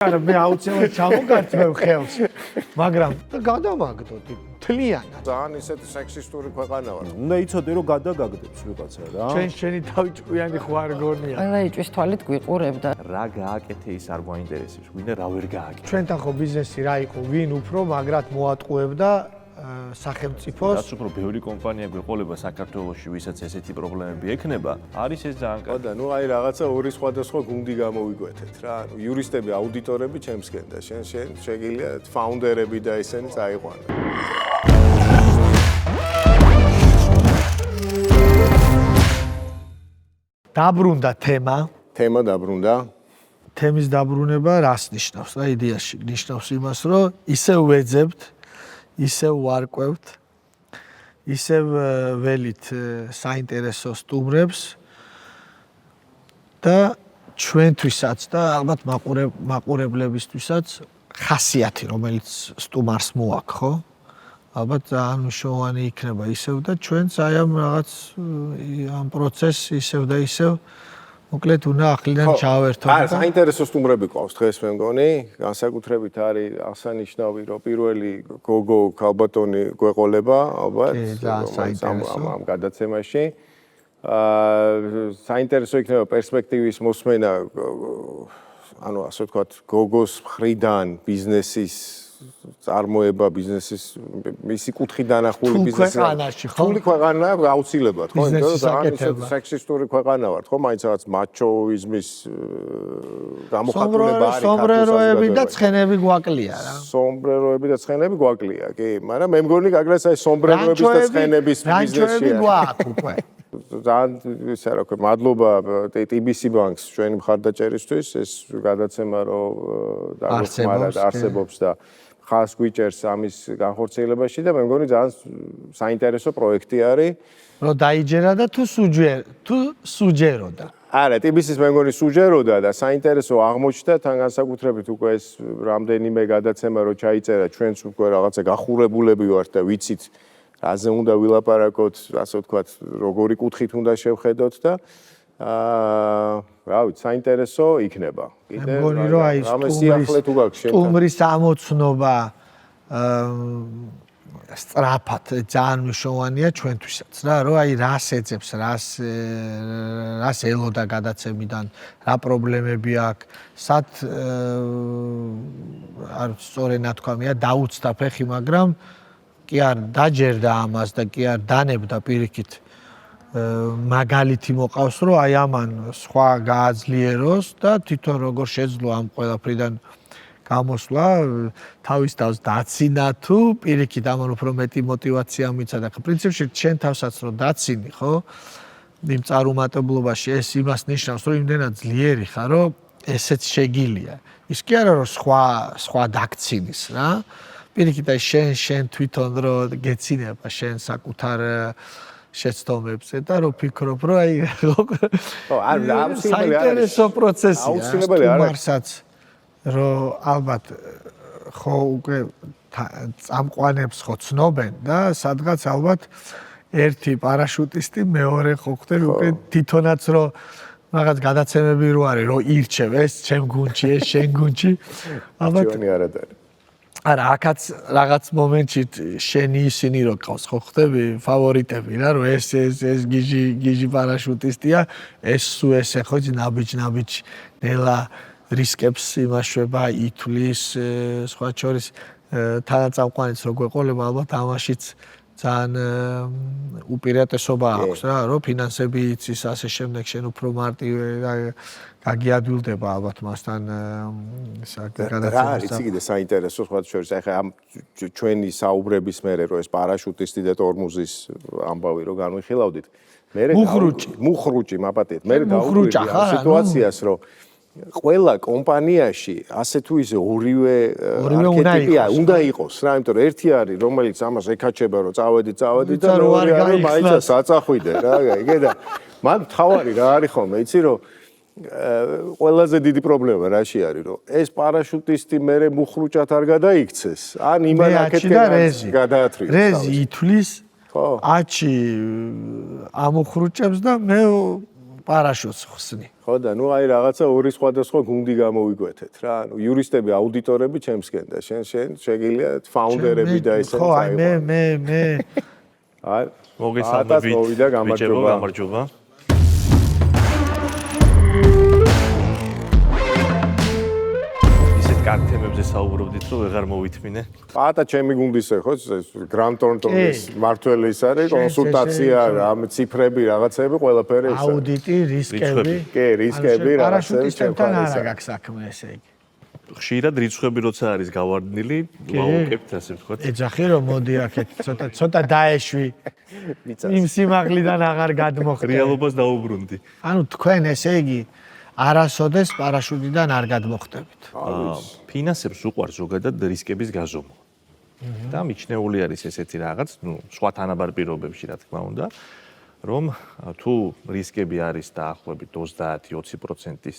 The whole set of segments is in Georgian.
არა მე აუცილებლად ჩამოგართმევ ხელს მაგრამ გადავაგდოთ თლიანად ძალიან ისეთი სექსისტური ქვეყანა ვარ უნდა იცოდე რომ გადაგაგდებს ვიღაცა რა შენი თავი ჭკვიანი ხო არ გონია ყველა იჭვის თვალით გვიყურებდა რა გააკეთე ის არ გვაინტერესებს ვინმე რა ვერ გააკეთე ჩვენთან ხო ბიზნესი რა იყო ვინ უფრო მაგრად მოატყუებდა სახელმწიფოს რაც უფრო ბევრი კომპანია გვეყოლება საქართველოში ვისაც ესეთი პრობლემები ექნება არის ეს ძალიან კარგი და ნუ აი რაღაცა ორი სხვადასხვა გუნდი გამოვიკვეთეთ რა ანუ იურისტები აუდიტორები ჩემსკენ და შენ შეგიძლია ფაუნდერები და ესენი წაიყვანო დაბრუნდა თემა დაბრუნდა თემის დაბრუნება რას ნიშნავს რა იდეაში ნიშნავს იმას რომ ისევ ვეძებთ ისევ ვარკვევთ ისევ ველით საინტერესო სტუმრებს და ჩვენთვისაც და ალბათ მაყურებლებისთვისაც ხასიათი რომელიც სტუმარს მოაქვს ხო ალბათ ძალიან მნიშვნელოვანი იქნება ისევ და ჩვენც აი ამ რაღაც ამ პროცესს ისევ და ისევ მოკლედ უნდა ახლიდან ჩავერთოთ. არა, საინტერესო სტუმრები ყავს დღეს მე მგონი, განსაკუთრებით არის აღსანიშნავი, რომ პირველი გოგო ქალბატონი გვეყოლება, ალბათ, ამ გადაცემაში. საინტერესო იქნება პერსპექტივის მოსმენა, ანუ ასე ვთქვათ, გოგოს მხრიდან ბიზნესის წარმოება ბიზნესის მისი კუთხით დანახული ბიზნესი თული ქვეყანა აუცილებლად ხო იმიტომ რომ ძალიან სექსისტური ქვეყანა ვართ ხო მაინც რაღაც მაჩოიზმის გამოხატულება არის სომბრეროები და ცხენები გვაკლია რა სომბრეროები და ცხენები გვაკლია კი მაგრამ მე მგონი გაგრას აი სომბრეროების და ცხენების ბიზნესია გვაქვს უკვე ძალიან ისე რა ქვია მადლობა TBC ბანკს ჩვენი მხარდაჭერისთვის ეს გადაცემა რომ არსებობს და ხას გვიჭერს ამის განხორციელებაში და მე მგონი ძალიან საინტერესო პროექტი არის რომ დაიჯერა და თუ სუჯეროდა არა TBC-ს მე მგონი სუჯეროდა და საინტერესო აღმოჩნდა თან განსაკუთრებით უკვე ეს რამდენიმე გადაცემა რო ჩაიწერა ჩვენც უკვე რაღაცა გახურებულები ვართ და ვიცით რაზე უნდა ვილაპარაკოთ ასე ვთქვათ როგორი კუთხით უნდა შევხედოთ და რა ვიცი, საინტერესო იქნება. კიდე მგონი რომ აი სტუმრის ამოცნობა სწრაფად ძალიან მნიშვნელოვანია ჩვენთვისაც რა, რომ აი რას ეძებს, რას ელოდა გადაცემიდან, რა პრობლემები აქვს, სად არ სწორი ნათქვამია დაუცდა ფეხი, მაგრამ კი არ დაჯერდა ამას და კი არ დანებდა პირიქით მაგალითი მოყავს რომ აი ამან სხვა გააძლიეროს და თვითონ როგორ შეძლო ამ ყველაფრიდან გამოსვლა თავის თავს დაცინა თუ პირიქით ამან უფრო მეტი мотиваცია მიცა და პრინციპში შენ თავსაც რომ დაცინი ხო იმ წარუმატებლობაში ეს იმას ნიშნავს რომ იმდენად ძლიერი ხარ რომ ესეც შეგილია ის კი არა რომ სხვა დაქცინის რა პირიქით აი შენ თვითონ რომ გეცინება შენ საკუთარ შეცდომებზე და რომ ფიქრობ რომ აი საინტერესო პროცესია აუცილებელი სტუმარსაც რომ ალბათ ხო უკვე წამყვანებს ხო ცნობენ და სადღაც ალბათ ერთი პარაშუტისტი მეორე ხო ხდები უკვე თვითონაც რომ რაღაც გადაცემები რო არის რომ ირჩევ ეს ჩემ გუნდში ეს შენ გუნდში ალბათ არადარი არა, აქაც რაღაც მომენტში შენი ისინი რო ყავს, ხო ხდები ფავორიტები რა, რომ ეს გიჟი პარაშუტისტია, ეს სუ ესე ხო იცი ნაბიჯ ნელა რისკებს იმაშვება, ითვლის, სხვა შორის თანაწამყვანიც რო გვეყოლება, ალბათ ამაშიც ძალიან უპირატესობა აქვს რა, რომ ფინანსები იცის, ასე შემდეგ შენ უფრო მარტივ გაგიადვილდება ალბათ მასთან გადაცემას. რა არის კიდე საინტერესო სხვა შორის ახლა ამ ჩვენი საუბრების მერე რომ ეს პარაშუტისტი და ტორმუზის ამბავი რომ განვიხილავდით. მუხრუჭი მაპატიეთ. მე დავუკვირდი ამ სიტუაციას რომ ყველა კომპანიაში ასე თუ ისე ორივე არქეტიპია უნდა იყოს რა, იმიტომ რომ ერთი არის რომელიც ამას ეკაჩება რომ წავედი და მეორე არის მაინც საწახვიდე რა, იგედა. მან თავარი რა არის ხოლმე, იცი რომ ყველაზე დიდი პრობლემა რაში არის რომ ეს პარაშუტისტი მერე მუხრუჭად არ გადაიქცეს ან იმან აკეთებს გადაათრიოს რეზი ითვლის აჩი ამუხრუჭებს და მე პარაშუტს ხსნი. ხო და ნუ აი რაღაცა ორი სხვადასხვა გუნდი გამოვიკვეთეთ რა. ანუ იურისტები, აუდიტორები ჩემსკენ და შენ შეგიძლია ფაუნდერები და ესეც ხო, აი მე აი მოგესალმებით. მოვიდა, გამარჯობა. გამარჯობა. კარგ თემებზე საუბრობდით, რომ ვეღარ მოვითმინე. პატა ჩემი გუნდისა ხო, გრან ტორნტონის მართველი ის არის, კონსულტაცია, ამ ციფრები, რაღაცები, ყველაფერი ეს. აუდიტი, რისკები. კი, რისკები, რაღაცები. პარაშუტისტებთან არა გაქვს საქმე ესე იგი. ხშირად რიცხვები როცა არის გავარდნილი, ვაუყებთ ასე ვთქვათ. ეძახი რომ მოდი აქეთ ცოტა დაეშვი. იმ სიმაღლიდან აღარ გადმოხდე. რეალობას დაუბრუნდი. ანუ თქვენ ესე იგი არასოდეს პარაშუტიდან არ გადმოხდებით. ფინანსებს უყვარს ზოგადად რისკების გაზომვა. და მიჩნეული არის ესეთი რაღაც, სხვა თანაბარ პირობებში რა თქმა უნდა, რომ თუ რისკები არის დაახლოებით 30-20%-ის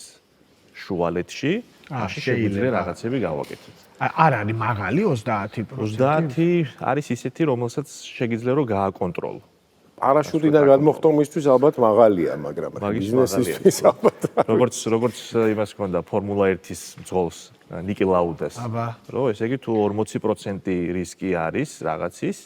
შუალედში, მაშინ შეიძლება რაღაცები გავაკეთოთ. არ არის მაღალი 30%. 30 არის ისეთი, რომელსაც შეიძლება რომ გააკონტროლო. პარაშუტიდან გადმოხდომისთვის ალბათ მაღალია, მაგრამ ბიზნესისთვის ალბათ. როგორც იმას ჰქონდა ფორმულა 1-ის მძღოლს ნიკი ლაუდას. რომ ესე იგი თუ 40% რისკი არის რაღაცის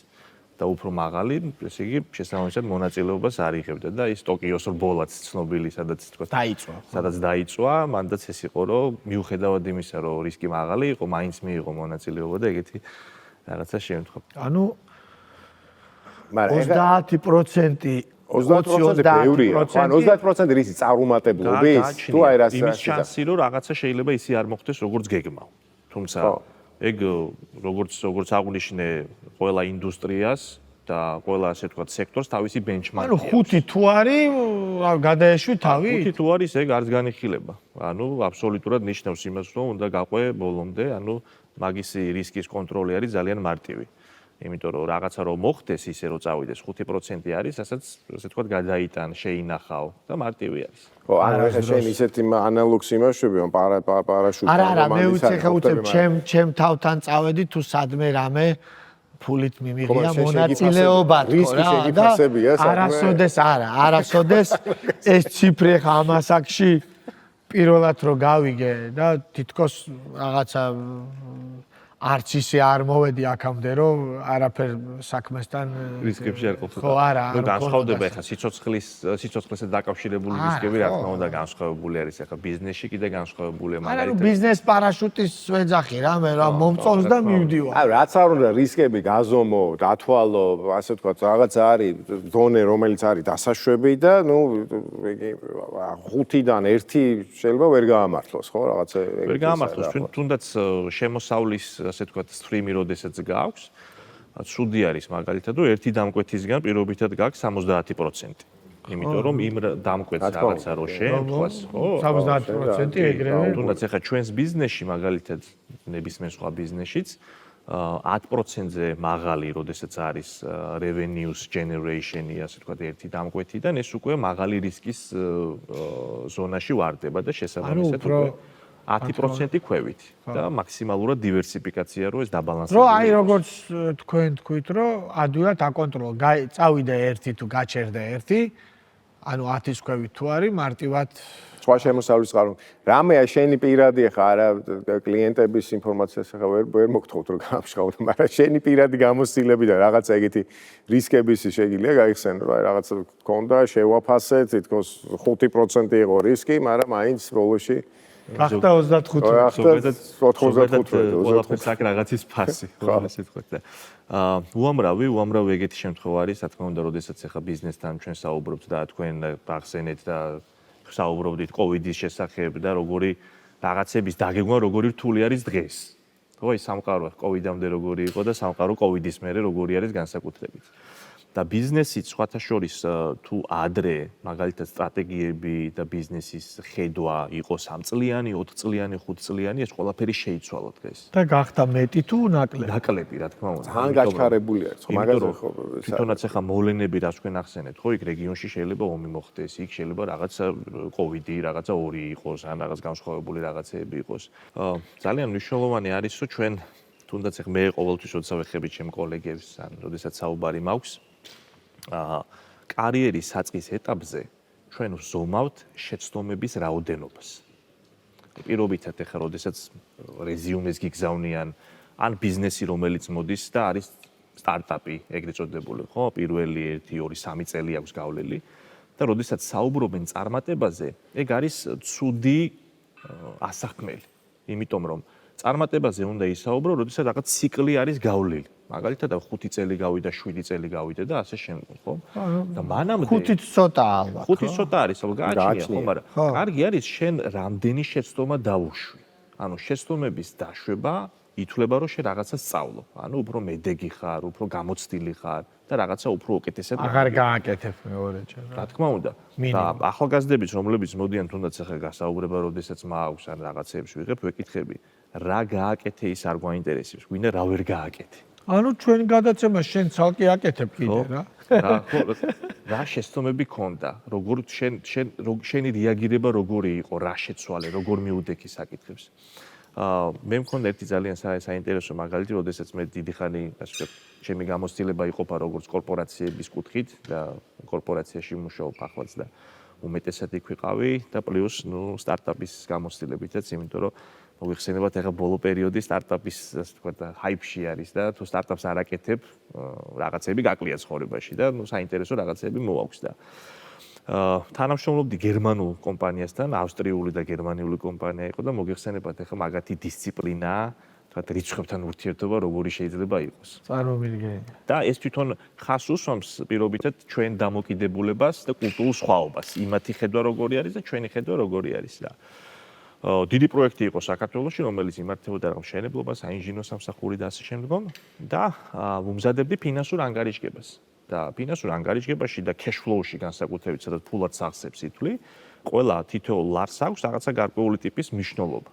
და უფრო მაღალი, ესე იგი შესაბამისად მონაწილეობას არ იღებდა და ის ტოკიოს რბოლაც ცნობილი, სადაც თქვა დაიწვა, მანდაც ეს იყო, რომ მიუხედავად იმისა, რომ რისკი მაღალი იყო, მაინც მიიღო მონაწილეობა და ეგეთი რაღაცა შემთხვევა. ანუ 30% 30% ბევრია. ან 30% რისი წარუმატებლობის თუ აი რას იმის შანსი რომ რაღაცა შეიძლება ისე არ მოხდეს როგორც გეგმავ. თუმცა ეგ როგორც აღნიშნე ყველა ინდუსტრიას და ყველა ასე ვთქვათ სექტორს თავისი ბენჩმარკი აქვს. ანუ 5 თუ არის, გადაეშვი თავი? 5 თუ არის, ეგ არც განიხილება. ანუ აბსოლუტურად ნიშნავს იმას, რომ უნდა გაყვე ბოლომდე, ანუ მაგისი რისკის კონტროლი არის ძალიან მარტივი. იმიტომ რომ რაღაცა რომ მოხდეს ისე რომ წავიდეს 5% არის, რასაც ასე ვთქვათ გადაიტან, შეინახავ და მარტივი არის. ხო, ანუ ეხლა შენ ისეთი ანალოგს იმაშები, რომ პარაშუტი არა, მე უცებ ჩემ თავთან წავედი თუ სადმე რამე ფულით მიმიღია მონაწილეობა თქო რა და არასოდეს ეს ციფრი ხა ამას აქში პირველად რო გავიგე და თითქოს რაღაცა არც ისე არ მოვედი აქამდე რომ არაფერ საქმესთან რისკებში არ ყოფილიყო. ხო არა, განსხვავდება ეხლა სიცოცხლესთან დაკავშირებული რისკები რა თქმა უნდა განსხვავებული არის ეხლა ბიზნესში კიდე განსხვავებულია მაგალითად. არა, ბიზნეს პარაშუტის ვეძახი რამე რა მომწონს და მივდივარ. აი რაც არ უნდა რისკები გაზომო, დათვალო, ასე ვთქვათ, რაღაც არის ზონე რომელიც არის დასაშვები და ნუ 5-დან 1 შეიძლება ვერ გაამართლოს, ხო, რაღაცა ეგ. ვერ გაამართლოს, თუნდაც შემოსავლის ასე ვთქვათ, სტრიმი როდესაც გაქვს, ცუდი არის მაგალითად, რომ ერთი დამკვეთისგან პირობითად გაქვს 70%. იმიტომ რომ იმ დამკვეთს რაღაცა რო შეემთხვას, ხო? 70% ეგრევე. თუნდაც ახლა ჩვენს ბიზნესში მაგალითად ნებისმიერ სხვა ბიზნესშიც 10%-ზე მაღალი, როდესაც არის revenues generation-ი, ასე ვთქვათ, ერთი დამკვეთიდან, ეს უკვე მაღალი რისკის ზონაში ვარდება და შესაბამისად უკვე 10% ქვევით და მაქსიმალურად დივერსიფიკაცია რო ეს დაბალანსებული. რო აი როგორც თქვენ თქვით, რომ ადვილად აკონტროლო, წავიდა 1 თუ გაჩერდა 1, ანუ 10-ის ქვევით თუ არის მარტივად სხვა შემოსავლის წყარო. რამე შენი პირადი ხა არა კლიენტების ინფორმაციას ხა ვერ მოგთხოვთ რომ გამშყავდე, მაგრამ შენი პირადი გამოცდილები და რაღაცა ეგეთი რისკების შეიძლება გაიხსენო, რა რაღაცა გქონდა, შევაფასე, თითქოს 5% იყო რისკი, მაგრამ მაინც ბოლოში გახდა 25. ყველაფერს აქ რაღაცის ფასი, ასე ვთქვათ და უამრავი ეგეთი შემთხვევა არის, რა თქმა უნდა, როდესაც ახლა ბიზნესთან ჩვენ საუბრობთ და თქვენ გახსენეთ და საუბრობდით კოვიდის შესახებ და როგორი რაღაცების დაგეგმვა როგორი რთული არის დღეს. ხო, ის სამყარო კოვიდამდე როგორი იყო და სამყარო კოვიდის მერე როგორი არის განსაკუთრებით. და ბიზნესიც სხვათა შორის თუ ადრე მაგალითად სტრატეგიები და ბიზნესის ხედვა იყო 3 წლიანი, 4 წლიანი, 5 წლიანი, ეს ყველაფერი შეიცვალა დღეს. და გახდა მეტი თუ ნაკლები? ნაკლები, რა თქმა უნდა. თან გაჩქარებული არის, ხო, მაგაზე ხო. თვითონაც ახლა მოვლენები რაც თქვენ ახსენეთ, ხო, იქ რეგიონში შეიძლება ომი მოხდეს, იქ შეიძლება რაღაცა კოვიდი, რაღაცა ორი იყოს, ან რაღაც განსხვავებული რაღაცეები იყოს. ძალიან მნიშვნელოვანი არის, რომ ჩვენ თუნდაც ახლა მე ყოველთვის როცა ვეხები ჩემ კოლეგებს, ან როდესაც საუბარი მაქვს, კარიერის საწყის ეტაპზე ჩვენ ვზომავთ შეცდომების რაოდენობას. პირობითად ეხლა როდესაც რეზიუმეს გიგზავნიან ან ბიზნესი რომელიც მოდის და არის სტარტაპი, ეგრეთ წოდებული, ხო? პირველი 1, 2, 3 წელი აქვს გავლილი და როდესაც საუბრობენ წარმატებაზე, ეგ არის ცუდი ასაქმელი. იმიტომ რომ წარმატებაზე უნდა ისაუბრო, როდესაც რაღაც ციკლი არის გავლილი. მაგალითად 5 წელი გავიდა, 7 წელი გავიდა და ასე შემდგომ, ხო? და მანამდე 5-ით ცოტა ალბათ. 5-ით ცოტა არის, ალბათ გააჩნია, ხო, მაგრამ კარგი არის შენ რამდენი შეცდომა დავუშვი. ანუ შეცდომების დაშვება ითვლება რომ შენ რაღაცას სწავლობ. ანუ უფრო მედეგი ხარ, უფრო გამოცდილი ხარ და რაღაცა უფრო უკეთესად აღარ გააკეთებ მეორეჯერ. რა თქმა უნდა. და ახალგაზრდებს, რომლებიც მოდიან თუნდაც ახლა გასაუბრება, როდესაც მაქვს ან რაღაცებს ვიღებ, ვეკითხები, რა გააკეთე ის არ გვაინტერესებს, გვინდა რა ვერ გააკეთე. ანუ ჩვენ გადაცემა შენ ცალკე აკეთებ კიდე რა. რა შეცდომები ქონდა, როგორ შენი რეაგირება როგორი იყო, რა შეცვალე, როგორ მიუდექი საკითხებს. მე მქონდა ერთი ძალიან საინტერესო მაგალითი, როდესაც მე დიდი ხანი, ასე ვთქვათ, ჩემი გამოცდილება იყოფა როგორც კორპორაციების კუთხით და კორპორაციაში ვმუშაობ ახლაც და უმეტესად იქ ვიყავი და პლუს, სტარტაპის გამოცდილებითაც, იმიტომ რომ მოიხსენებათ ახლა ბოლო პერიოდი სტარტაპის, ასე ვთქვათ, ჰაიპში არის და თუ სტარტაპს არ აკეთებ, რაღაცები გაკლია ცხოვრებაში და საინტერესო რაღაცები მოაქვს და თანამშრომლობდი გერმანულ კომპანიასთან, ავსტრიული და გერმანიული კომპანია იყო და მოიხსენებათ ახლა მაგათი დისციპლინა, თქვათ რიცხვებთან ურთიერთობა როგორი შეიძლება იყოს. წარმომიდგენია. და ეს თვითონ ხას უსვამს პირობითად ჩვენ დამოკიდებულებას და კულტურულ სხვაობას. იმათი ხედვა როგორი არის და ჩვენი ხედვა როგორი არის და დიდი პროექტი იყო საქართველოში, რომელიც იმართებოდა მშენებლობა, საინჟინრო სამსახური და ასე შემდგომ და ვუმზადებდი ფინანსურ ანგარიშგებას. და ფინანსურ ანგარიშგებაში და cash flow-ში განსაკუთრებით, სადაც ფულად სახსებს ითვლი, ყველა თითოეულ ლარს აქვს რაღაცა გარკვეული ტიპის მნიშვნელობა.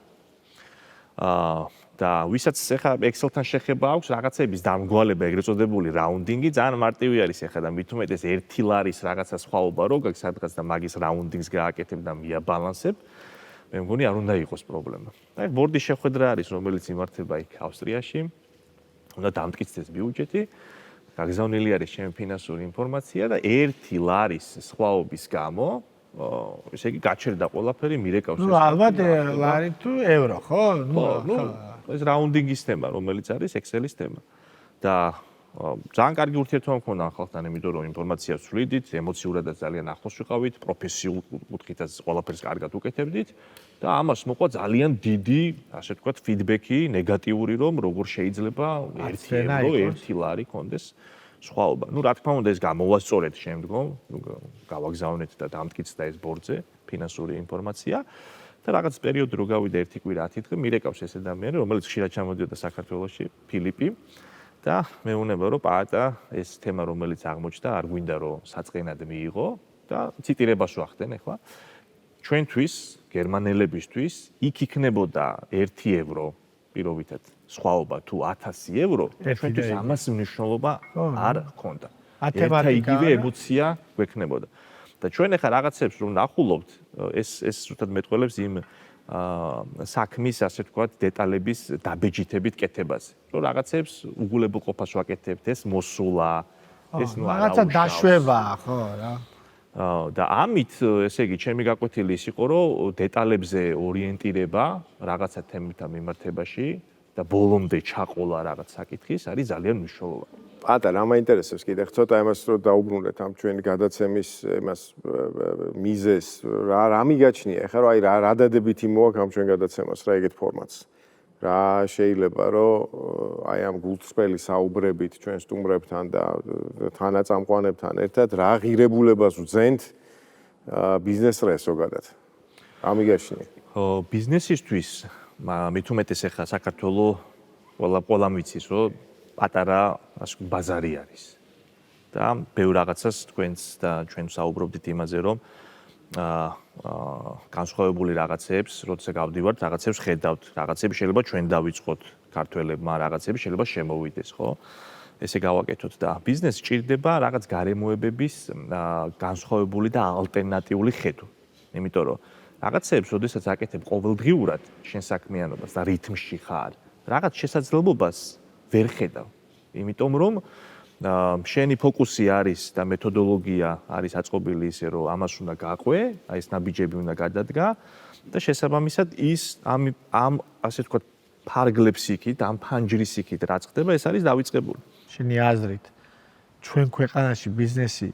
და ვისაც ახლა Excel-თან შეხება აქვს რაღაცების დამგვალება, ეგრეთ წოდებული რაუნდინგი, ძალიან მარტივი არის ახლა და მით უმეტეს 1 ლარის რაღაცა სხვაობა რო გაქვს სადღაც და მაგის რაუნდინგს გააკეთებ და მიაბალანსებ, მე მგონი არ უნდა იყოს პრობლემა. და ეს ბორდის შეხვედრა არის, რომელიც იმართება იქ ავსტრიაში. უნდა დამტკიცდეს ბიუჯეტი. გაგზავნილი არის ჩემი ფინანსური ინფორმაცია და 1 ლარის სხვაობის გამო, ესე იგი გაჩერდა ყველაფერი, მირეკავს ეს. ალბათ ლარი თუ ევრო, ხო? ეს რაუნდინგის თემა, რომელიც არის Excel-ის თემა. და ძალიან კარგი ურთიერთობა მქონდა ხალხთან, იმიტომ რომ ინფორმაციას ვცვლიდით, ემოციურადაც ძალიან ახლოს ვიყავით, პროფესიულ კუთხითაც ყველაფერს კარგად უკეთებდით და ამას მოყვა ძალიან დიდი, ასე ვთქვათ, ფიდბექი, ნეგატიური, რომ როგორ შეიძლება 1 ლარი კონდეს სხვაობა. რა თქმა უნდა, ეს გამოვასწორეთ შემდგომ, გავაგზავნეთ და დამტკიცდა ეს ბორდზე ფინანსური ინფორმაცია. და რაღაც პერიოდი რო გავიდა 1 კვირა 10 დღე, მირეკავს ეს ადამიანი, რომელიც ხშირად ჩამოდიოდა საქართველოში, ფილიპი. და მეუნება რომ პატა ეს თემა რომელიც აღმოჩნდა არ გვინდა რომ საწყენად მიიღო და ციტირებას ვახდენ ახლა ჩვენთვის გერმანელებისთვის იქ იქნებოდა 1 ევრო პირობითად სხვაობა თუ 1000 ევრო ჩვენთვის ამას მნიშვნელობა არ ჰქონდა იგივე ემოცია გვექნებოდა და ჩვენ ახლა რაღაცებს რომ ნახულობთ ეს ზუსტად მეტყველებს იმ საქმის ასე ვთქვათ დეტალების დაბეჯითებით კეთებაზე. რომ რაღაცებს უგულებელყოფას ვაკეთებთ, ეს მოსულა, ეს რაღაცა დაშვება, ხო რა. და ამით, ესე იგი, ჩემი გაკვეთილი ის იყო, რომ დეტალებზე ორიენტირება რაღაცა თემებთან მიმართებაში და ბოლომდე ჩაყოლა რაღაც საკითხის არის ძალიან მნიშვნელოვანი. პატა, რა მაინტერესებს კიდე ცოტა იმას რომ დაუბრუნდეთ ამ ჩვენი გადაცემის იმას მიზეს, რა მიგაჩნია, ეხლა რომ აი რა დადებითი მოაქვს ამ ჩვენ გადაცემას, რა ეგეთ ფორმატს. რა შეიძლება რომ აი ამ გულწრფელი საუბრებით ჩვენ სტუმრებთან და თანაწამყვანებთან ერთად რა ღირებულებას ვძენთ ბიზნესს ზოგადად. რა მიგაჩნია? ბიზნესისთვის მით უმეტეს ეხლა საქართველოს ყველა მიცის რომ პატარა ბაზარი არის. და ბევრ რაღაცას თქვენს და ჩვენ საუბრობდით იმაზე, რომ განსხვავებული რაღაცებს, როცა გავდივართ, რაღაცებს ხედავთ, რაღაცები შეიძლება ჩვენ დავიწყოთ ქართველებმა, რაღაცები შეიძლება შემოვიდეს, ხო? ესე გავაკეთოთ და ბიზნესს სჭირდება რაღაც გარემოებების განსხვავებული და ალტერნატიული ხედვა. იმიტომ რომ რაღაცებს, როდესაც აკეთებ ყოველდღიურად შენ საქმიანობას და რითმში ხარ, რაღაც შესაძლებლობას ვერ ხედავ. იმიტომ რომ შენი ფოკუსი არის და მეთოდოლოგია არის აწყობილი ისე, რომ ამას უნდა გაყვე, აი ეს ნაბიჯები უნდა გადადგა და შესაბამისად ის ამ ასე ვთქვათ ფარგლებს იქით, ამ ფანჯრის იქით რაც ხდება, ეს არის დავიწყებული. შენი აზრით ჩვენ ქვეყანაში ბიზნესი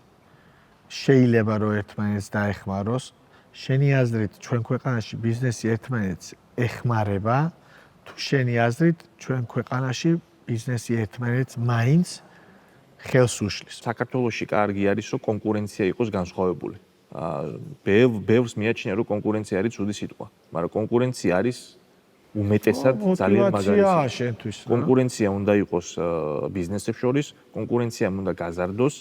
შეიძლება რომ ერთმანეთს დაეხმაროს. შენი აზრით ჩვენ ქვეყანაში ბიზნესი ერთმანეთს ეხმარება თუ შენი აზრით ჩვენ ქვეყანაში ბიზნესი ერთმანეთს მაინც ხელს უშლის. საქართველოში კარგი არის, რომ კონკურენცია იყოს განსხვავებული. ბევრს მიაჩნია, რომ კონკურენცია არის ცუდი სიტყვა, მაგრამ კონკურენცია არის უმეტესად ძალიან მაგარი. შენთვის კონკურენცია უნდა იყოს ბიზნესებს შორის, კონკურენცია უნდა გაზარდოს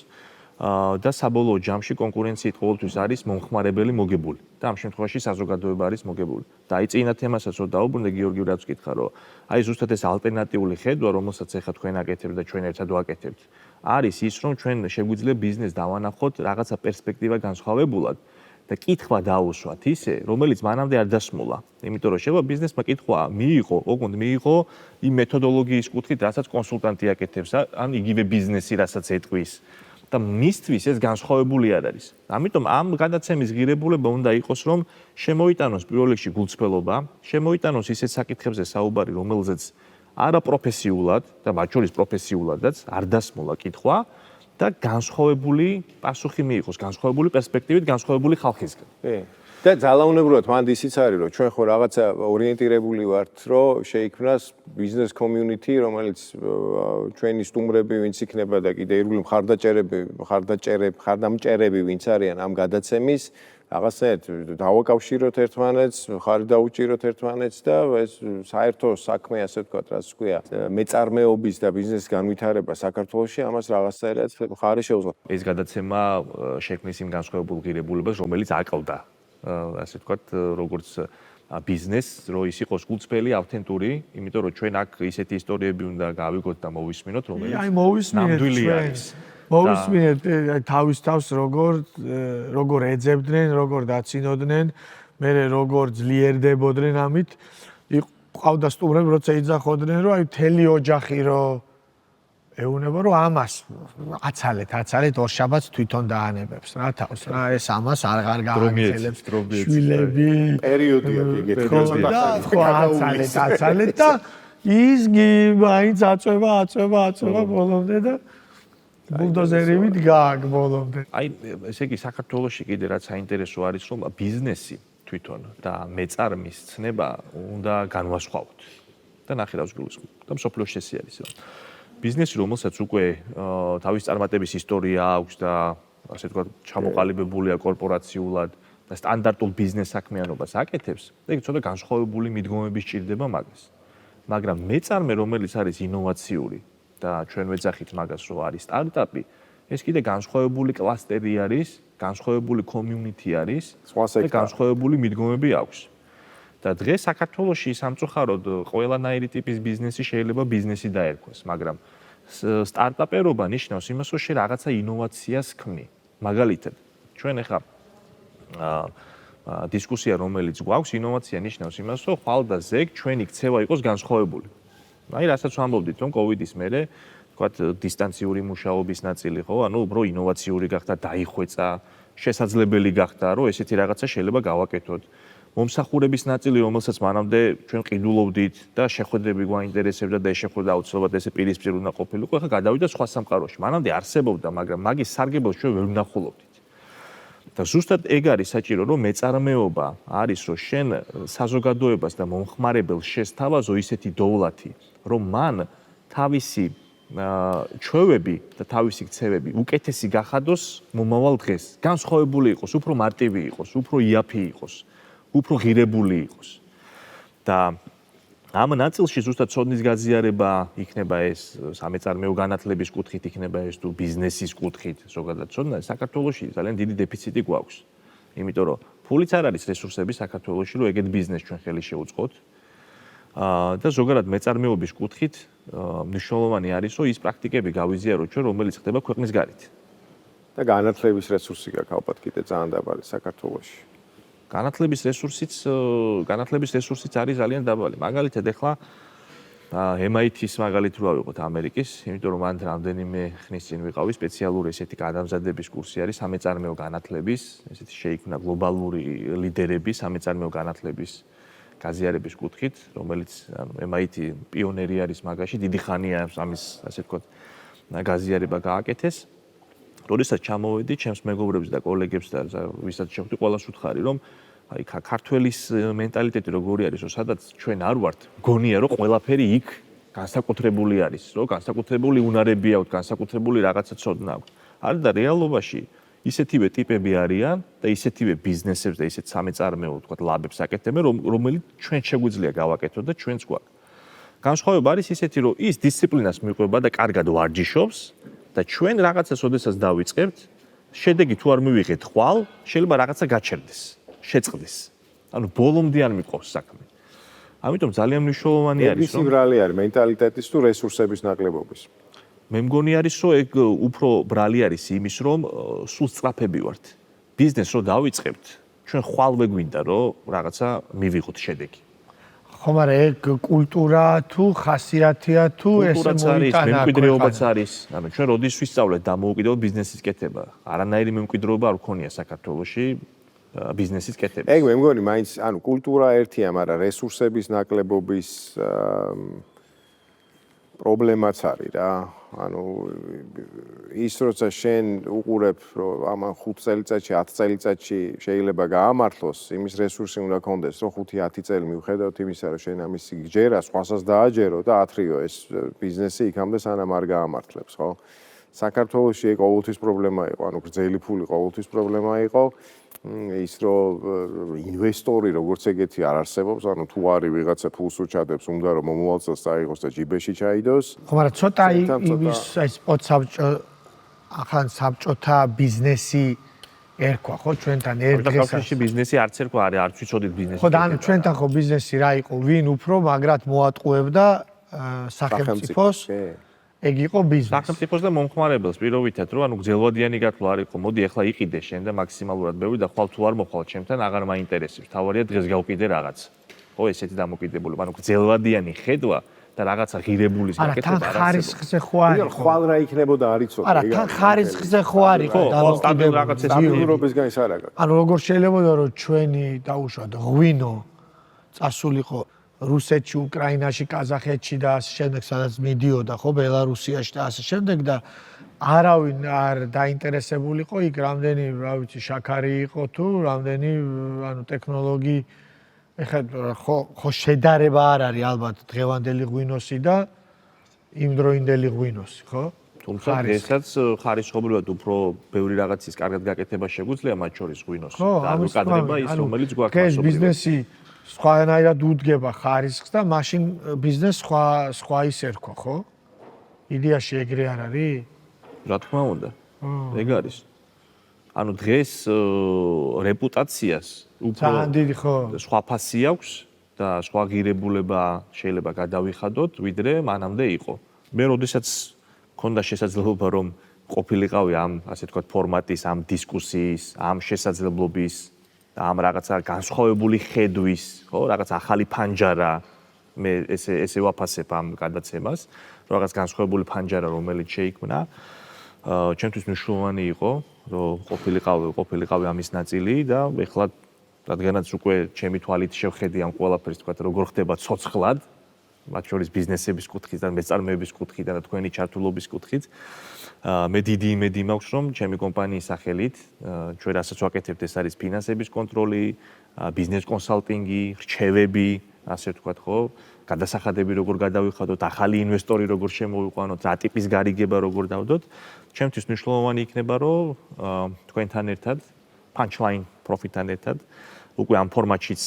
და საბოლოო ჯამში კონკურენციით ყოველთვის არის მომხმარებელი მოგებული და ამ შემთხვევაში საზოგადოება არის მოგებული. და აი წინა თემასაც რომ დაუბრუნდე გიორგი რაც ვკითხა, რომ აი ზუსტად ეს ალტერნატიული ხედვა, რომელსაც ახლა თქვენ აკეთებთ და ჩვენ ერთად ვაკეთებთ, არის ის, რომ ჩვენ შეგვიძლია ბიზნეს დავანახოთ რაღაცა პერსპექტივა განსხვავებულად და კითხვა დაუსვათ ისე, რომელიც მანამდე არ დასმულა. იმიტომ რომ შეიძლება ბიზნესმა კითხვა მიიღო, ოღონდ მიიღო იმ მეთოდოლოგიის კუთხით, რასაც კონსულტანტი აკეთებს, ან იგივე ბიზნესი, რასაც ეტყვის. და მისთვის ეს განსხვავებული არ არის. ამიტომ ამ გადაცემის ღირებულება უნდა იყოს, რომ შემოიტანოს პირველ რიგში გულწრფელობა, შემოიტანოს ისეთ საკითხებზე საუბარი, რომელზეც არაპროფესიულად და მათ შორის პროფესიულადაც არ დასმულა კითხვა და განსხვავებული პასუხი მიიღოს, განსხვავებული პერსპექტივით, განსხვავებული ხალხისგან. კი. და ძალაუნებრივად მანდ ისიც არის, რომ ჩვენ ხო რაღაცა ორიენტირებული ვართ, რომ შეიქმნას ბიზნეს კომიუნიტი, რომელიც ჩვენი სტუმრები, ვინც იქნება და კიდე ირგვლივ მხარდამჭერები, ვინც არიან ამ გადაცემის, რაღაცნაირად დავაკავშიროთ ერთმანეთს, ხარი დაუჭიროთ ერთმანეთს და ეს საერთო საქმე, ასე ვთქვათ, რაც ქვია, მეწარმეობის და ბიზნესის განვითარება საქართველოში, ამას რაღაცნაირად ხარი შეუძლია. ეს გადაცემა შექმნის იმ განსხვავებულ ღირებულებას, რომელიც აკლდა ასე ვთქვათ, როგორც ბიზნესს, რომ ის იყოს გულწრფელი, ავთენტური, იმიტომ რომ ჩვენ აქ ისეთი ისტორიები უნდა გავიგოთ და მოვისმინოთ, რომელიც ნამდვილი არის. მოვისმინეთ თავის თავს როგორ ეძებდნენ, როგორ დაცინოდნენ, მე როგორ ძლიერდებოდნენ ამით. ყავდა სტუმრები, როცა იძახოდნენ, რომ აი მთელი ოჯახი რომ ეუნება რომ ამას აცალეთ ორშაბათს თვითონ დაანებებს რა თავს რა ეს ამას აღარ გააგრძელებს შვილები პერიოდია გეკეთება ხო აცალეთ და ის მაინც აწובה ბოლომდე და ბულდოზერივით გააგ ბოლომდე. აი ესე იგი საქართველოში კიდე რაც საინტერესო არის რომ ბიზნესი თვითონ და მეწარმის ცნება უნდა განვასხვაოთ. და ნახე რა ვსგულისხმობ. და მსოფლიოში ესე არის რომ ბიზნესი რომელსაც უკვე თავის წარმატების ისტორია აქვს და ასე ვთქვათ ჩამოყალიბებულია კორპორაციულად და სტანდარტულ ბიზნეს საქმიანობას აკეთებს, ეგ ცოტა განსხვავებული მიდგომები სჭირდება მაგას. მაგრამ მეწარმე რომელიც არის ინოვაციური და ჩვენ ვეძახით მაგას რომ არის სტარტაპი, ეს კიდე განსხვავებული კლასტერი არის, განსხვავებული კომიუნიტი არის და განსხვავებული მიდგომები აქვს. და დღეს საქართველოში სამწუხაროდ ყველანაირი ტიპის ბიზნესი შეიძლება ბიზნესი დაერქვას, მაგრამ სტარტაპერობა ნიშნავს იმას, რომ შე რაღაცა ინოვაციას ქმნი. მაგალითად, ჩვენ ახლა დისკუსია რომელიც გვაქვს, ინოვაცია ნიშნავს იმას, რომ ხვალდაზე ჩვენი ქცევა იყოს განსხვავებული. აი, რასაც ვამბობდით, რომ კოვიდის მერე, თქვათ, დისტანციური მუშაობის ნაწილი, ხო, ანუ უფრო ინოვაციური გახდა, დაიხვეწა, შესაძლებელი გახდა, რომ ესეთი რაღაცა შეიძლება გავაკეთოთ. მომსახურების ნაწილი, რომელსაც მანამდე ჩვენ ყიდულობდით და შეხვედრები გვაინტერესებდა და ეს შეხვედრა აუცილებლად ესე პირისპირ უნდა ყოფილიყო, ახლა გადავიდა სხვა სამყაროში. მანამდე არსებობდა, მაგრამ მაგის სარგებელს ჩვენ ვერ ვნახულობდით. და ზუსტად ეგ არის საჭირო, რომ მეწარმეობა არის, რომ შენ საზოგადოებას და მომხმარებელს შესთავაზო ისეთი დოვლათი, რომ მან თავისი ჩვევები და თავისი ქცევები უკეთესი გახადოს მომავალ დღეს. განსხვავებული იყოს, უფრო მარტივი იყოს, უფრო იაფი იყოს. უფრო ღირებული იყოს. და ამ ნაწილში ზუსტად ცოდნის გაზიარება იქნება ეს სამეწარმეო განათლების კუთხით, იქნება ეს თუ ბიზნესის კუთხით, ზოგადად ცოდნა საქართველოში ძალიან დიდი დეფიციტი გვაქვს. იმიტომ რომ ფულიც არ არის რესურსები საქართველოში, რომ ეგეთ ბიზნესს ჩვენ ხელი შეუწყოთ. და ზოგადად მეწარმეობის კუთხით მნიშვნელოვანი არის, რომ ის პრაქტიკები გავიზიაროთ ჩვენ, რომელიც ხდება ქვეყნის გარეთ. და განათლების რესურსი გაქვს ალბათ კიდე ძალიან დაბალი საქართველოში. განათლების რესურსიც არის ძალიან დაბალი. მაგალითად, ახლა MIT-ის მაგალითად რო ავიღოთ ამერიკის, იმიტომ რომ მან რამდენიმე ხნის წინ ვიყავი სპეციალური ესეთი გადამზადების კურსი არის სამეწარმეო განათლების, ესეთი შეიქმნა გლობალური ლიდერები სამეწარმეო განათლების გაზიარების კუთხით, რომელიც MIT პიონერი არის მაგაში, დიდი ხანია ამის ასე ვთქვათ გაზიარება გააკეთეს. როდესაც ჩამოვედი ჩემს მეგობრებს და კოლეგებს და ვისაც შევხვდი, ყველას ვუთხარი, რომ აი ქართველის მენტალიტეტი როგორი არის, რომ სადაც ჩვენ არ ვართ, გონია რომ ყველაფერი იქ განსაკუთრებული არის, რომ განსაკუთრებული უნარები აქვს, განსაკუთრებული რაღაცა ცოდნა აქვს. არის და რეალობაში ისეთივე ტიპები არიან და ისეთივე ბიზნესებს და ისეთ სამეწარმეო ვთქვათ ლაბებს აკეთებენ, რომელიც ჩვენ შეგვიძლია გავაკეთოთ და ჩვენც გვაქვს. განსხვავება არის ისეთი, რომ ის დისციპლინას მიყვება და კარგად ვარჯიშობს და ჩვენ რაღაცას ოდესაც დავიწყებთ, შედეგი თუ არ მივიღეთ ხვალ, შეიძლება რაღაცა გაჩერდეს. შეწყდეს. ანუ ბოლომდე არ მიყვავს საქმე. ამიტომ ძალიან მნიშვნელოვანი არის, რომ ეს ბრალი არის მენტალიტეტის თუ რესურსების ნაკლებობის. მე მგონი არის, რომ ეგ უფრო ბრალი არის იმის, რომ სულ სწრაფები ვართ. ბიზნეს რო დავიწყებთ, ჩვენ ხვალ ვეგვინდა, რომ რაღაცა მივიღოთ შედეგი. ხო, მაგრამ ეგ კულტურა თუ ხასიათია თუ ესე მოიტანა მემკვიდრეობაც არის. ანუ ჩვენ როდის ვისწავლეთ დამოუკიდებელ ბიზნესის კეთება? არანაირი მემკვიდრეობა არ გქონია საქართველოში. ბიზნესის კეთება. ეგ მე მგონი მაინც ანუ კულტურა ერთია, მაგრამ რესურსების ნაკლებობის პრობლემაც არის რა. ანუ ის როცა შენ უყურებ რომ ამან 5 წელიწადში, 10 წელიწადში შეიძლება გაამართლოს, იმის რესურსი უნდა კონდეს, რომ 5-10 წელი მივხედავთ იმისა, რომ შენ ამის გჯერა, სხვასაც დააჯერო და ათრიო ეს ბიზნესი იქამდე სანამ არ გაამართლებს, ხო? საქართველოში ეგ ყოველთვის პრობლემა იყო, ანუ გრძელი ფული ყოველთვის პრობლემა იყო. ის რომ ინვესტორი როგორც ეგეთი არ არსებობს, ანუ თუ არის ვიღაცა ფულს უჩადებს, უნდა რომ მომავალწელს წაიღოს და ჯიბეში ჩაიდოს. ხო, მაგრამ ცოტა იმის ეს ახან საბჭოთა ბიზნესი ერქვა, ხო, ჩვენთან ერთ-ერთი ბიზნესი არც ერქვა, არც ვიცოდით ბიზნესი. ხო, და ანუ ჩვენთან ხო ბიზნესი რა იყო, ვინ უფრო მაგრად მოატყუებდა სახელმწიფოს? ეგ იყო ბიზნესი. სახელმწიფოს და მომხმარებელს პირობითად, რომ ანუ გძელვადიანი გათვლა არ იყო. მოდი ახლა იყიდე შენ და მაქსიმალურად ბევრი და ხვალ თუ არ მოხვალ ჩემთან აღარ მაინტერესებს. თავარია დღეს გავყიდე რაღაც. ხო, ესეთი დამოკიდებულება. ანუ გძელვადიანი ხედვა და რაღაცა ღირებულის გაკეთება არ არის. არა, თან ხარისხზე ხო არ იყო. ხვალ რა იქნებოდა არ იცოდი. არა, თან ხარისხზე ხო არ იყო დამოკიდებული. სტაბილურობისგან ის არ აქვს. ანუ როგორ შეიძლება რომ ჩვენი დაუშვათ ღვინო წასულიყო რუსეთში, უკრაინაში, ყაზახეთში და ასე შემდეგ, სადაც მიდიოდა ხო, ბელარუსიაში და ასე შემდეგ და არავინ არ დაინტერესებულიყო იქ რამდენი, რა ვიცი, შაქარი იყო თუ რამდენი, ანუ ტექნოლოგი ეხლა ხო შედარება არ არის ალბათ დღევანდელი ღვინოსი და იმდროინდელი ღვინოსი, ხო? თუმცა ესაც ხარისხობრივად უფრო ბევრი რაღაცის კარგად გაკეთება შეგვიძლია, მათ შორის ღვინოსი და უკადრება ის, რომელიც გვაქვს მასობრივად. ბიზნესი სხვანაირად უდგება ხარისხს და მაშინ ბიზნეს სხვა ის ერქვა, ხო? იდეაში ეგრე არ არის? რა თქმა უნდა. ეგ არის. ანუ დღეს რეპუტაციას უფრო დიდი ხო? სხვა ფასი აქვს და სხვა ღირებულება შეიძლება გადავიხადოთ, ვიდრე მანამდე იყო. მე როდესაც მქონდა შესაძლებლობა რომ ყოფილიყავი ამ ასე ვთქვათ ფორმატის, ამ დისკუსიის, ამ შესაძლებლობის ამ რაღაცა განსხვავებული ხედვის, ხო, რაღაც ახალი ფანჯარა, მე ესე ვაფასებ ამ გადაცემას, რაღაც განსხვავებული ფანჯარა, რომელიც შეიქმნა, ჩემთვის მნიშვნელოვანი იყო, რომ ყოფილიყავი ამის ნაწილი და ეხლა რადგანაც უკვე ჩემი თვალით შევხედი ამ ყველაფერს, თქვა, როგორ ხდება ცოცხლად, მათ შორის ბიზნესების კუთხით და მეწარმეების კუთხით და თქვენი ჩართულობის კუთხით, მე დიდი იმედი მაქვს, რომ ჩემი კომპანიის სახელით, ჩვენ რასაც ვაკეთებთ, ეს არის ფინანსების კონტროლი, ბიზნეს კონსალტინგი, რჩევები, ასე ვთქვათ, ხო, გადასახადები როგორ გადავიხადოთ, ახალი ინვესტორი როგორ შემოვიყვანოთ, რა ტიპის გარიგება როგორ დავდოთ, ჩემთვის მნიშვნელოვანი იქნება, რომ თქვენთან ერთად, punchline profit-თან ერთად, უკვე ამ ფორმატშიც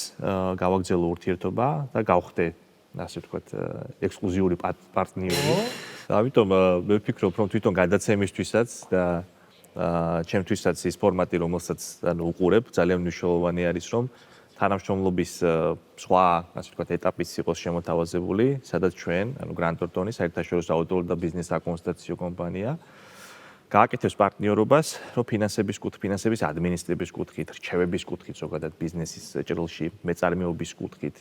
გავაგრძელო ურთიერთობა და გავხდე ასე ვთქვათ, ექსკლუზიური პარტნიორი. ამიტომ მე ვფიქრობ, რომ თვითონ გადაცემისთვისაც და ჩემთვისაც ის ფორმატი, რომელსაც ანუ უყურებ, ძალიან მნიშვნელოვანი არის, რომ თანამშრომლობის სხვა, ასე ვთქვათ, ეტაპიც იყოს შემოთავაზებული, სადაც ჩვენ, ანუ Grant Thornton-ის საერთაშორისო აუდიტორი და ბიზნეს საკონსულტაციო კომპანია გააკეთებს პარტნიორობას, რომ ფინანსების ადმინისტრების კუთხით, რჩევების კუთხით, ზოგადად ბიზნესის ჭრილში, მეწარმეობის კუთხით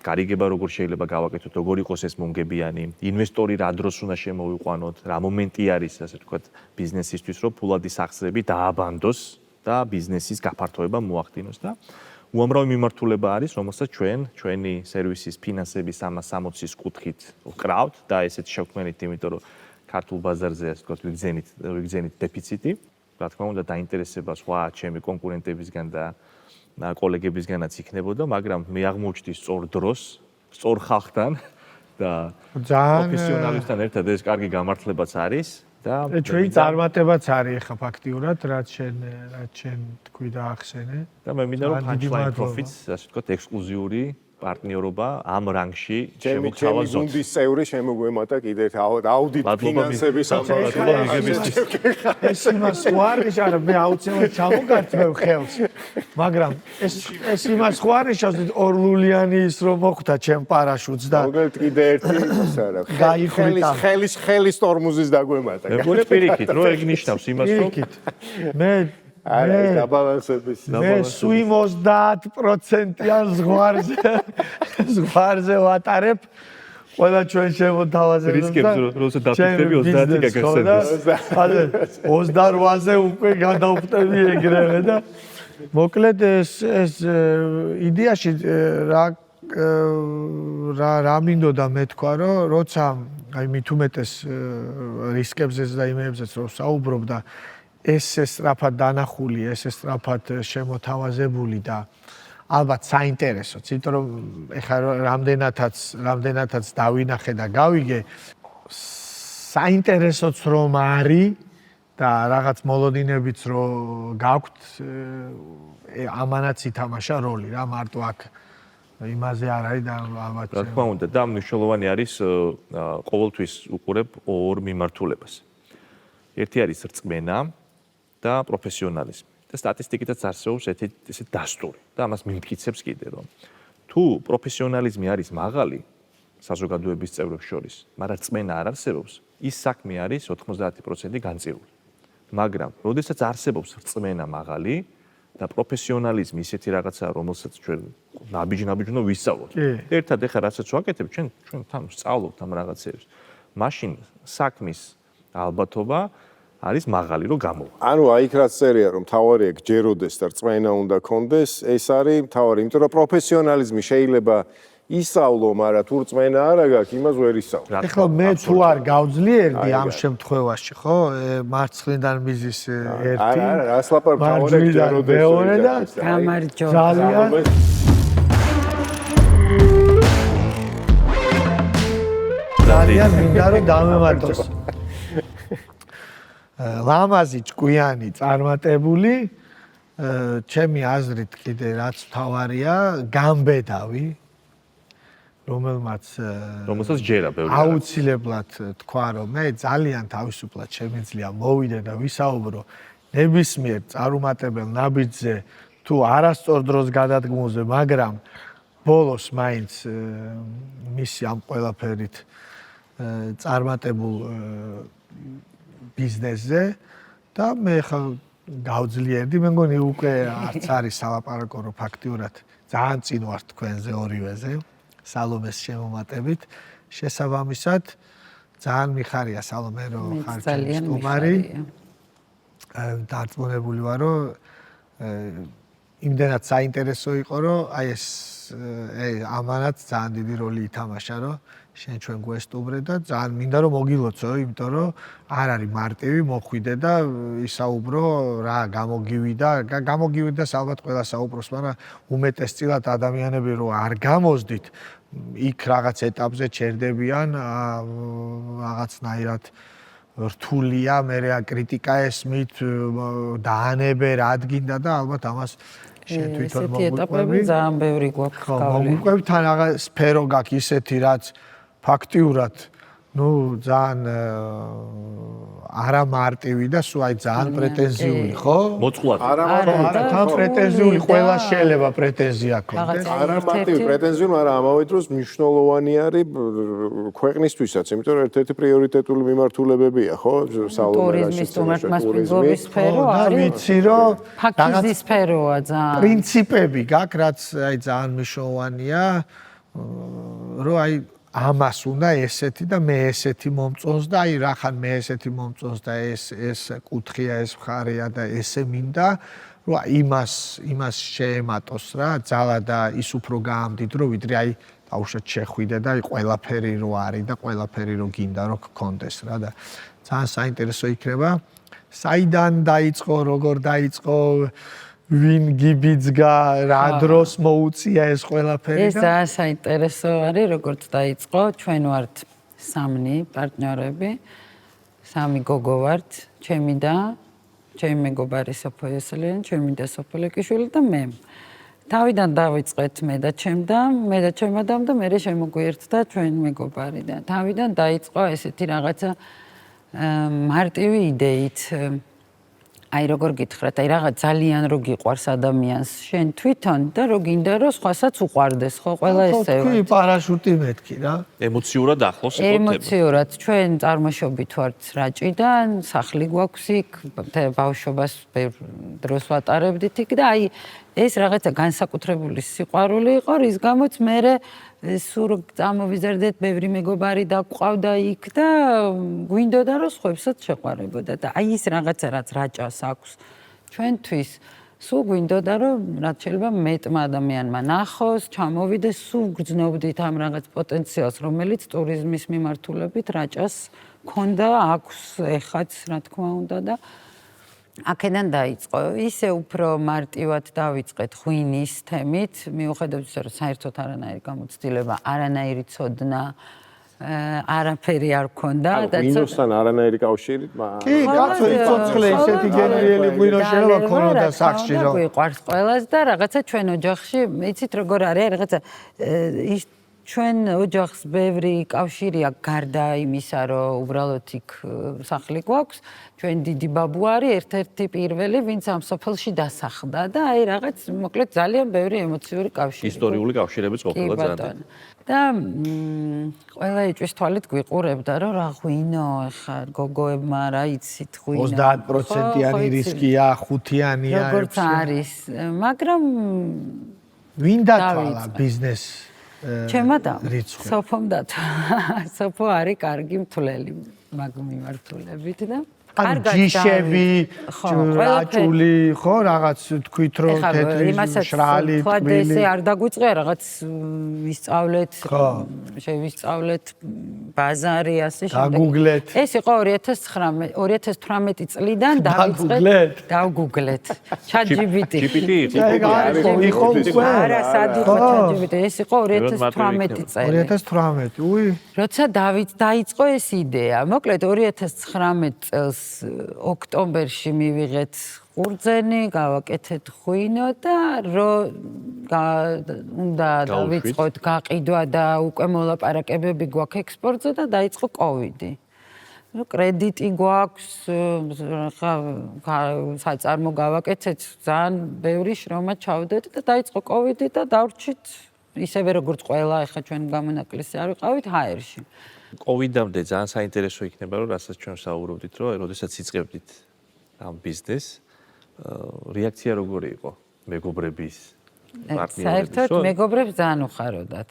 გარიგება როგორ შეიძლება გავაკეთოთ, როგორ იყოს ეს მომგებიანი, ინვესტორი რა დროს უნდა შემოვიყვანოთ, რა მომენტი არის, ასე ვთქვათ, ბიზნესისთვის, რომ ფულადი სახსრები დააბანდოს და ბიზნესის გაფართოება მოახდინოს და უამრავი მიმართულება არის, რომელსაც ჩვენი სერვისის ფინანსების 360-ის კუთხით ვკრავთ და ესეც შევქმნით, იმიტომ რომ ქართულ ბაზარზე, ასე ვთქვათ, ვიგზენით დეფიციტი. რა თქმა უნდა, დაინტერესება სხვა ჩემი კონკურენტებისგან და კოლეგებისგანაც იქნებოდა, მაგრამ მე აღმოჩნდი სწორ დროს, სწორ ხალხთან და პროფესიონალებთან ერთად ეს კარგი გამართლებაც არის და ჩვენი წარმატებაც არის ახლა ფაქტიურად, რაც შენ თქვი და ახსენე. და მე მინდა რომ Punchline Profits, ასე ვთქვათ, ექსკლუზიური პარტნიორობა ამ რანგში შემოგთავაზოთ. ჩემი გუნდის წევრი შემოგვემატა კიდე აუდიტ ფინანსების ამბავი. ეს იმას ხوارიშ არა, მე აუცილებლად ჩამოგართმევ ხელს. მაგრამ ეს იმას ხوارიშავს 2 ლულიანი ის რომ მოხვდა ჩემ პარაშუტს და მოგეთ კიდე ერთი ის არა. ხელის ტორმუზის დაგვემატა. მე მგონი პირიქით, რომ ეგ ნიშნავს იმას, რომ მე არა, ეს დაბალანსების. მე სვიმ 30%-იან ზღვარზე ვატარებ. ყველა ჩვენ შემოთავაზებთ. რისკებს როცა დაფიქრები 30 გაგახსენდეს. 28-ზე უკვე გადავხტები ეგრევე და მოკლედ ეს იდეაში რა მინდოდა მე თქვა რომ როცა აი მით უმეტეს რისკებზეც და იმებზეც რომ საუბრობ და ეს სწრაფად დანახული, ეს სწრაფად შემოთავაზებული და ალბათ საინტერესოც, იმიტომ რომ ეხლა რამდენადაც დავინახე და გავიგე, საინტერესოც რომ არის და რაღაც მოლოდინებიც რომ გაქვთ, ამანაც ითამაშა როლი რა, მარტო აქ იმაზე არ არის და ალბათ რა თქმა უნდა და მნიშვნელოვანი არის ყოველთვის უყურებ ორ მიმართულებას. ერთი არის რწმენა და პროფესიონალიზმი. და სტატისტიკითაც არსებობს ესეთი დასტური და ამას მიმტკიცებს კიდე რომ თუ პროფესიონალიზმი არის მაღალი საზოგადოების წევრებს შორის, მაგრამ რწმენა არ არსებობს, ის საქმე არის 90% განწირული. მაგრამ როდესაც არსებობს რწმენა მაღალი და პროფესიონალიზმი ისეთი რაღაცაა, რომელსაც ჩვენ ნაბიჯ-ნაბიჯნო ვისწავლოთ. ერთად ეხლა რასაც ვაკეთებ, ჩვენ თან ვსწავლობთ ამ რაღაცებს. მაშინ საქმის ალბათობა არის მაღალი რომ გამოვა. ანუ აიქ რაც წერია რომ თავარია გჯეროდეს და რწმენა უნდა კონდეს, ეს არის თავარი, იმიტომ რომ პროფესიონალიზმი შეიძლება ისავლო, მაგრამ თუ რწმენა არ აქვს, იმას ვერ ისავლო. ეხლა მე თუ არ გავძლიერდი ამ შემთხვევაში, ხო? მარცხნიდან მიზის ერთი. არა, რას ლაპარაკობ, თავარია გჯეროდეს. მეორე და გამარჯობა. ძალიან მინდა რომ დამემატოს. ლამაზი, ჭკვიანი, წარმატებული, ჩემი აზრით კიდე რაც თავარია, გამბედავი, რომელსაც ჯერა ბევრი. აუცილებლად თქვა რომ მე ძალიან თავისუფლად შემიძლია მოვიდე და ვისაუბრო ნებისმიერ წარუმატებელ ნაბიჯზე თუ არასწორ დროს გადადგმულზე, მაგრამ ბოლოს მაინც მისი ამ ყველაფერით წარმატებულ ბიზნესზე და მე ხა გავძლიერდი, მე მგონი უკვე არც არის სალაპარაკო რომ ფაქტიურად ძალიან წინ ვარ თქვენზე ორივეზე სალომეს შემომატებით. შესაბამისად ძალიან მიხარია სალომე რომ ხარ ჩემი სტუმარი. დარწმუნებული ვარ რომ იმდენად საინტერესო იყო რომ აი ეს ამანაც ძალიან დიდი როლი ითამაშა რომ შენ ჩვენ გვესტუმრე და ძალიან მინდა რომ მოგილოცო, იმიტომ რომ არ არის მარტივი მოხვიდე და ისაუბრო რა გამოგივიდა ალბათ ყველა საუბრობს, მაგრამ უმეტესწილად ადამიანები რომ არ გამოსდით, იქ რაღაც ეტაპზე ჩერდებიან, რაღაცნაირად რთულია, მე რა კრიტიკა ესმით, დაანებე რა ადგინდა და ალბათ ამას შენ თვითონ ესეთი ეტაპები ძალიან ბევრი გვაქვს გავლილი. მოგუყვებით თან რაღაც სფერო გაქვს ისეთი, რაც ფაქტიურად ძალიან არა მარტივი და სულ აი ძალიან პრეტენზიული, ხო? მოწყვლად. არა, თან პრეტენზიული ყველა შეიძლება პრეტენზია ქონდეს. არა მარტივი პრეტენზიული, მაგრამ ამავე დროს მნიშვნელოვანი არის ქვეყნისთვისაც, იმიტომ რომ ერთ-ერთი პრიორიტეტული მიმართულებებია, ხო? ტურიზმის უმართლმასპინძლობის სფერო არის. ვიცი რომ ფაქიზის სფეროა ძალიან. პრინციპები გაქვს, რაც აი ძალიან მნიშვნელოვანია. რომ აი ამას უნდა ესეთი და მე ესეთი მომწონს და აი რახან მე ესეთი მომწონს და ეს კუთხია, ეს მხარეა და ესე მინდა, რომ იმას შეემატოს რა, ძალა და ის უფრო გაამდიდრო, ვიდრე აი დაუშვათ შეხვიდე და აი ყველაფერი რო არის და ყველაფერი რო გინდა რომ გქონდეს რა და ძალიან საინტერესო იქნება. საიდან დაიწყო, როგორ დაიწყო, ვინ გიბიძგა, რა დროს მოუწია ეს ყველაფერი და ეს ძალიან საინტერესო არის, როგორც დაიწყო. ჩვენ ვართ 3 პარტნიორები, 3 გოგო ვართ, ჩემი და ჩემი მეგობარი სოფო იოსელიანი, ჩემი და სოფო ლეკიშვილი და მე. თავიდან დავიწყეთ მე და ჩემ ადამს და მე შემოგვიერთდა ჩვენ მეგობარი და თავიდან დაიწყო ესეთი რაღაცა მარტივი იდეით. აი როგორ გითხრათ, აი რაღაც ძალიან რო გიყვარს ადამიანს შენ თვითონ და რო გინდა რომ სხვასაც უყვარდეს, ხო, ყველა ესე ვარ. თქვი პარაშუტი მეთქი რა. ემოციურად ახლოს იყო თემა. ემოციურად ჩვენ წარმოშობით ვართ რაჭიდან, სახლი გვაქვს იქ, ბავშვობას ბევრ დროს ვატარებდით იქ და აი ეს რაღაცა განსაკუთრებული სიყვარული იყო, რის გამოც მე სულ წამოვიზარდეთ, ბევრი მეგობარი დაგვყავდა იქ და გვინდოდა რომ სხვებსაც შეყვარებოდა და აი ის რაღაცა რაც რაჭას აქვს ჩვენთვის სულ გვინდოდა რომ რაც შეიძლება მეტმა ადამიანმა ნახოს, ჩამოვიდეს, სულ გრძნობდით ამ რაღაც პოტენციალს, რომელიც ტურიზმის მიმართულებით რაჭას ქონდა, აქვს ეხაც, რა თქმა უნდა და აქედან დაიწყო. ისე უფრო მარტივად დავიწყეთ ღვინის თემით, მიუხედავად იმისა, რომ საერთოდ არანაირი გამოცდილება, არანაირი ცოდნა, არაფერი არ ქონდა და ღვინოსთან არანაირი კავშირი? კი, კაცო, იცოცხლე ისეთი გენრიელი ღვინო შეიძლება ქონოდა სახში რომ. გვიყვარს ყველას და რაღაცა ჩვენ ოჯახში, იცით როგორ არის, რაღაცა ჩვენ ოჯახს ბევრი კავშირი აქვს გარდა იმისა, რომ უბრალოდ იქ სახლი გვაქვს. ჩვენ დიდი ბაბუ არის ერთ-ერთი პირველი, ვინც ამ სოფელში დასახლდა და აი რაღაც მოკლედ ძალიან ბევრი ემოციური კავშირი. ისტორიული კავშირებიც ყოფილა ძალიან. და ყველა ეჭვის თვალით გვიყურებდა, რომ რა ღვინო, ხა გოგოებმა რა იცით ღვინო. 30%-იანი რისკია, 5-იანია. როგორც არის, მაგრამ ვინ დათვალა ბიზნეს? ჩემმა და სოფომ დათვალა. სოფო არის კარგი მთლელი მაგ მიმართულებით და ჯიშები, რაჭული, ხო, რაღაც თქვით რომ თეთრი შრალი, თვალი. ესე არ დაგვიწყია რაღაც ვისწავლეთ, შევისწავლეთ ბაზარი ასე შემდეგ. დაგუგლეთ. ეს იყო 2018 წლიდან დავიწყეთ. დავგუგლეთ. ChatGPT. იყო უკვე? არა, სად იყო ChatGPT? ეს იყო 2018 წელი. 2018, უი. როცა დაიწყო ეს იდეა, მოკლედ 2019 წელს ოქტომბერში მივიღეთ ყურძენი, გავაკეთეთ ღვინო და უნდა დავიწყოთ გაყიდვა და უკვე მოლაპარაკებები გვაქვს ექსპორტზე და დაიწყო კოვიდი. კრედიტი გვაქვს, საწარმო გავაკეთეთ, ძალიან ბევრი შრომა ჩავდეთ და დაიწყო კოვიდი და დავრჩით ისევე როგორც ყველა, ეხლა ჩვენ გამონაკლისი არ ვიყავით ჰაერში. კოვიდამდე ძალიან საინტერესო იქნება, რომ რასაც ჩვენ საუბრობდით, რომ როდესაც იწყებდით ამ ბიზნესს, რეაქცია როგორი იყო მეგობრების, პარტნიორების? საერთოდ მეგობრებს ძალიან უხაროდათ.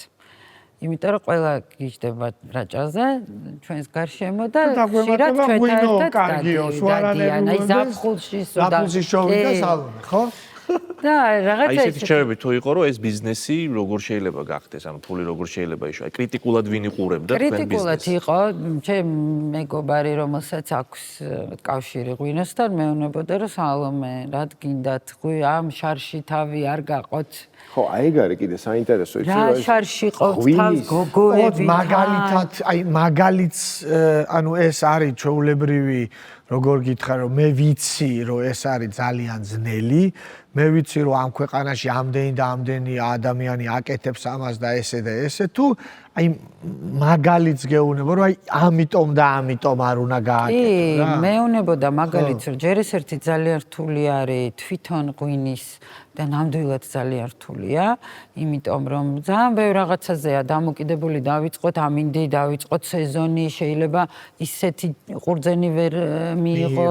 იმიტომ რომ ყველა გიждდება რაჭაზე, ჩვენს გარშემო და ხშირად ჩვენთან ერთად გადადიან. აი ზაფხულში შოვიდა სალონი, ხო? და რაღაცა ისეთი ჩემები თუ იყო რომ ეს ბიზნესი როგორ შეიძლება გახდეს, ანუ ფული როგორ შეიძლება იშვა. კრიტიკულად ვინ იყურებდა თქვენ ბიზნესს? კრიტიკულად იყო, ჩემ მეგობარი რომელსაც აქვს კავშირი ღვინოსთან, მეუბნებოდა რომ სალომე, რა გინდათ, ამ შარში თავი არ გაყოთ. ხო, აი ეგ არის კიდე საინტერესო ის რა შარში ყოთ თავს გოგოები. მაგალითად, აი მაგალითს, ანუ ეს არის ჩვეულებრივი, როგორ გითხრა რომ მე ვიცი რომ ეს არის ძალიან ძნელი, მე ვიცი რომ ამ ქვეყანაში ამდენი და ამდენი ადამიანი აკეთებს ამას და ესე თუ აი მაგალითს გეუბნება რომ აი ამიტომ და ამიტომ არ უნდა გააკეთო რა. კი, მეუბნებოდა მაგალითს რომ ჯერ ეს ერთი ძალიან რთული არის თვითონ ღვინის და ნამდვილად ძალიან რთულია, იმიტომ რომ ძალიან ბევრ რაღაცაზეა დამოკიდებული, დავიწყოთ ამინდი, დავიწყოთ სეზონი, შეიძლება ისეთი ყურძენი ვერ მიიღო,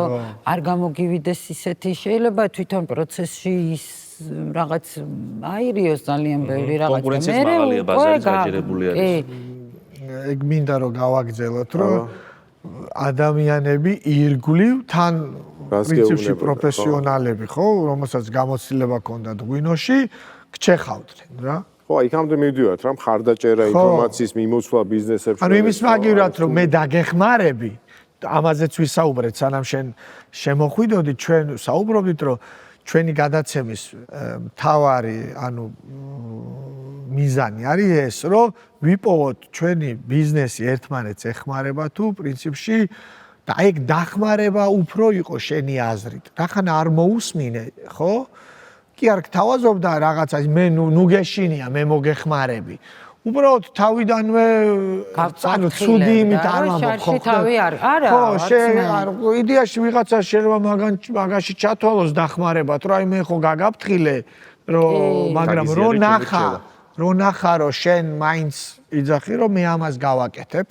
არ გამოგივიდეს ისეთი, შეიძლება თვითონ პროცესში ის რაღაც აირიოს ძალიან ბევრი რაღაც. კონკურენციის მაღალია ბაზარი გაჯერებული არის. ეგ მინდა რომ გავაგრძელოთ, რომ ადამიანები ირგვლივ თან პრინციპში პროფესიონალები, ხო, რომელსაც გამოცდილება ჰქონდათ ღვინოში, გჩეხავდნენ რა. ხო, იქამდე მივდივართ რა, მხარდაჭერა, ინფორმაციის მიმოცვლა ბიზნესებში. ანუ იმის მაგივრად რომ მე დაგეხმარები, ამაზეც ვისაუბრეთ, სანამ შენ შემოხვიდოდი, ჩვენ საუბრობდით, რომ ჩვენი გადაცემის მთავარი, ანუ მიზანი არის ეს, რომ ვიპოვოთ ჩვენი ბიზნესი ერთმანეთს ეხმარება თუ პრინციპში და ეგ დახმარება უფრო იყო შენი აზრით. რახან არ მოусმინე, ხო? კი არ გთავაზობდა რაღაცა, მე ნუ გეშინია, მე მოგეხმარები. უბრალოდ თავიდანვე ანუ ცუდი იმით არ ვამბობ ხო? ხო, იდეაში ვიღაცა შეიძლება მაგაში ჩათვალოს დახმარებათ, რომ აი მე ხო გაგაფრთხილე, რომ მაგრამ რო ნახა რომ შენ მაინც იძახი რომ მე ამას გავაკეთებ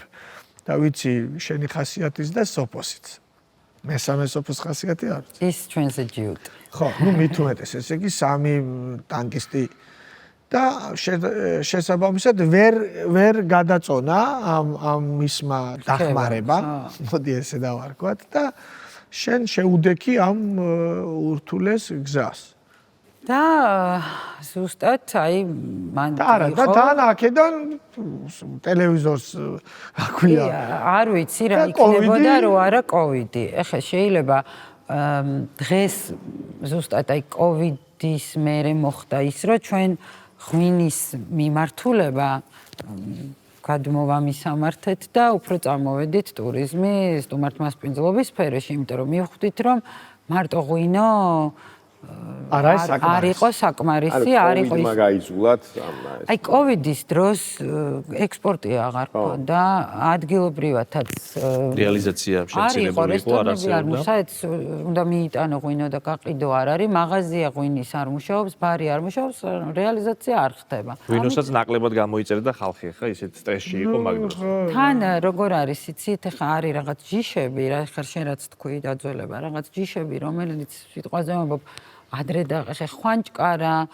და ვიცი შენი ხასიათის და სოფოსიც. მესამე სოფოს ხასიათი არის. ის ჩვენზე ჯიუტ. ხო, ნუ მით უმეტეს, ესე იგი 3 ტანკისტი და შესაბამისად ვერ გადაწონა ამ მისმა დახმარება, მოდი ესე დავარქვათ და შენ შეუდექი ამ ურთულეს გზას. და ზუსტად აი მან და თან აქედან ტელევიზორს აქვია. არ ვიცი რა იქნებოდა რო არა კოვიდი. ეხლა შეიძლება დღეს ზუსტად აი კოვიდის მერე მოხდა ის რომ ჩვენ ღვინის მიმართულება გადმოვამისამართეთ და უფრო წარმოვედით ტურიზმის, სტუმართმასპინძლობის სფეროში, იმიტომ რომ მივხვდით რომ მარტო ღვინო არ იყო საკმარისი, არ იყო ის. მაგაიზულად აი კოვიდის დროს ექსპორტი აღარ ქონდა, ადგილობრივადაც რეალიზაცია შემცირებული იყო, არ არსებობდა. საერთოდ უნდა მიიტანო ღვინო და გაყიდო არ არის, მაღაზია ღვინის არ მუშაობს, ბარი არ მუშაობს, რეალიზაცია არ ხდება. ღვინოსაც ნაკლებად გამოიწერდა ხალხი, ხა ისეთ სტრესში იყო მაგ დროს. თან როგორ არის, იცით, ხა არის რაღაც ჯიშები, რა ხარ შენ რაც თქვი დაძველება, რაღაც ჯიშები, რომელიც სიტყვაზე ვამბობ ადრე და ხვანჭკარა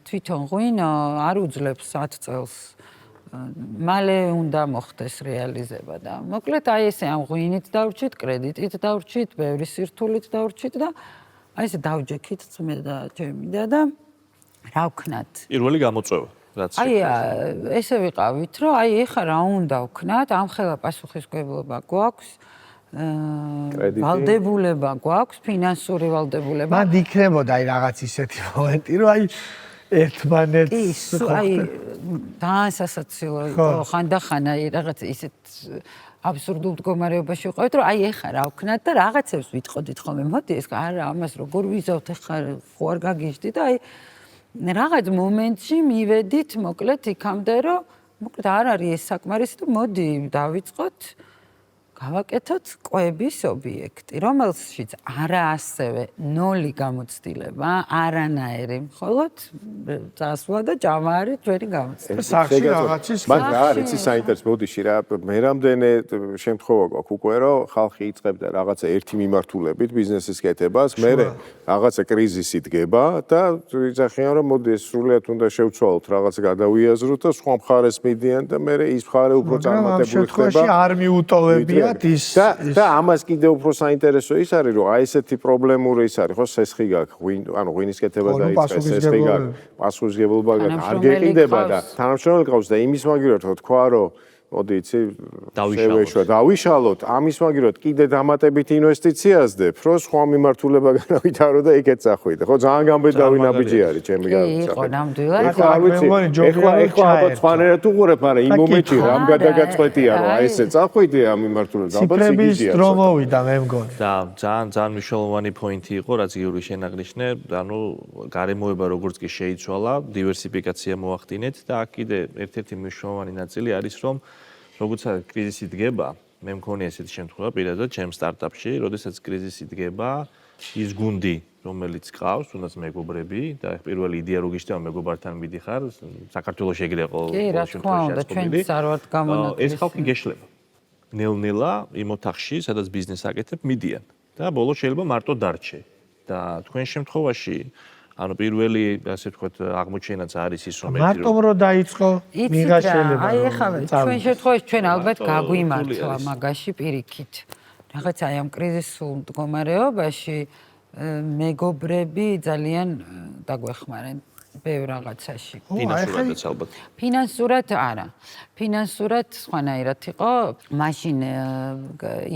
თვითონ ღვინო არ უძლებს 10 წელს. მალე უნდა მოხდეს რეალიზება და მოკლედ აი ესე ამ ღვინით დავრჩით, კრედიტით დავრჩით, ბევრი სირთულით დავრჩით და აი ესე დავჯექით ძმე და ჩემი და რა ვქნათ. პირველი გამოწვევა რაც აი ესე ვიყავით, რომ აი ეხა რა უნდა ვქნათ, ამხელა პასუხისმგებლობა გვაქვს. ვალდებულება გვაქვს, ფინანსური ვალდებულება. მან იქნებოდა აი რაღაც ისეთი მომენტი, რომ აი ერთმანეთს აი ძალიან სასაცილო იყო ხანდახან აი რაღაც ისეთ აბსურდულ მდგომარეობაში ვიყავით, რომ აი ეხა რა ვქნათ და რაღაცებს ვიტყოდით ხოლმე. მოდი ეს არა ამას როგორ ვიზავთ ეხა ხო არ გაგიჟდი და აი რაღაც მომენტში მივედით მოკლედ იქამდე, რომ მოკლედ არ არის ეს საკმარისი და მოდი დავიწყოთ გავაკეთოთ კვების ობიექტი, რომელშიც არა ასევე 0 გამოცდილება, არანაირი, მხოლოდ წასვლა და ჭამა არის ჩვენი გამოცდილება. სახში რაღაცის მაგრამ რა არის ის საინტერესო ბოდიში რა, მე რამდენი შემთხვევა გვაქვს უკვე რომ ხალხი იწყებდა რაღაცა ერთი მიმართულებით ბიზნესის კეთებას, მე რაღაცა კრიზისი დგება და ვიძახიან რომ მოდი ეს სრულიად უნდა შევცვალოთ, რაღაცა გადავიაზროთ და სხვა მხარეს მიდიან და მე ის მხარე უფრო წარმატებული ხდება. ამ შემთხვევაში არ მიუტოვებია და ამას კიდე უფრო საინტერესო ის არის რომ აი ესეთი პრობლემური ის არის ხო სესხი გაქვს ანუ ღვინის კეთება დაიწყეს სესხი გაქვს პასუხისმგებლობა გაქვს არ გეყიდება და თანამშრომელი ყავს და იმის მაგივრად თქვა რომ მოდი იცი დავიშალოთ ამის მაგივრად კიდე დამატებით ინვესტიციას დებ რომ სხვა მიმართულება განავითარო და იქეთ წახვიდე ხო ძალიან გამბედავი ნაბიჯი არის ჩემი განსაკუთრებით იყო ნამდვილად ეხლა ალბათ სხვანაირად უყურებ მაგრამ იმ მომენტში რამ გადაგაწყვეტია რომ აი ესე წახვიდე ამ მიმართულებით ალბათ ციფრების დრო მოვიდა მე მგონი და ძალიან მნიშვნელოვანი პოინტი იყო რაც იური შენაგნიშნე ანუ გარემოება როგორც კი შეიცვალა დივერსიფიკაცია მოახდინეთ და აქ კიდე ერთ-ერთი მნიშვნელოვანი ნაწილი არის რომ როცა კრიზისი დგება, მე მქონია ესეთი შემთხვევა პირადად ჩემ სტარტაპში, როდესაც კრიზისი დგება, ის გუნდი, რომელიც ყავს, თუნდაც მეგობრები და პირველი იდეა რო გიშტება მეგობართან მიდიხარ, საქართველოს ეგრე ყოველ შემთხვევაში ჩვენც არ ვართ გამონაკლისი. ეს ხალხი გეშლება. ნელ-ნელა იმ ოთახში, სადაც ბიზნესს აკეთებ, მიდიან და ბოლოს შეიძლება მარტო დარჩე. და თქვენ შემთხვევაში ანუ პირველი ასე ვთქვათ აღმოჩენაც არის ის რომ მარტომ რო დაიწყო მიღა შეიძლება აი ეხლა ჩვენ შემთხვევაში ჩვენ ალბათ გაგვიმართლა მაგაში პირიქით რაღაც აი ამ კრიზისულ მდგომარეობაში მეგობრები ძალიან დაგვეხმარენ ბევრ რაღაცაში. ფინანსურადაც ალბათ. ფინანსურად არა. ფინანსურად სხვანაირად იყო. მაშინ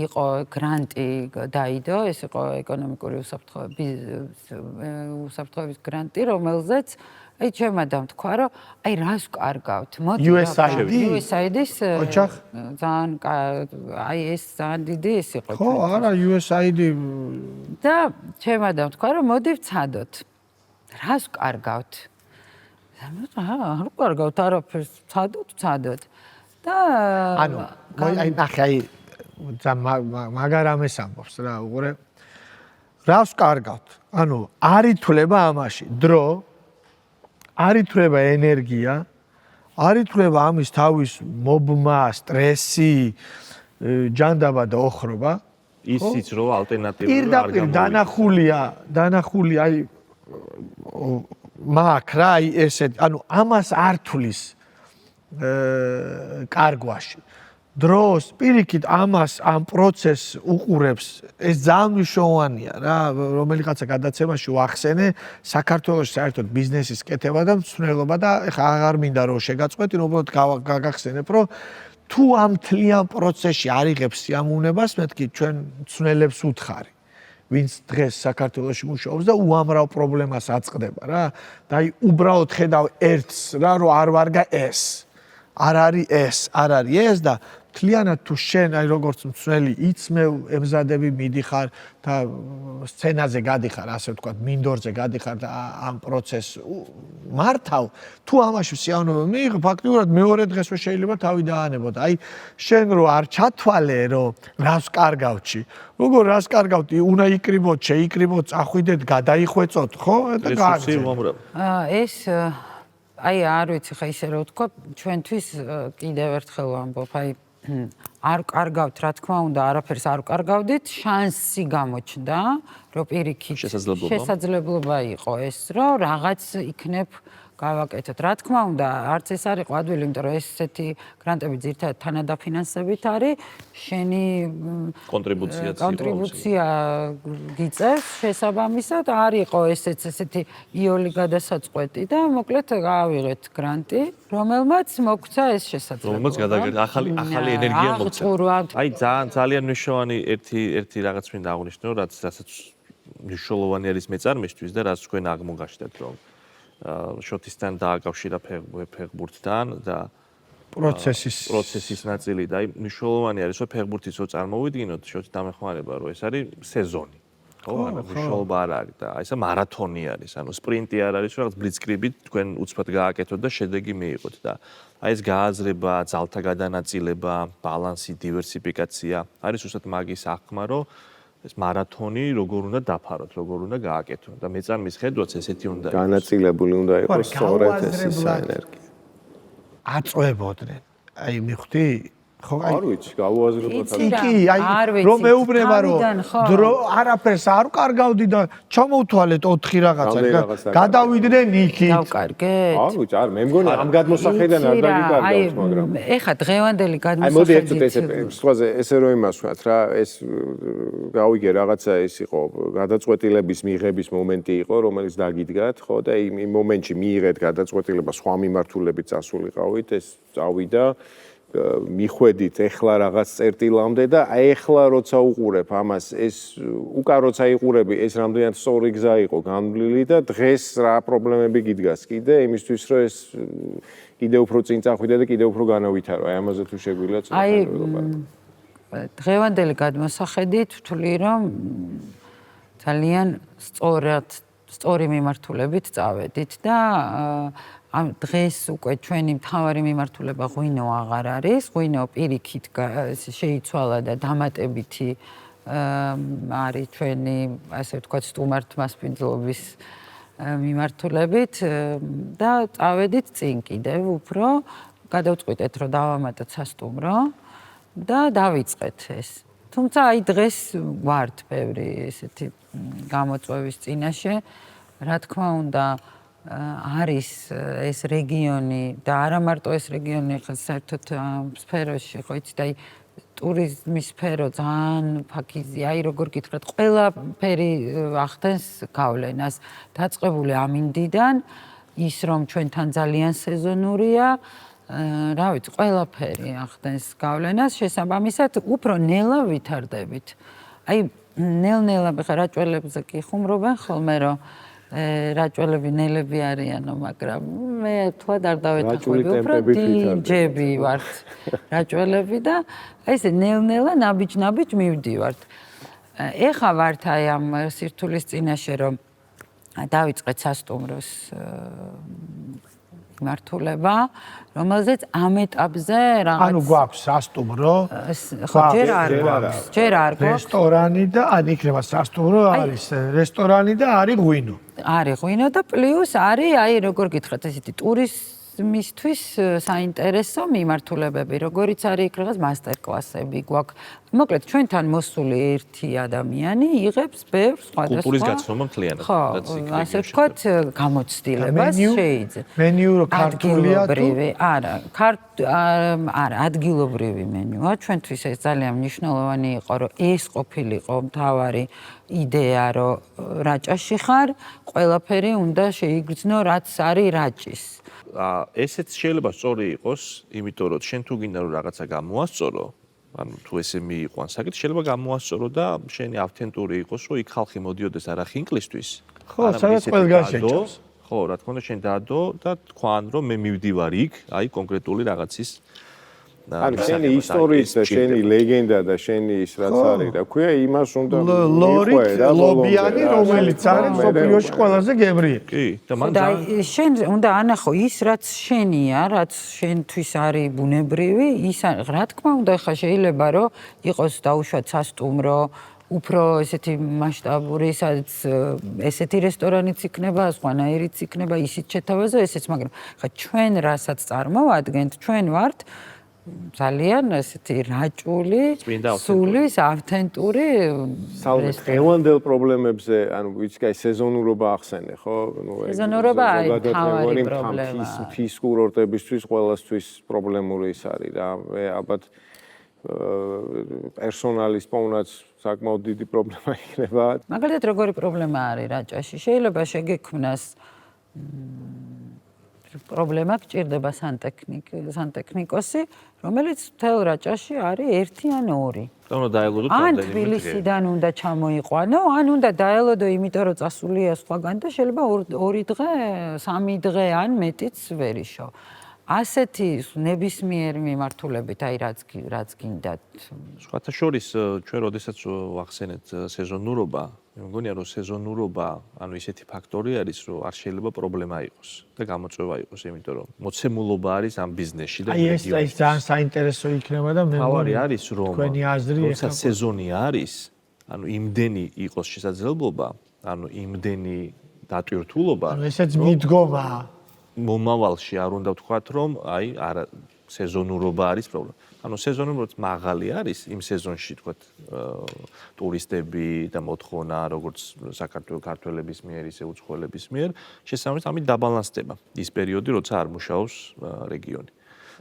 იყო გრანტი დაიდო, ეს იყო ეკონომიკური უსაფრთხოების გრანტი, რომელზეც აი ჩემმა დამთქვა, რომ აი რას ვკარგავთ? USAID-ის ძალიან აი ეს ძალიან დიდი ეს იყო. ხო, არა, USAID და ჩემმა დამთქვა, რომ მოდი ვცადოთ. რას ვკარგავთ? არ ვკარგავთ არაფერს, ვცადოთ. და ანუ აი ნახე აი მაგარამეს ამბობს რა, უყურე. რას ვკარგავთ? ანუ არ ითვლება ამაში დრო, არ ითვლება ენერგია, არ ითვლება ამის თავის მობმა, სტრესი, ჯანდაბა და ოხრობა. ისიც რომ ალტერნატივა პირდაპირ დანახულია აი მაგ რა აი ესეთ ანუ ამას არ თulis კარგვაში დროს პირიქით ამას ამ პროცესს უყურებს ეს ძალიან მნიშვნელოვანია რა რომელიღაცა გადაცემაში ვახსენე საქართველოს საერთოდ ბიზნესის კეთება და მცნელობა და ეხლა აღარ მინდა რომ შეგაწყვეტი უბრალოდ გაგახსენებ რომ თუ ამ თლიან პროცესში არ იღებს სიამოვნებას მეთქი ჩვენ მცნელებს უთხარი ვინც დღეს საქართველოში მუშაობს და უამრავ პრობლემას აწყდება რა და აი უბრალოდ ხედავ ერთს რა რომ არ ვარგა ეს არ არის ეს და თლიანად თუ შენ აი როგორც მცნელი იცმევ ემზადები მიდიხარ და სცენაზე გადიხარ ასე ვთქვათ მინდორზე გადიხარ და ამ პროცესს მართავ თუ ამაში სიამოვნება მიიღო ფაქტიურად მეორე დღესვე შეიძლება თავი დაანებოდა აი შენ რო არ ჩათვალე რომ რას კარგავში როგორ რას კარგავდი უნდა იკრიბოთ შეიკრიბოთ წახვიდეთ გადაიხვეწოთ ხო და გააგრძელოთ ეს აი არ ვიცი ხა ისე რომ ვთქვა ჩვენთვის კიდევ ერთხელ ვამბობ აი არ კარგავთ რა თქმა უნდა არაფერს არ კარგავდით შანსი გამოჩნდა რომ პირიქით შესაძლებლობა იყო ეს რომ რაღაც იქნებ გავაკეთოთ რა თქმა უნდა არც ეს არ იყო ადვილი იმიტომ რომ ესეთი გრანტები ძირითადად თანადაფინანსებით არის შენი კონტრიბუცია გიწევს შესაბამისად არ იყო ესეთი იოლი გადასაწყვეტი და მოკლედ გავიღეთ გრანტი რომელმაც მოგვცა ეს შესაძლებლობა რომელმაც გადაგერდა ახალი ენერგია მოგვცა აი ძალიან მნიშვნელოვანი ერთი რაღაც მინდა აღვნიშნო რასაც მნიშვნელოვანი არის მეწარმისთვის და რაც თქვენ აღმოგაჩნდეთ რომ შოთისთან დააკავშირა ფეხბურთთან და პროცესის ნაწილი და აი მნიშვნელოვანი არის რომ ფეხბურთის რო წარმოვიდგინოთ შოთის დამეხმარება რომ ეს არის სეზონი ხო ანუ მნიშვნელობა არ არის და აი ეს მარათონი არის ანუ სპრინტი არ არის რაღაც ბლიცკრიგით თქვენ უცბად გააკეთოთ და შედეგი მიიღოთ და აი ეს გააზრება ძალთა გადანაწილება ბალანსი დივერსიფიკაცია არის უბრალოდ მაგის აღქმა რომ ეს მარათონი როგორ უნდა დაფაროთ, როგორ უნდა გააკეთოთ და მეწარმის ხედვაც ესეთი უნდა იყოს. განაწილებული უნდა იყოს სწორედ ეს ენერგია. აწვებოდნენ. აი მიხვდი? ხო აი არ ვიცი, გაუაზრებოთ კი, აი რომ მეუბნება რომ დრო არაფერს არ ვკარგავდი და ჩამოვთვალეთ 4 რაღაცა გადავიდნენ იქით. დავკარგეთ? არ ვიცი, არ მე მგონი ამ გადმოსახედიდან არ დაგიკარგავთ, მაგრამ ეხა დღევანდელი აი მოდი ესე რომ იმას ვთქვათ რა, ეს გავიგე რაღაცა ეს იყო გადაწყვეტილების მიღების მომენტი იყო, რომელიც დაგიდგათ, ხო და იმ მომენტში მიიღეთ გადაწყვეტილება სხვა მიმართულებით წასულიყავით, ეს წავიდა მიხვედით ეხლა რაღაც წერტილამდე და აი ეხლა როცა უყურებ ამას ეს უკან როცა იყურები ეს რამდენად სწორი გზა იყო განვლილი და დღეს რა პრობლემები გიდგას კიდე იმისთვის რომ ეს კიდე უფრო წინ წახვიდე და კიდე უფრო განავითარო აი ამაზე თუ შეგვიძლია აი დღევანდელი გადმოსახედით ვთვლი რომ ძალიან სწორი მიმართულებით წავედით და ამ დღეს უკვე ჩვენი მთავარი მიმართულება ღვინო აღარ არის, ღვინო პირიქით შეიცვალა და დამატებითი არის ჩვენი, ასე ვთქვათ, სტუმართ მასპინძლობის მიმართულებით და წავედით წინ კიდევ უფრო გადავწყვიტეთ, რომ დავამატოთ სასტუმრო და დავიწყეთ ეს. თუმცა აი დღეს ვართ ბევრი ესეთი გამოწვევის წინაშე რა თქმა უნდა არის ეს რეგიონი და არა მარტო ეს რეგიონი, ხა საერთოდ სფეროში, ხო იცით, აი ტურიზმის სფერო ძალიან ფაქიზია, აი როგორ გითხრათ, ყველაფერი ახდენს გავლენას, დაწყებული ამინდიდან, ის რომ ჩვენთან ძალიან სეზონურია, რა ვიცი, ყველაფერი ახდენს გავლენას, შესაბამისად, უფრო ნელა ვითარდებით. აი ნელ-ნელა ხა რაჭველებზე კი ხუმრობენ ხოლმე, რომ რაჭველები ნელები არიანო, მაგრამ მე თქვა არ დავეთანხმები, უფრო დინჯები ვართ რაჭველები და აი ესე ნელ-ნელა ნაბიჯ-ნაბიჯ მივდივართ. ეხა ვართ აი ამ სირთულის წინაშე, რომ დავიწყეთ სასტუმროს მართულება, რომელზეც ამ ეტაპზე რაღაც ანუ გვაქვს სასტუმრო, ხო, ჯერ არ გვაქვს. რესტორანი და ან იქნება სასტუმრო, არის რესტორანი და არის ღვინო. არის ღვინო და პლუს არის აი როგორ გითხრათ ესეთი ტურიზმისთვის საინტერესო მიმართულებები, როგორიც არის იქ რაღაც მასტერკლასები გვაქვს. მოკლედ ჩვენთან მოსული ერთი ადამიანი იღებს ბევრ სხვადასხვა კულტურის გაცნობა მთლიანად. ხო, ასე ვთქვათ, გამოცდილებას შეიძლება. მენიუ რო ქართულია თუ არა, ადგილობრივი მენიუა. ჩვენთვის ეს ძალიან მნიშვნელოვანი იყო, რომ ეს ყოფილიყო მთავარი იდეა, რომ რაჭაში ხარ, ყველაფერი უნდა შეიგრძნო, რაც არის რაჭის. ესეც შეიძლება სწორი იყოს, იმიტომ რომ შენ თუ გინდა რომ რაღაცა გამოასწორო, ანუ თუ ესე მიიყვან საკითხი, შეიძლება გამოასწორო და შენი ავთენტური იყოს, რომ იქ ხალხი მოდიოდეს არა ხინკლისთვის. ხო, სადაც ყველგან შეჭავს. ხო, რა თქმა უნდა, შენ დაადო და თქვან, რომ მე მივდივარ იქ, აი კონკრეტული რაღაცის ანუ შენი ისტორიის და შენი ლეგენდა და შენი ის რაც არის, რა ქვია, იმას უნდა ლორით ლობიანი, რომელიც არის სოფლიოში ყველაზე გემრიელი. კი, და მან შენ უნდა ანახო ის, რაც შენია, რაც შენთვის არის ბუნებრივი, ის რა თქმა უნდა, ხა შეიძლება რომ იყოს დაუშვათ სასტუმრო, უფრო ესეთი მასშტაბური, სადაც ესეთი რესტორანიც იქნება, სხვანაირიც იქნება, ისიც შეთავაზო, ესეც, მაგრამ ხა ჩვენ რასაც წარმოვადგენთ, ჩვენ ვართ ძალიან ესეთი რაჭული, სულის ავთენტური დღევანდელ პრობლემებზე, ანუ ვიცი, აი სეზონურობა ახსენე, ხო? სეზონურობა აი თავარი პრობლემა. მთის კურორტებისთვის ყველასთვის პრობლემური ის არის რა. მე ალბათ პერსონალის პოვნაც საკმაოდ დიდი პრობლემა იქნება. მაგალითად, როგორი პრობლემა არის რაჭაში? შეიძლება შეგექმნას პრობლემა გჭირდება სანტექნიკოსი, რომელიც მთელ რაჭაში არის 1 ან 2. უნდა დაელოდოთ ან თბილისიდან უნდა ჩამოიყვანო, ან უნდა დაელოდო, იმიტომ რომ წასულია სხვაგან და შეიძლება 2 დღე, 3 დღე ან მეტიც ვერ იშო. ასეთი ნებისმიერ მიმართულებით, აი რაც გინდათ. სხვათა შორის ჩვენ როდესაც ვახსენეთ სეზონურობა, მე მგონია რომ სეზონურობა, ანუ ისეთი ფაქტორი არის, რომ არ შეიძლება პრობლემა იყოს და გამოწვევა იყოს, იმიტომ რომ მოცემულობა არის ამ ბიზნესში და აი ეს ძალიან საინტერესო იქნება და მე მგონი არის რომ თქვენი აზრი როცა სეზონი არის, ანუ იმდენი იყოს შესაძლებლობა, ანუ იმდენი დატვირთულობა, ანუ ესეც მიდგომაა. მომავალში არ უნდა ვთქვათ, რომ აი არა სეზონურობა არის პრობლემა. ანუ სეზონურობაც მაღალი არის იმ სეზონში, ვთქვათ, ტურისტები და მოთხოვნა, როგორც საქართველოს ქართველების მიერ, ისე უცხოელების მიერ, შესაბამისად ამით დაბალანსდება ის პერიოდი, როცა არ მუშაობს რეგიონი.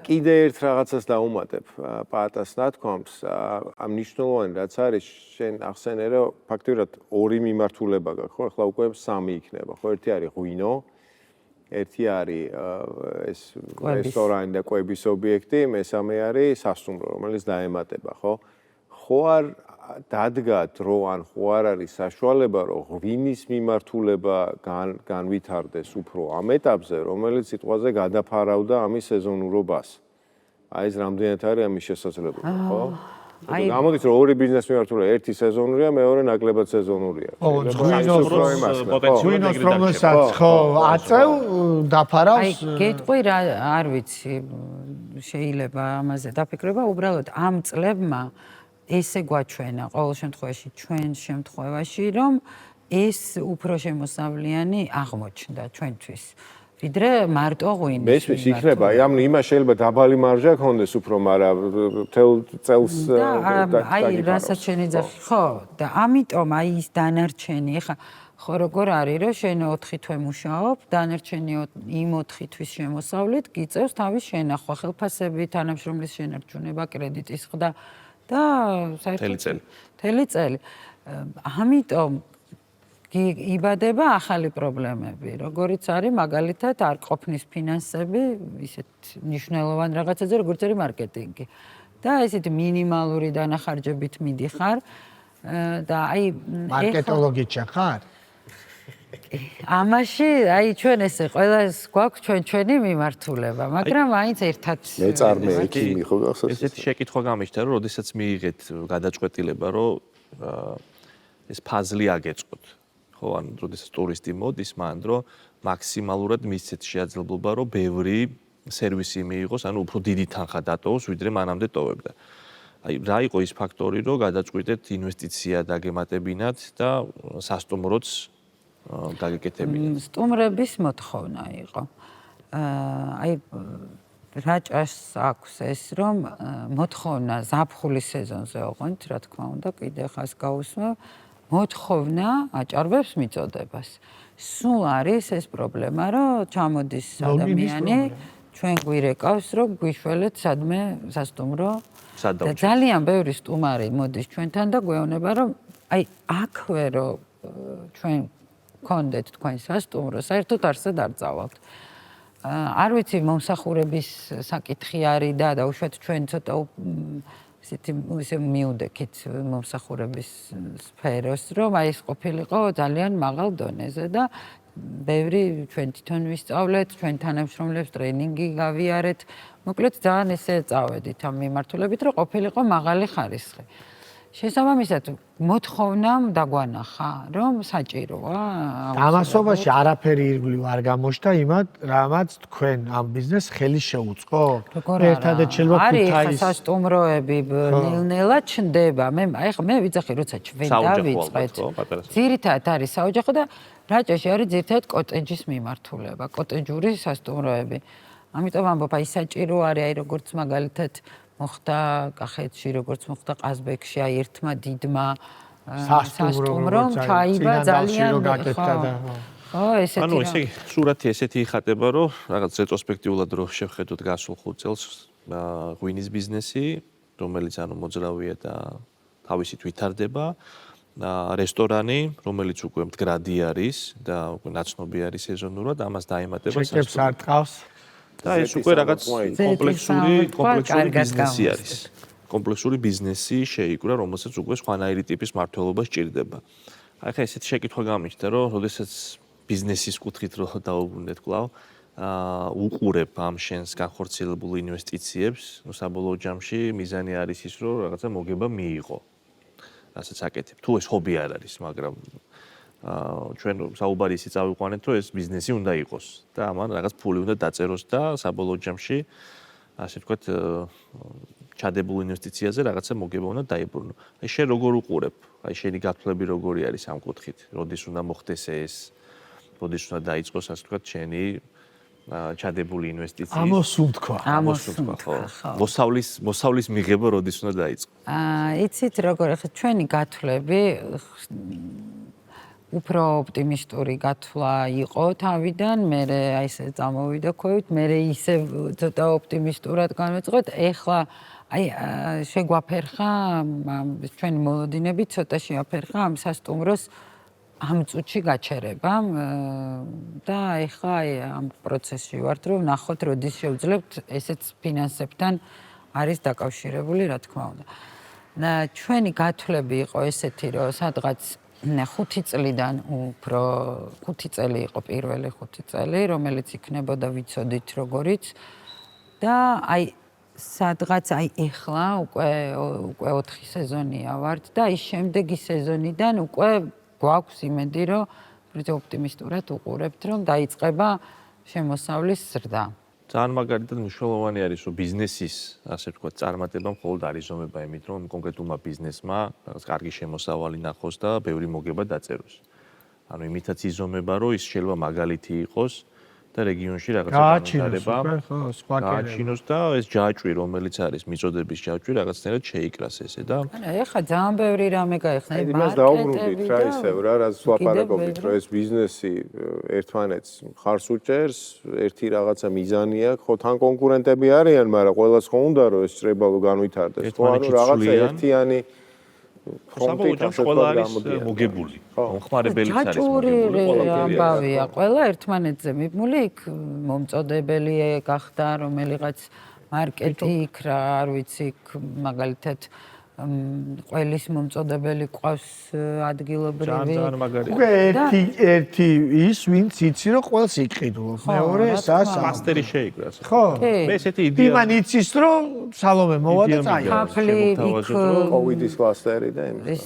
კიდე ერთ რაღაცას დავუმატებ პაატას ნათქვამს, ამ მნიშვნელოვანი რაც არის, შენ ახსენე, რომ ფაქტობრივად 2 მიმართულება გაქვს, ხო? ახლა უკვე 3 იქნება, ხო? ერთი არის ღვინო, ერთი არის ეს რესტორანი და კვების ობიექტი, მესამე არის სასტუმრო, რომელიც დაემატება, ხო? ხო არ დადგათ, რომ ან ხო არ არის საშუალება, რომ ღვინის მიმართულება განვითარდეს უფრო ამ ეტაპზე, რომელიც სიტყვაზე გადაფარავდა ამის სეზონურობას. აი ეს რამდენად არის ამის შესაძლებლობა, ხო? გამოდის რომ 2 ბიზნეს მიმართულება, ერთი სეზონურია, მეორე ნაკლებად სეზონურია. ღვინოს რომელსაც ხო აწევ დაფარავს. აი გეტყვი რა არ ვიცი, შეიძლება ამაზე დაფიქრება, უბრალოდ ამ წლებმა ესე გვაჩვენა ყოველ შემთხვევაში ჩვენ შემთხვევაში, რომ ეს უფრო შემოსავლიანი აღმოჩნდა ჩვენთვის. ვიდრე მარტო ღვინის. მესმის იქნება, აი ამ იმას შეიძლება დაბალი მარჟა ქონდეს უფრო, მაგრამ თელ წელს აი რასაც შენ ეძახი, ხო, და ამიტომ აი ის დანარჩენი, ეხა ხო როგორ არის რომ შენ 4 თვე მუშაობ, დანარჩენი იმ 4 თვის შემოსავლით გიწევს თავის შენახვა, ხელფასები, თანამშრომლის შენარჩუნება, კრედიტის ყდა და საერთოდ მთელი წელი. ამიტომ იბადება ახალი პრობლემები, როგორიც არის მაგალითად არ ყოფნის ფინანსები, ისეთ მნიშვნელოვან რაღაცაზე, როგორც არის მარკეტინგი. და ესეთი მინიმალური დანახარჯებით მიდიხარ და აი მარკეტოლოგიც ხარ? ამაში აი ჩვენ ესე ყველას გვაქვს ჩვენი მიმართულება, მაგრამ აიც ერთად მეწარმე ექიმი ხო გახსოვს? ესეთი შეკითხვა გამიშთა, რომ როდესაც მიიღეთ გადაწყვეტილება, რომ ეს ფაზლი აგეწყოთ. ხო, ან როდესაც ტურისტი მოდის, მან რომ მაქსიმალურად მისცეთ შეაძლებლობა, რომ ბევრი სერვისი მიიღოს, ანუ უფრო დიდი თანხა დატოვოს, ვიდრე მანამდე ტოვებდა. აი, რა იყო ის ფაქტორი, რომ გადაწყვიტეთ ინვესტიცია დაგემატებინათ და სასტუმროც გაგეკეთებინათ? სტუმრების მოთხოვნა იყო. აი რაჭას აქვს ეს, რომ მოთხოვნა ზაფხულის სეზონზე ოღონდ, რა თქმა უნდა, კიდე ხას გაუსმევ, მოთხოვნა აჭარბებს მიწოდებას. სულ არის ეს პრობლემა, რომ ჩამოდის ადამიანი, ჩვენ გვირეკავს, რომ გვიშველეთ სადმე სასტუმრო. და ძალიან ბევრი სტუმარი მოდის ჩვენთან და გვეუბნება, რომ აი აქვე რომ ჩვენ გქონდეთ თქვენ სასტუმრო, საერთოდ არსად არ წავალთ. არ ვიცი მომსახურების საკითხი არის და უშუალოდ ჩვენ ცოტა ისე მიუდექით მომსახურების სფეროს, რომ აი ეს ყოფილიყო ძალიან მაღალ დონეზე და ბევრი ჩვენ თვითონ ვისწავლეთ, ჩვენ თანამშრომლებს ტრენინგი გავიარეთ. მოკლედ ძალიან ესე წავედით ამ მიმართულებით, რომ ყოფილიყო მაღალი ხარისხი. შესაბამისად, მოთხოვნამ დაგვანახა, რომ საჭიროა. ამასობაში არაფერი ირგვლივ არ გამოჩნდა იმად, რამაც თქვენ ამ ბიზნესს ხელი შეუწყო? ერთადერთ შეიძლება არის ქუთაის სასტუმროები ნელ-ნელა ჩნდება. მე ვიძახი, როცა ჩვენ დავიწყეთ. ძირითადად არის საოჯახო და რაჭაში არის ძირითადად კოტეჯის მიმართულება, კოტეჯური სასტუმროები. ამიტომ ამბობ, აი საჭირო არის, აი როგორც მაგალითად მოხდა კახეთში, როგორც მოხდა ყაზბეგში, აი ერთმა დიდმა სასტუმრომ ჩაიბა ძალიან ხო, ესეთი. ანუ ესე სურათი ესეთი იხატება, რომ რაღაც რეტროსპექტიულად რო შევხედოთ გასულ 5 წელს ღვინის ბიზნესი, რომელიც ანუ მოძრავია და თავისით ვითარდება. რესტორანი, რომელიც უკვე მდგრადი არის და უკვე ნაცნობი არის სეზონურად, ამას დაემატება ჩეკებს არ ტყავს. და ეს უკვე რაღაც კომპლექსური ბიზნესი არის. კომპლექსური ბიზნესი შეიკვრა, რომელსაც უკვე სხვანაირი ტიპის მმართველობა სჭირდება. აი ხა ესეთი შეკითხვა გამიჩნდა, რომ როდესაც ბიზნესის კუთხით რო დაუბრუნდეთ კვლავ, უყურებ ამ შენს განხორციელებულ ინვესტიციებს, ნუ საბოლოო ჯამში მიზანი არის ის, რომ რაღაცა მოგება მიიღო. რასაც აკეთებ. თუ ეს ჰობი არ არის, მაგრამ ჩვენ საუბარი ისე წავიყვანეთ, რომ ეს ბიზნესი უნდა იყოს და ამან რაღაც ფული უნდა დაწეროს და საბოლოო ჯამში ასე ვთქვათ ჩადებულ ინვესტიციაზე რაღაცა მოგება უნდა დაიბრუნო. აი შენ როგორ უყურებ? აი შენი გათვლები როგორი არის ამ კუთხით? როდის უნდა მოხდეს ეს? როდის უნდა დაიწყოს ასე ვთქვათ შენი ჩადებული ინვესტიციის? ამოსუნთქვა. ხო. მოსავლის მიღება როდის უნდა დაიწყო? იცით როგორ ხა ჩვენი გათვლები უფრო ოპტიმისტური გათვლა იყო თავიდან, მე აი ესე წამოვიდა ქვევით, მე ისე ცოტა ოპტიმისტურად განვეწყოთ. ეხლა აი შეგვაფერხა ჩვენი მოლოდინები ცოტა შეაფერხა ამ სასტუმროს ამ წუთში გაჩერებამ და ეხლა აი ამ პროცესში ვართ, რომ ნახოთ როდის შევძლებთ ესეც ფინანსებთან არის დაკავშირებული, რა თქმა უნდა. ჩვენი გათვლები იყო ესეთი, რომ სადღაც 5 წლიდან უფრო 5 წელი იყო პირველი 5 წელი, რომელიც იქნებოდა ვიცოდით როგორიც და აი სადღაც აი ეხლა უკვე 4 სეზონია ვართ და აი შემდეგი სეზონიდან უკვე გვაქვს იმედი, რომ ოპტიმისტურად უყურებთ, რომ დაიწყება შემოსავლის ზრდა. ძალიან მაგალითად მნიშვნელოვანი არის, რომ ბიზნესის, ასე ვთქვათ, წარმატება მხოლოდ არ იზომება იმით, რომ კონკრეტულმა ბიზნესმა რაღაც კარგი შემოსავალი ნახოს და ბევრი მოგება დაწეროს. ანუ იმითაც იზომება, რომ ის შეიძლება მაგალითი იყოს და რეგიონში რაღაცა განვითარება გააჩინოს და ეს ჯაჭვი, რომელიც არის მიწოდების ჯაჭვი, რაღაცნაირად შეიკრას ესე და ეხლა ძალიან ბევრი რამე გაიხსნა. იმას დაუბრუნდით რა ისევ რა, რაც ვაპარაკობთ, რომ ეს ბიზნესი ერთმანეთს მხარს უჭერს, ერთი რაღაცა მიზანი აქვს, ხო თან კონკურენტები არიან, მაგრამ ყველას ხო უნდა რომ ეს წრებალო განვითარდეს. ხო ანუ რაღაცა ერთიანი საბოლოოდ ყველა არის მოგებული. მომხმარებელიც არის მოგებული. ამბავია, ყველა ერთმანეთზე მიბმული, იქ მომწოდებელი გახდა რომელიღაც მარკეტი იქ რა, არ ვიცი, მაგალითად ყველის მომწოდებელი ყავს ადგილობრივი. უკვე ერთი ის ვინც იცი რომ ყველს იყიდულობ. მეორე მასტერი შეიკრას. ხო. მე ესეთი იდეა. იმან იცის რომ სალომე მოვა და წაიღო. ხაფლი იქ კოვიდის კლასტერი და იმის.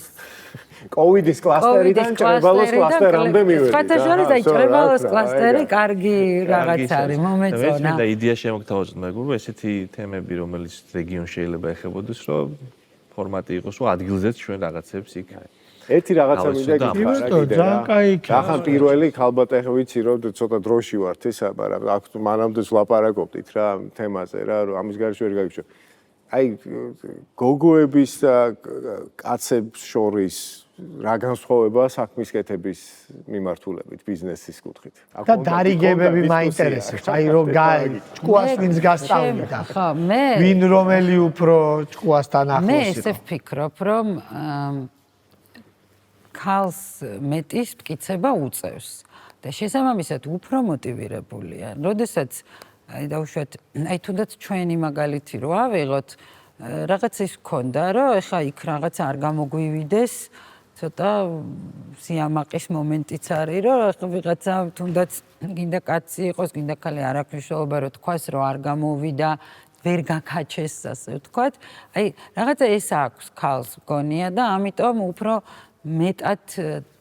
კოვიდის კლასტერიდან ჭრებალოს კლასტერამდე მივედი. ხათაშორის და ჭრებალოს კლასტერი კარგი რაღაც არის, მომეწონა. და იდეა შემოგთავაზოთ მეგობრებო, ესეთი თემები, რომელიც რეგიონს შეიძლება ეხებოდეს, რომ ფორმატი იყოს, რომ ადგილზეც ჩვენ რაღაცებს იქ. ერთი რაღაცა მინდა გითხრათ რა. ახლა პირველი ალბათ ახლა ვიცი რომ ცოტა დროში ვართ ისა, მაგრამ აქ მანამდე ვლაპარაკობდით რა თემაზე რა, რომ ამის გარშე ვერ გავიჩვენე. აი გოგოების და კაცებს შორის რა განსხვავებაა საქმის კეთების მიმართულებით ბიზნესის კუთხით? და დარიგებები მაინტერესებს. აი რომ ჭკუას ვინც გასწავლიდა. ხო, მე ვინ რომელი უფრო ჭკუასთან ახლოს მე იყო. ესე ვფიქრობ, რომ ქალს მეტის მტკიცება უწევს და შესაბამისად უფრო მოტივირებულია. როდესაც აი დავუშვათ, აი თუნდაც ჩვენი მაგალითი რო ავიღოთ, რაღაც ის გქონდა, რომ ეხა იქ რაღაც არ გამოგვივიდეს, ცოტა სიამაყის მომენტიც არის, რომ ეხა ვიღაცა თუნდაც გინდა კაცი იყოს, გინდა ქალი, არ აქვს მნიშვნელობა, რომ თქვას, რომ არ გამოვიდა, ვერ გაქაჩეს, ასე ვთქვათ. აი რაღაცა ეს აქვს ქალს გონია და ამიტომ უფრო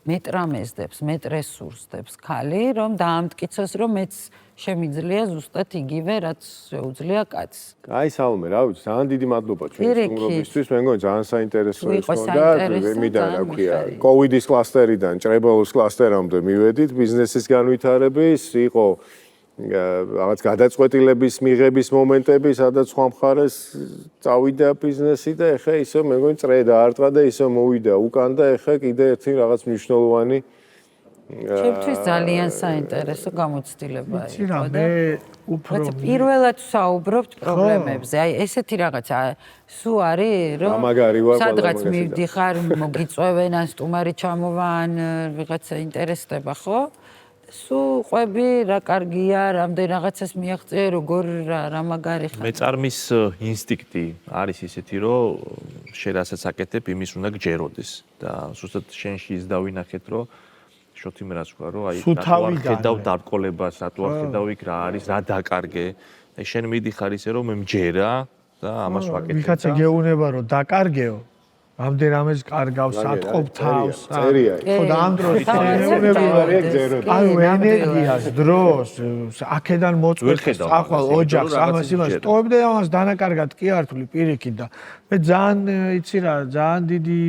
მეტ რამეს დებს, მეტ რესურსს დებს ქალი, რომ დაამტკიცოს, რომ მეც შემიძლია ზუსტად იგივე, რაც შეუძლია კაცს. აი სალომე, რა ვიცი, ძალიან დიდი მადლობა ჩვენი სტუმრობისთვის. მე მგონი ძალიან საინტერესო იყო და მიდან რა ქვია, კოვიდის კლასტერიდან ჭრებალოს კლასტერამდე მივედით, ბიზნესის განვითარების, იყო რაღაც გადაწყვეტილების მიღების მომენტები, სადაც სხვა მხარეს წავიდა ბიზნესი და ეხა ისე მე მგონი წრე დაარტყა და ისე მოვიდა უკან და ეხა კიდე ერთი რაღაც მნიშვნელოვანი ჩემთვის ძალიან საინტერესო გამოცდილება იყო და მე უფრო პირველად საუბრობთ პრობლემებზე. აი ესეთი რაღაცა სულ არის რომ სადღაც მივდიხარ, მოგიწევენ ან სტუმარი ჩამოვა ან ვიღაცა ინტერესდება, ხო? სულ ყვები რა კარგია, რამდენ რაღაცას მიაღწია, როგორ რა მაგარი ხარ. მეწარმის ინსტინქტი არის ისეთი, რომ შენ რასაც აკეთებ, იმის უნდა გჯეროდეს და ზუსტად შენში ის დავინახეთ, რომ შოთიმ რას ვქვა, რომ აი ხედავ დარკოლებას, რატო არ ხედავ იქ რა არის, რა დაკარგე. აი შენ მიდიხარ ისე რომ მე მჯერა და ამას ვაკეთებ. ვიღაცა გეუნება რომ დაკარგეო. ამდენ ამას კარგავს, ატყობ თავს. წერია. ხო და ამ დროს აი ენერგიას, დროს, აქედან მოწყვეტს, ახალ ოჯახს, ამას იმას ტოვებ და ამას დანაკარგად კი არ თვლი პირიქით და მე ძალიან იცი რა, ძალიან დიდი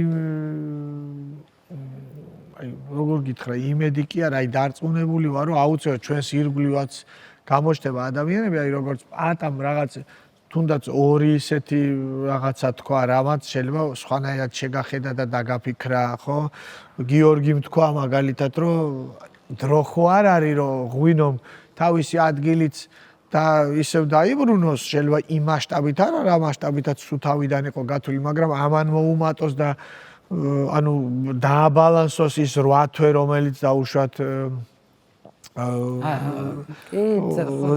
აი როგორ გითხრა, იმედი კი არა, აი დარწმუნებული ვარ, რომ აუცილებლად ჩვენს ირგვლივაც გამოჩნდება ადამიანები, აი როგორც პატამ რაღაც თუნდაც ორი ისეთი რაღაცა თქვა, რამაც შეიძლება სხვანაირად შეგახედა და დაგაფიქრა, ხო? გიორგიმ თქვა მაგალითად, რომ დრო ხო არ არის, რომ ღვინომ თავისი ადგილიც და ისევ დაიბრუნოს, შეიძლება იმ მასშტაბით არა, რა მასშტაბითაც სულ თავიდან იყო გათვლილი, მაგრამ ამან მოუმატოს და ანუ დააბალანსოს ის 8 თვე, რომელიც დაუშვათ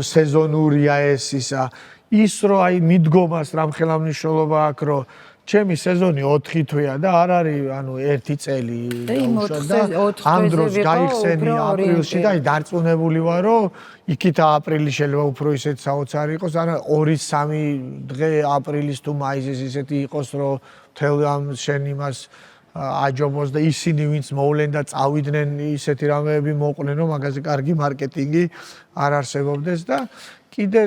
სეზონურია ეს ისა ის რომ აი მიდგომას რამხელა მნიშვნელობა აქვს, რომ ჩემი სეზონი 4 თვეა და არ არის ანუ 1 წელი და ამ დროს გაიხსენი აპრილში და აი დარწმუნებული ვარ, რომ იქით აპრილი შეიძლება უფრო ისეთ საოცარი იყოს, ანუ 2-3 დღე აპრილის თუ მაისის ისეთი იყოს, რომ თელ ამ შენ იმას აჯობოს და ისინი ვინც მოვლენ და წავიდნენ ისეთი რამეები მოყვნენ, რომ მაგაზე კარგი მარკეტინგი არ არსებობდეს და კიდე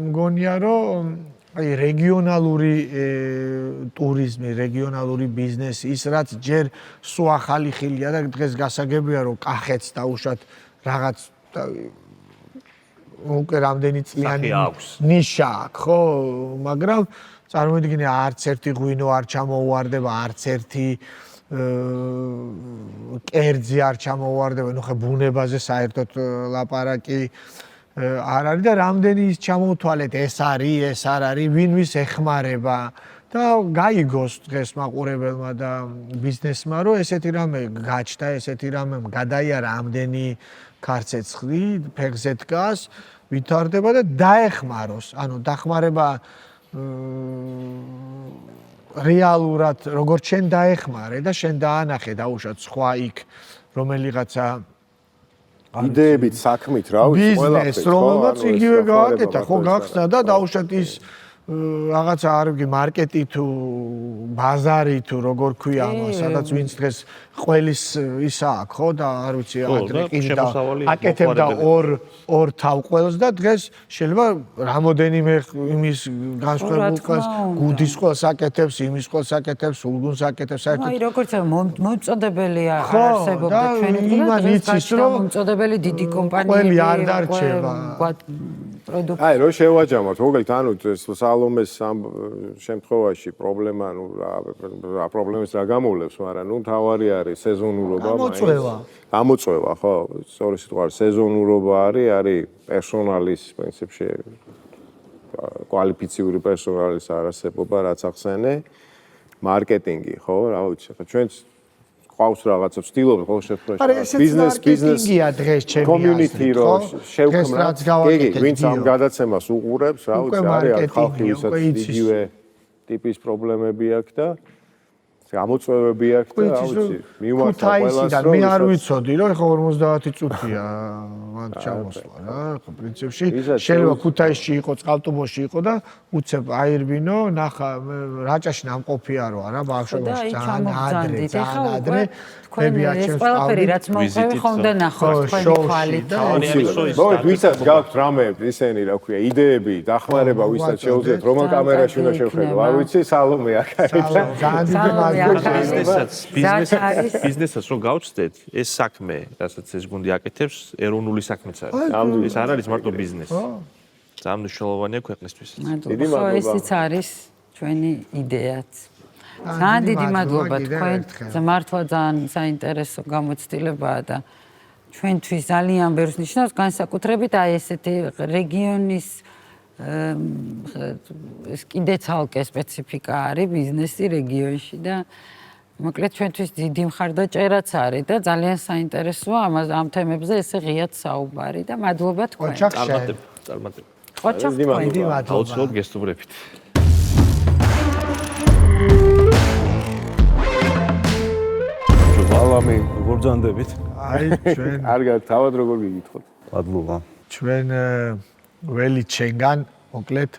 მგონია, რომ აი რეგიონალური ტურიზმი, რეგიონალური ბიზნესი, ის რაც ჯერ სულ ახალი ხილია და დღეს გასაგებია, რომ კახეთს დაუშვათ რაღაც უკვე რამდენი წლიანი ნიშა აქვს, ხო, მაგრამ წარმოიდგინე არც ერთი ღვინო არ ჩამოუვარდება, არც ერთი კერძი არ ჩამოუვარდება, ნუ ხე ბუნებაზე საერთოდ ლაპარაკი არ არის და რამდენი ის ჩამოვთვალეთ, ეს არის, ეს არ არის, ვინ ვის ეხმარება და გაიგოს დღეს მაყურებელმა და ბიზნესმა, რომ ესეთი რამე გაჩნდა, ესეთი რამე გადაიარა ამდენი ქარცეცხლი, ფეხზე დგას, ვითარდება და დაეხმაროს. ანუ დახმარება რეალურად როგორც შენ დაეხმარე და შენ დაანახე დაუშვათ სხვა იქ რომელიღაცა იდეებით საქმით რა ვიცი ბიზნეს რომელმაც იგივე გააკეთა ხო გახსნა და დაუშვათ ის რაღაცა არ ვიცი მარკეტი თუ ბაზარი თუ როგორ ქვია ამას სადაც ვინც დღეს ყველის ისა აქვს ხო და არ ვიცი აკრიყიდა აკეთებდა ორ თავყველს და დღეს შეიძლება რამოდენიმე იმის განსხვავებულ ყველს გუდის ყველს აკეთებს იმის ყველს აკეთებს სულგუნს აკეთებს საერთოდ აი როგორც მომწოდებელი არსებობდა ჩვენი დღეს მომწოდებელი დიდი კომპანიები ყველი არ დარჩება პროდუქტი აი რო შევაჯამოთ მოგეთ ანუ სალომეს ამ შემთხვევაში პრობლემა ნუ რა პრობლემის რა გამოვლებს მაგრამ ნუ თავარი არის სეზონურობა გამოწვევა ხო სწორი სიტყვა სეზონურობა არის პერსონალის პრინციპში კვალიფიციური პერსონალის არასებობა რაც ახსენე მარკეტინგი ხო რა ვიცი ხა ჩვენც ყავს რაღაცა ვცდილობთ ყოველ შემთხვევაში ბიზნესია დღეს ჩემი community რო შევქმნათ იგი ვინც ამ გადაცემას უყურებს რა ვიცი არის ხალხი ვისაც იგივე ტიპის პრობლემები აქვს და გამოწვევები აქვს და რა ვიცი მიმართა ყველას რომ მე არ ვიცოდი რომ ხო 50 წუთია მან ჩამოსვლა რა ხო პრინციპში შეიძლება ქუთაისში იყო წყალტუბოში იყო და უცებ აირბინო ნახა რაჭაში ნამყოფია რო არა ბავშვობაში ძალიან ადრე ეს ყველაფერი რაც მოყვები ხომ და ნახოთ თქვენი თვალით მოგეთ ვისაც გაქვთ რამე ისენი რა ქვია იდეები დახმარება ვისაც შეუძლიათ რომელ კამერაში უნდა შევხედო არ ვიცი სალომე აქ არის ბიზნესაც რო გავწდეთ ეს საქმე რასაც ეს გუნდი აკეთებს ეროვნული საქმეც არის ეს არ არის მარტო ბიზნესი ძალიან მნიშვნელოვანია ქვეყნისთვის დიდი მადლობა ესეც არის ჩვენი იდეაც ძალიან დიდი მადლობა თქვენ მართლა ძალიან საინტერესო გამოცდილებაა და ჩვენთვის ძალიან ბევრს ნიშნავს განსაკუთრებით აი ესეთი რეგიონის ეს კიდე ცალკე სპეციფიკა არის ბიზნესი რეგიონში და მოკლედ ჩვენთვის დიდი მხარდაჭერაც არის და ძალიან საინტერესოა ამ თემებზე ესე ღიად საუბარი და მადლობა თქვენ წარმატება ოჩახ დიდი მადლობა აუცილებლად გესტუმრებით ალამი როგორ ბრძანდებით? აი ჩვენ კარგად თავად როგორ გიგითხოთ? მადლობა. ჩვენ ველი ჩვენგან მოკლედ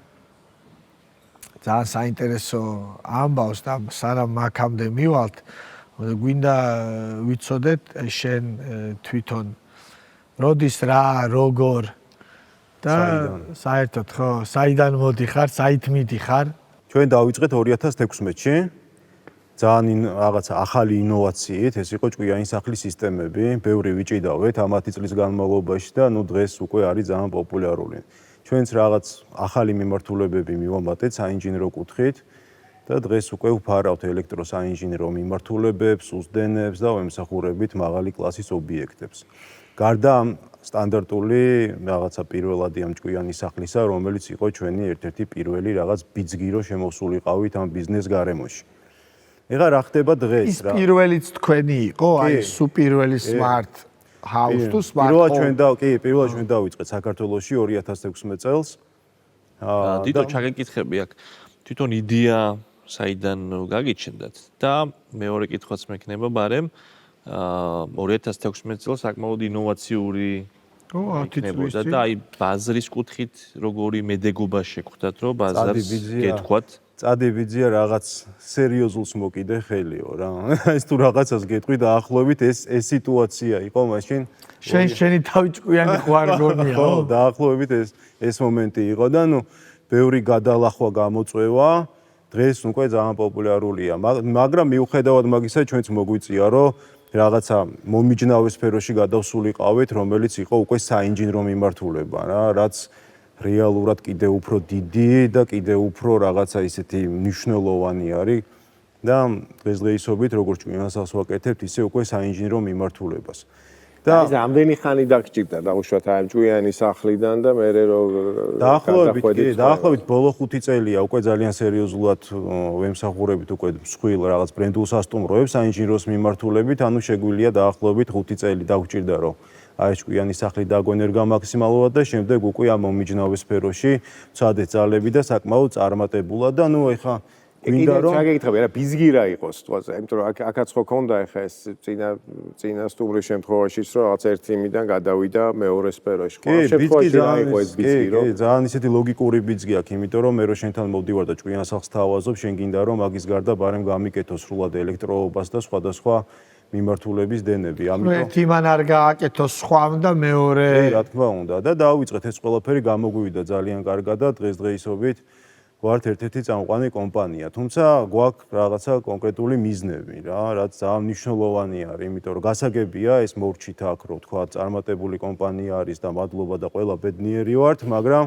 ძალიან საინტერესო ამბავს და სანამ მაქამდე მივალთ გვინდა ვიცოდეთ შენ თვითონ როდის რა როგორ და საერთოდ ხო საიდან მოდიხარ საით მიდიხარ ჩვენ დავიწყეთ 2016-ში ძალიან რაღაცა ახალი ინოვაციით, ეს იყო ჭკვიანი სახლის სისტემები, ბევრი ვიჭიდავთ ამ 10 წლის განმავლობაში და ნუ დღეს უკვე არის ძალიან პოპულარული. ჩვენც რაღაც ახალი მიმართულებები მივამატეთ საინჟინრო კუთხით და დღეს უკვე ვფარავთ ელექტროსაინჟინრო მიმართულებებს, უსდენებს და ვემსახურებით მაღალი კლასის ობიექტებს. გარდა ამ სტანდარტული რაღაცა პირველადი ამ ჭკვიანი სახლისა, რომელიც იყო ჩვენი ერთ-ერთი პირველი რაღაც ბიძგირო შემოსულიყავით ამ ბიზნეს გარემოში. ეხლა რა ხდება დღეს რა? ის პირველიც თქვენი იყო, აი სუპირველი smart house თუ smart home. პირველად ჩვენ დავიწყეთ საქართველოში 2016 წელს. დიდო ჩაგეკითხები აქ. თვითონ იდეა საიდან გაგიჩნდათ და მეორე კითხვაც მექნება, ბარემ 2016 წელს საკმაოდ ინოვაციური იქნებოდა და აი ბაზრის კუთხით როგორი მედეგობა შეგხვდათ, რომ ბაზარს გეთქვათ? წადებიძია რაღაც სერიოზულს მოკიდე ხელიო რა. ეს თუ რაღაცას გეტყვი და ახლობით ეს სიტუაცია იყო მაშინ შენი თავი ჭკვიანი ხوار გონია ხო დაახლოებით ეს მომენტი იყო და ნუ ბევრი გადალახვა გამოწვევა დღეს უკვე ძალიან პოპულარულია მაგრამ მიუხედავად მაგისა ჩვენც მოგვიწია რომ რაღაცა მომიჯნავე სფეროში გადავსულიყავით, რომელიც იყო უკვე საინჟინრო მიმართულება რა, რაც რეალურად კიდევ უფრო დიდი და კიდევ უფრო რაღაცა ისეთი მნიშვნელოვანი არის და დღესდღეობით როგორც ჭკვიანსახს ვაკეთებთ, ისე უკვე საინჟინრო მიმართულებას. და ეს ამდენი ხანი დაგჭირდა დაუშვათ აი ჭკვიანი სახლიდან და მე რო დაახლოებით ბოლო 5 წელია უკვე ძალიან სერიოზულად ვემსახურებით უკვე მსხვილ რაღაც ბრენდულ სასტუმროებს საინჟინროს მიმართულებით, ანუ შეგვიძლია დაახლოებით 5 წელი დაგჭირდა რომ აი ჭკვიანი სახლი დაგვენერგა მაქსიმალურად და შემდეგ უკვე ამ მომიჯნავე სფეროში ვცადეთ ძალები და საკმაოდ წარმატებულად და ნუ ეხა გინდა რომ ჩაგეკითხები რა ბიზგირა იყოს თვალზე, იმიტომ რომ აქაც ხო ქონდა ეხა ეს წინა სტუმრის შემთხვევაშიც რომ რაღაც ერთი იმიდან გადავიდა მეორე სფეროში. ხო, შემთხვევაში რა იყო ეს ბიზგირო? კი, ძალიან ისეთი ლოგიკური ბიზგი აქვს, იმიტომ რომ მე რო შენთან მოვდივარ და ჭკვიან სახლს თავაზობ, შენ გინდა რომ მაგის გარდა ბარემ გამიკეთო სრულად ელექტროობას და სხვადასხვა მიმართულების დენები. ამიტომ ერთი მან არ გააკეთოს სხვამ და მეორე რა თქმა უნდა და დავიწყეთ ეს ყველაფერი გამოგვივიდა ძალიან კარგად და დღესდღეობით ვართ ერთ-ერთი წამყვანი კომპანია. თუმცა გვაქვს რაღაცა კონკრეტული მიზნები რა, რაც ძალიან მნიშვნელოვანი არის, იმიტომ რომ გასაგებია ეს მორჩით აქ რო თქვა წარმატებული კომპანია არის და მადლობა და ყველა ბედნიერი ვართ, მაგრამ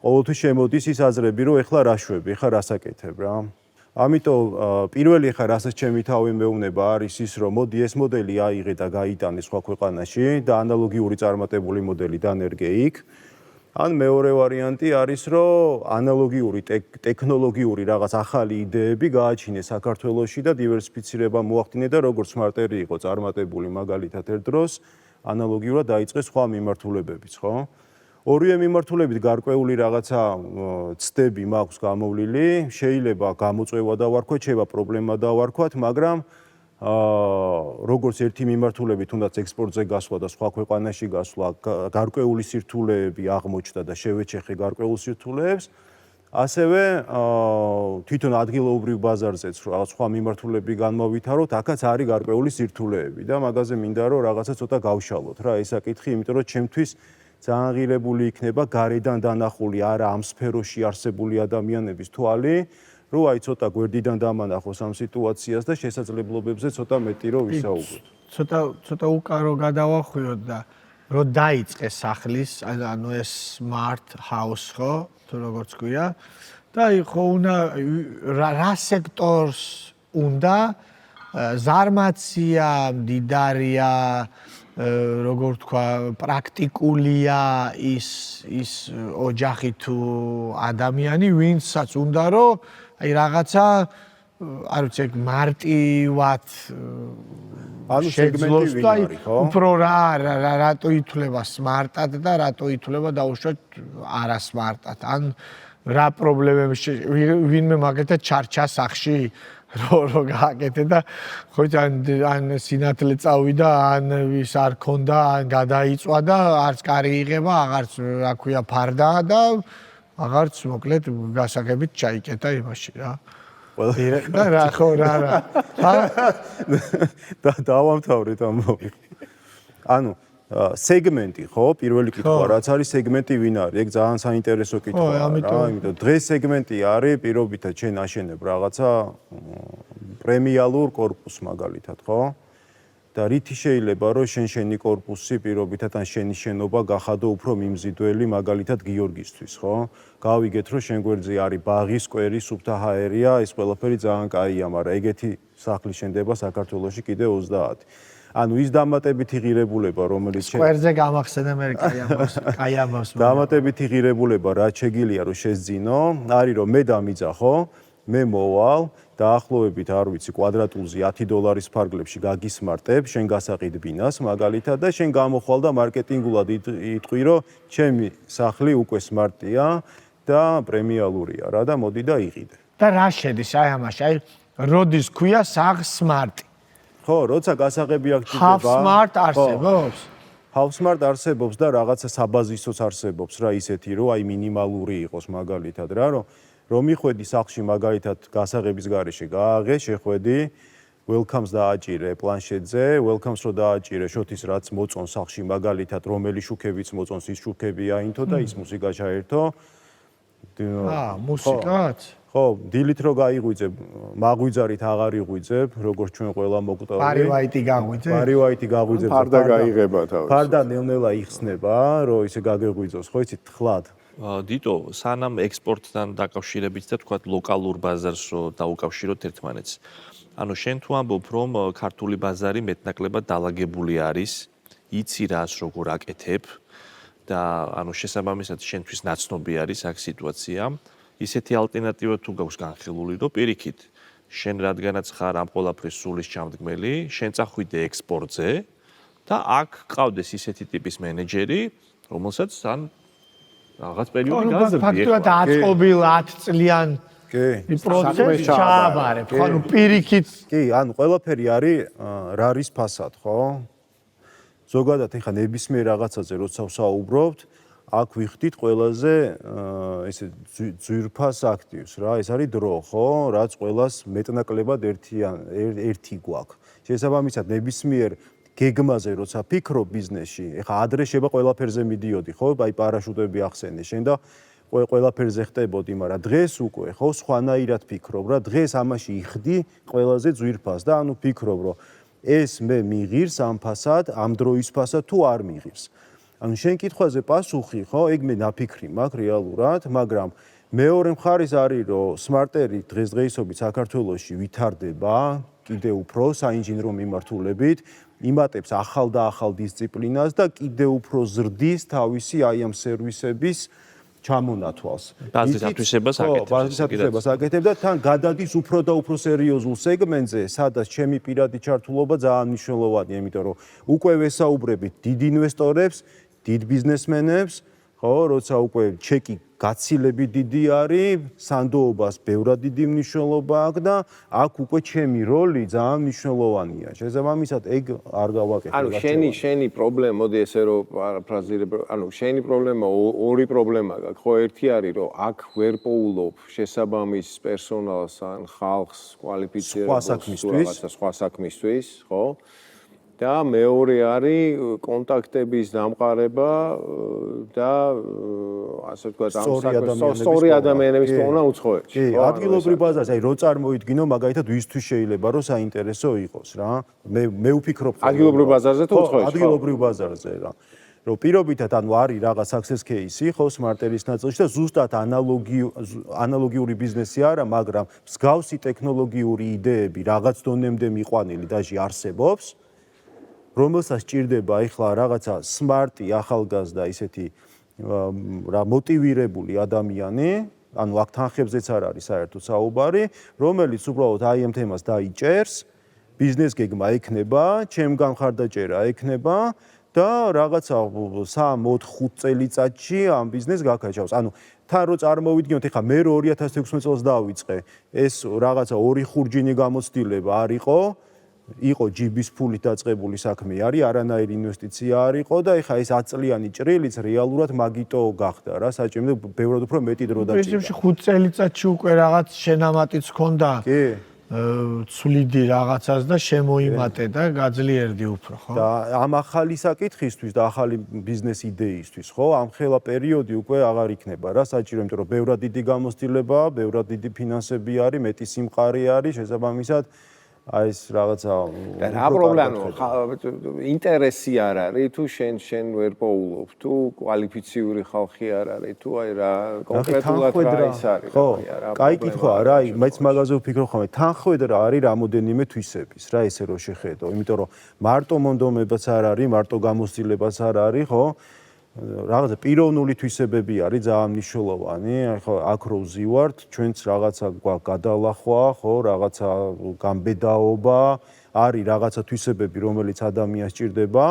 ყოველთვის შემოდის ის აზრები, რომ ეხლა რა შვები, ეხლა რას აკეთებ რა. ამიტომ პირველი ხა რასაც ჩემი თავი მეუბნება არის ის რომ მოდი ეს მოდელი აიღე და გაიტანე სხვა ქვეყანაში და ანალოგიური წარმატებული მოდელი დანერგე იქ. ან მეორე ვარიანტი არის რომ ანალოგიური ტექნოლოგიური რაღაც ახალი იდეები გააჩინე საქართველოში და დივერსიფიცირება მოახდინე და როგორც სმარტერი იყო წარმატებული მაგალითად ერთ დროს ანალოგიურად დაიწყე სხვა მიმართულებებიც, ხო? ორივე მიმართულებით გარკვეული რაღაცა ცდები მაქვს გამოვლილი, შეიძლება გამოწვევა დავარქვათ, შეიძლება პრობლემა დავარქვათ, მაგრამ როგორც ერთი მიმართულები თუნდაც ექსპორტზე გასვლა და სხვა ქვეყანაში გასვლა, გარკვეული სირთულეები აღმოჩნდა და შევეჩეხე გარკვეულ სირთულეებს, ასევე თვითონ ადგილობრივ ბაზარზეც რაღაც სხვა მიმართულები განმოვითაროთ, აქაც არის გარკვეული სირთულეები და მაგაზე მინდა რომ რაღაცა ცოტა გავშალოთ რა ეს საკითხი, იმიტომ რომ ჩემთვის ძალიან ღირებული იქნება გარედან დანახული არა ამ სფეროში არსებული ადამიანების თვალი, რომ აი ცოტა გვერდიდან დამანახოს ამ სიტუაციას და შესაძლებლობებზე ცოტა მეტი რომ ვისაუბროთ. ცოტა უკარო გადავახვიოთ და რომ დაიწყე სახლის, ანუ ეს smart house ხო, თუ როგორც ქვია და ხო უნდა რა სექტორს უნდა ზარმაცია, მდიდარია როგორ თქვა, პრაქტიკულია ის ოჯახი თუ ადამიანი, ვინცაც უნდა რომ აი რაღაცა არ ვიცი, მარტივად ანუ სეგმენტი ვინ არის, ხო? უფრო რატო ითვლება სმარტად და რატო ითვლება დაუშვათ არა სმარტად. ან რა პრობლემები ვინმე მაგათაც ჩარჩა სახში რო გააკეთე და ხო ან სინათლე წავიდა, ან ვის არ ქონდა, ან გადაიწვა და არც კარი იღება, აღარც რა ქვია ფარდა და აღარც მოკლედ გასაგებით ჩაიკეტა იმაში რა. და რა ხო რა. დავამთავრეთ ამბავი. ანუ სეგმენტი ხო, პირველი კითხვა, რაც არის სეგმენტი ვინ არის? ეგ ძალიან საინტერესო კითხვაა რა, იმიტომ დღეს სეგმენტი არის პირობითად შენ აშენებ რაღაცა პრემიალურ კორპუსს მაგალითად, ხო? და რითი შეიძლება რომ შენი კორპუსი პირობითად ან შენი შენობა გახადო უფრო მიმზიდველი მაგალითად გიორგისთვის, ხო? გავიგეთ რომ შენ გვერდზე არის ბაღი, სკვერი, სუფთა ჰაერია, ეს ყველაფერი ძალიან კაია, მაგრამ ეგეთი სახლი შენდება საქართველოში კიდე 30. ანუ ის დამატებითი ღირებულება, რომელიც სკვერზე გამახსენე მე კაი ამბავს. დამატებითი ღირებულება, რაც შეგიძლია რომ შეძინო, არის რომ მე დამიძახ, ხო? მე მოვალ დაახლოებით არ ვიცი კვადრატულზე $10 ფარგლებში გაგისმარტებ შენ გასაყიდ ბინას მაგალითად და შენ გამოხვალ და მარკეტინგულად იტყვი რომ ჩემი სახლი უკვე სმარტია და პრემიალურია რა და მოდი და იყიდე. და რა შედის აი ამაში? აი როდის ქვია სახლ სმარტი? ხო, როცა გასაღები აქ ჭირდება. Half smart არსებობს? Half smart არსებობს და რაღაცა საბაზისოც არსებობს რა ისეთი რომ აი მინიმალური იყოს მაგალითად რა რომ მიხვედი სახლში მაგალითად გასაღების გარეშე გააღე, შეხვედი, welcomes დააჭირე პლანშეტზე, welcomes რო დააჭირე შოთის რაც მოწონს სახლში მაგალითად რომელი შუქებიც მოწონს ის შუქები აინთო და ის მუსიკა ჩაერთო. მუსიკაც? ხო, დილით რო გაიღვიძებ, მაღვიძარით აღარ იღვიძებ, როგორც ჩვენ ყველა მოკვდავი. პარივაიტი გაღვიძებ? პარივაიტი გაღვიძებ. ფარდა გაიღება თავის. ფარდა ნელ-ნელა იხსნება, რომ ისე გაგეღვიძოს, ხო იცით, თხლად. დიტო, სანამ ექსპორტთან დაკავშირებით და თქვათ ლოკალურ ბაზარს რო დაუკავშიროთ ერთმანეთს. ანუ შენ თუ ამბობ, რომ ქართული ბაზარი მეტნაკლებად დალაგებული არის, იცი რას როგორ აკეთებ და ანუ შესაბამისად შენთვის ნაცნობი არის აქ სიტუაცია. ისეთი ალტერნატივა თუ გაქვს განხილული, რომ პირიქით, შენ რადგანაც ხარ ამ ყველაფრის სულის ჩამდგმელი, შენ წახვიდე ექსპორტზე და აქ ყავდეს ისეთი ტიპის მენეჯერი, რომელსაც ან რაღაც პერიოდი გაზრდი. ფაქტობრივად აწყობილ 10 წლიან პროცესს ჩააბარებ, ხო? ანუ პირიქით. კი, ანუ ყველაფერი არის რა არის ფასად, ხო? ზოგადად ეხა ნებისმიერ რაღაცაზე როცა ვსაუბრობთ, აქ ვიხდით ყველაზე ესე ძვირფას აქტივს რა, ეს არის დრო, ხო? რაც ყველას მეტნაკლებად ერთი გვაქვს. შესაბამისად ნებისმიერ გეგმაზე როცა ფიქრობ ბიზნესში, ეხა ადრე შეება ყველაფერზე მიდიოდი, ხო? აი პარაშუტები ახსენე შენ და ყველაფერზე ხტებოდი, მაგრამ დღეს უკვე ხო სხვანაირად ფიქრობ რა, დღეს ამაში იხდი ყველაზე ძვირფას და ანუ ფიქრობ რომ ეს მე მიღირს ამ ფასად, ამ დროის ფასად თუ არ მიღირს. ანუ შენ კითხვაზე პასუხი, ხო, ეგ მე ნაფიქრი მაქვს რეალურად, მაგრამ მეორე მხარეს არის, რომ სმარტერი დღესდღეობით საქართველოში ვითარდება კიდე უფრო საინჟინრო მიმართულებით, იმატებს ახალ და ახალ დისციპლინას და კიდე უფრო ზრდის თავისი აი ამ სერვისების ჩამონათვალს. ბაზის ათვისებას აკეთებს. ბაზის ათვისებას აკეთებ და თან გადადის უფრო და უფრო სერიოზულ სეგმენტზე, სადაც ჩემი პირადი ჩართულობა ძალიან მნიშვნელოვანია, იმიტომ რომ უკვე ვესაუბრებით დიდ ინვესტორებს, დიდ ბიზნესმენებს, ხო, როცა უკვე ჩეკი გაცილებით დიდი არის, სანდოობას ბევრად დიდი მნიშვნელობა აქვს და აქ უკვე ჩემი როლი ძალიან მნიშვნელოვანია. შესაბამისად, ეგ არ გავაკეთებ. ანუ შენი პრობლემა, მოდი ესე რომ პარაფრაზირებ, ანუ შენი პრობლემა ორი პრობლემა გაქვს. ხო, ერთი არის, რომ აქ ვერ პოულობ შესაბამის პერსონალს ან ხალხს კვალიფიცირებას სხვა საქმისთვის, ხო? და მეორე არის კონტაქტების დამყარება და ასე ვთქვათ ამ სწორი ადამიანების პოვნა უცხოეთში. კი, ადგილობრივ ბაზარზე, აი რო წარმოიდგინო მაგალითად ვისთვის შეიძლება რომ საინტერესო იყოს რა. მე ვფიქრობ ადგილობრივ ბაზარზე თუ უცხოეთში? ადგილობრივ ბაზარზე რა. რომ პირობითად ანუ არის რაღაც success case-ი ხო სმარტერის ნაწილში და ზუსტად ანალოგიური ბიზნესი არა, მაგრამ მსგავსი ტექნოლოგიური იდეები რაღაც დონემდე მიყვანილი დაჟე არსებობს. რომელსაც ჭირდება ახლა რაღაცა სმარტი ახალგაზრდა ისეთი რა მოტივირებული ადამიანი, ანუ აქ თანხებზეც არ არის საერთოდ საუბარი, რომელიც უბრალოდ აი ამ თემას დაიჭერს, ბიზნეს გეგმა ექნება, ჩემგან მხარდაჭერა ექნება და რაღაცა 3-4-5 წელიწადში ამ ბიზნესს გაკაჭავს. ანუ თან რო წარმოვიდგინოთ, ეხლა მე 2016 წელს დავიწყე, ეს რაღაცა 2 ხურჯინი გამოცდილება არ იყო ჯიბის ფულით დაწყებული საქმე არის, არანაირი ინვესტიცია არ იყო და ეხა ეს 10 წლიანი ჭრილიც რეალურად მაგიტო გახდა რა, საჭიროა ბევრად უფრო მეტი დრო დაჭირდა. პრინციპში 5 წელიწადში უკვე რაღაც შენამატიც ქონდა. კი. ცვლიდი რაღაცას და შემოიმატე და გაძლიერდი უფრო, ხო? და ამ ახალი საკითხისთვის და ახალი ბიზნეს იდეისთვის, ხო, ამ ხელა პერიოდი უკვე აღარ იქნება რა, საჭირო, იმიტომ რომ ბევრად დიდი გამოცდილებაა, ბევრად დიდი ფინანსები არის, მეტი სიმყარე არის, შესაბამისად აი ეს რაღაცა და რა პრობლემა ინტერესი არ არის თუ შენ ვერ პოულობ თუ კვალიფიციური ხალხი არ არის თუ აი რა კონკრეტულად რა ის არის ხო კაი კითხვაა რა აი მეც მაგაზე ვფიქრობ ხოლმე თანხwebdriver არის რამოდენიმე თვისების რა ესე რომ შეხედო იმიტომ რომ მარტო მონდომებაც არ არის მარტო გამოცდილებაც არ არის ხო რაღაცა პიროვნული თვისებები არის ძალიან მნიშვნელოვანი. ხო, აქ რო ვზივართ, ჩვენც რაღაცა გადალახვა, ხო, რაღაცა გამბედაობა, არის რაღაცა თვისებები, რომელიც ადამიანს ჭირდება,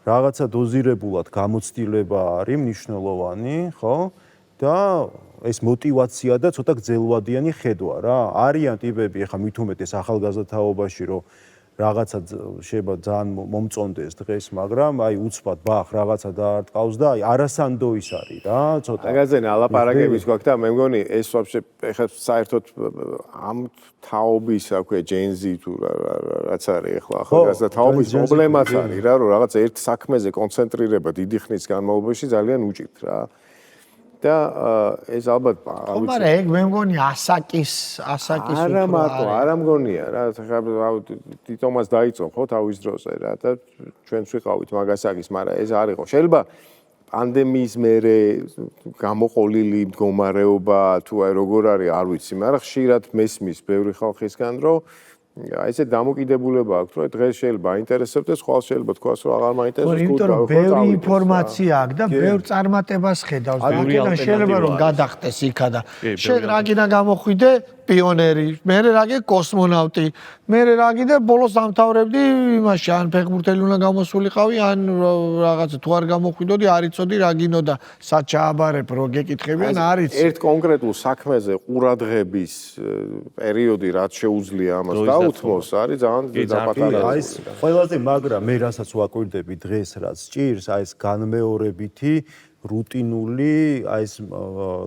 რაღაცა დოზირებულად გამოცდილება არის მნიშვნელოვანი, ხო? და ეს мотиваცია და ცოტა გრძელვადიანი ხედვა რა. არიან ტიპები, ახლა მით უმეტეს ახალგაზრდაობაში, რომ რაღაცა შეიძლება ძალიან მომწონდეს დღეს, მაგრამ აი უცბად ბახ რაღაცა დაარტყავს და აი არასანდო ის არის რა, ცოტა. მაგაზე ნალაპარაკების გვაქვს და მე მგონი ეს ვაფშე ეხლა საერთოდ ამ თაობის, რა ქვია, ჯენზი თუ რაც არის ეხლა ახალგაზრდა თაობის პრობლემაც არის რა, რომ რაღაც ერთ საქმეზე კონცენტრირება დიდი ხნის განმავლობაში ძალიან უჭირთ რა. და ეს ალბათ ხო, მაგრამ ეგ მე მგონი ასაკის არა მარტო, არა მგონია რა, თითომას დაიწყო ხო თავის დროზე რა და ჩვენც ვიყავით მაგასაკის, მაგრამ ეს არ იყო. შეიძლება პანდემიის მერე გამოყოლილი მდგომარეობა თუ აი როგორ არის, არ ვიცი, მაგრამ ხშირად მესმის ბევრი ხალხისგან, რომ აი ესე დამოკიდებულება აქვს, რომ დღეს შეიძლება აინტერესებდეს, ხვალ შეიძლება თქვას, რომ აღარ მაინტერესებს, იმიტომ რომ ბევრი ინფორმაცია აქვს და ბევრ წარმატებას ხედავს და აქედან შეიძლება რომ გადახტეს იქა და შენ რაგიდან გამოხვიდე პიონერი, მე რაგე კოსმონავტი, მე რაგი და ბოლოს დამთავრებდი იმაში, ან ფეხბურთელი უნდა გამოსულიყავი, ან რაღაცა თუ არ გამოხვიდოდი, არ იცოდი რა გინო და სად ჩააბარებ, რო გეკითხებიან, არ იცი. ერთ კონკრეტულ საქმეზე ყურადღების პერიოდი რაც შეუძლია ამას დაუთმოს, არის ძალიან დაპატარა. აი ეს ყველაზე მაგრამ მე რასაც ვაკვირდები დღეს რაც ჭირს, აი ეს განმეორებითი რუტინული აი ეს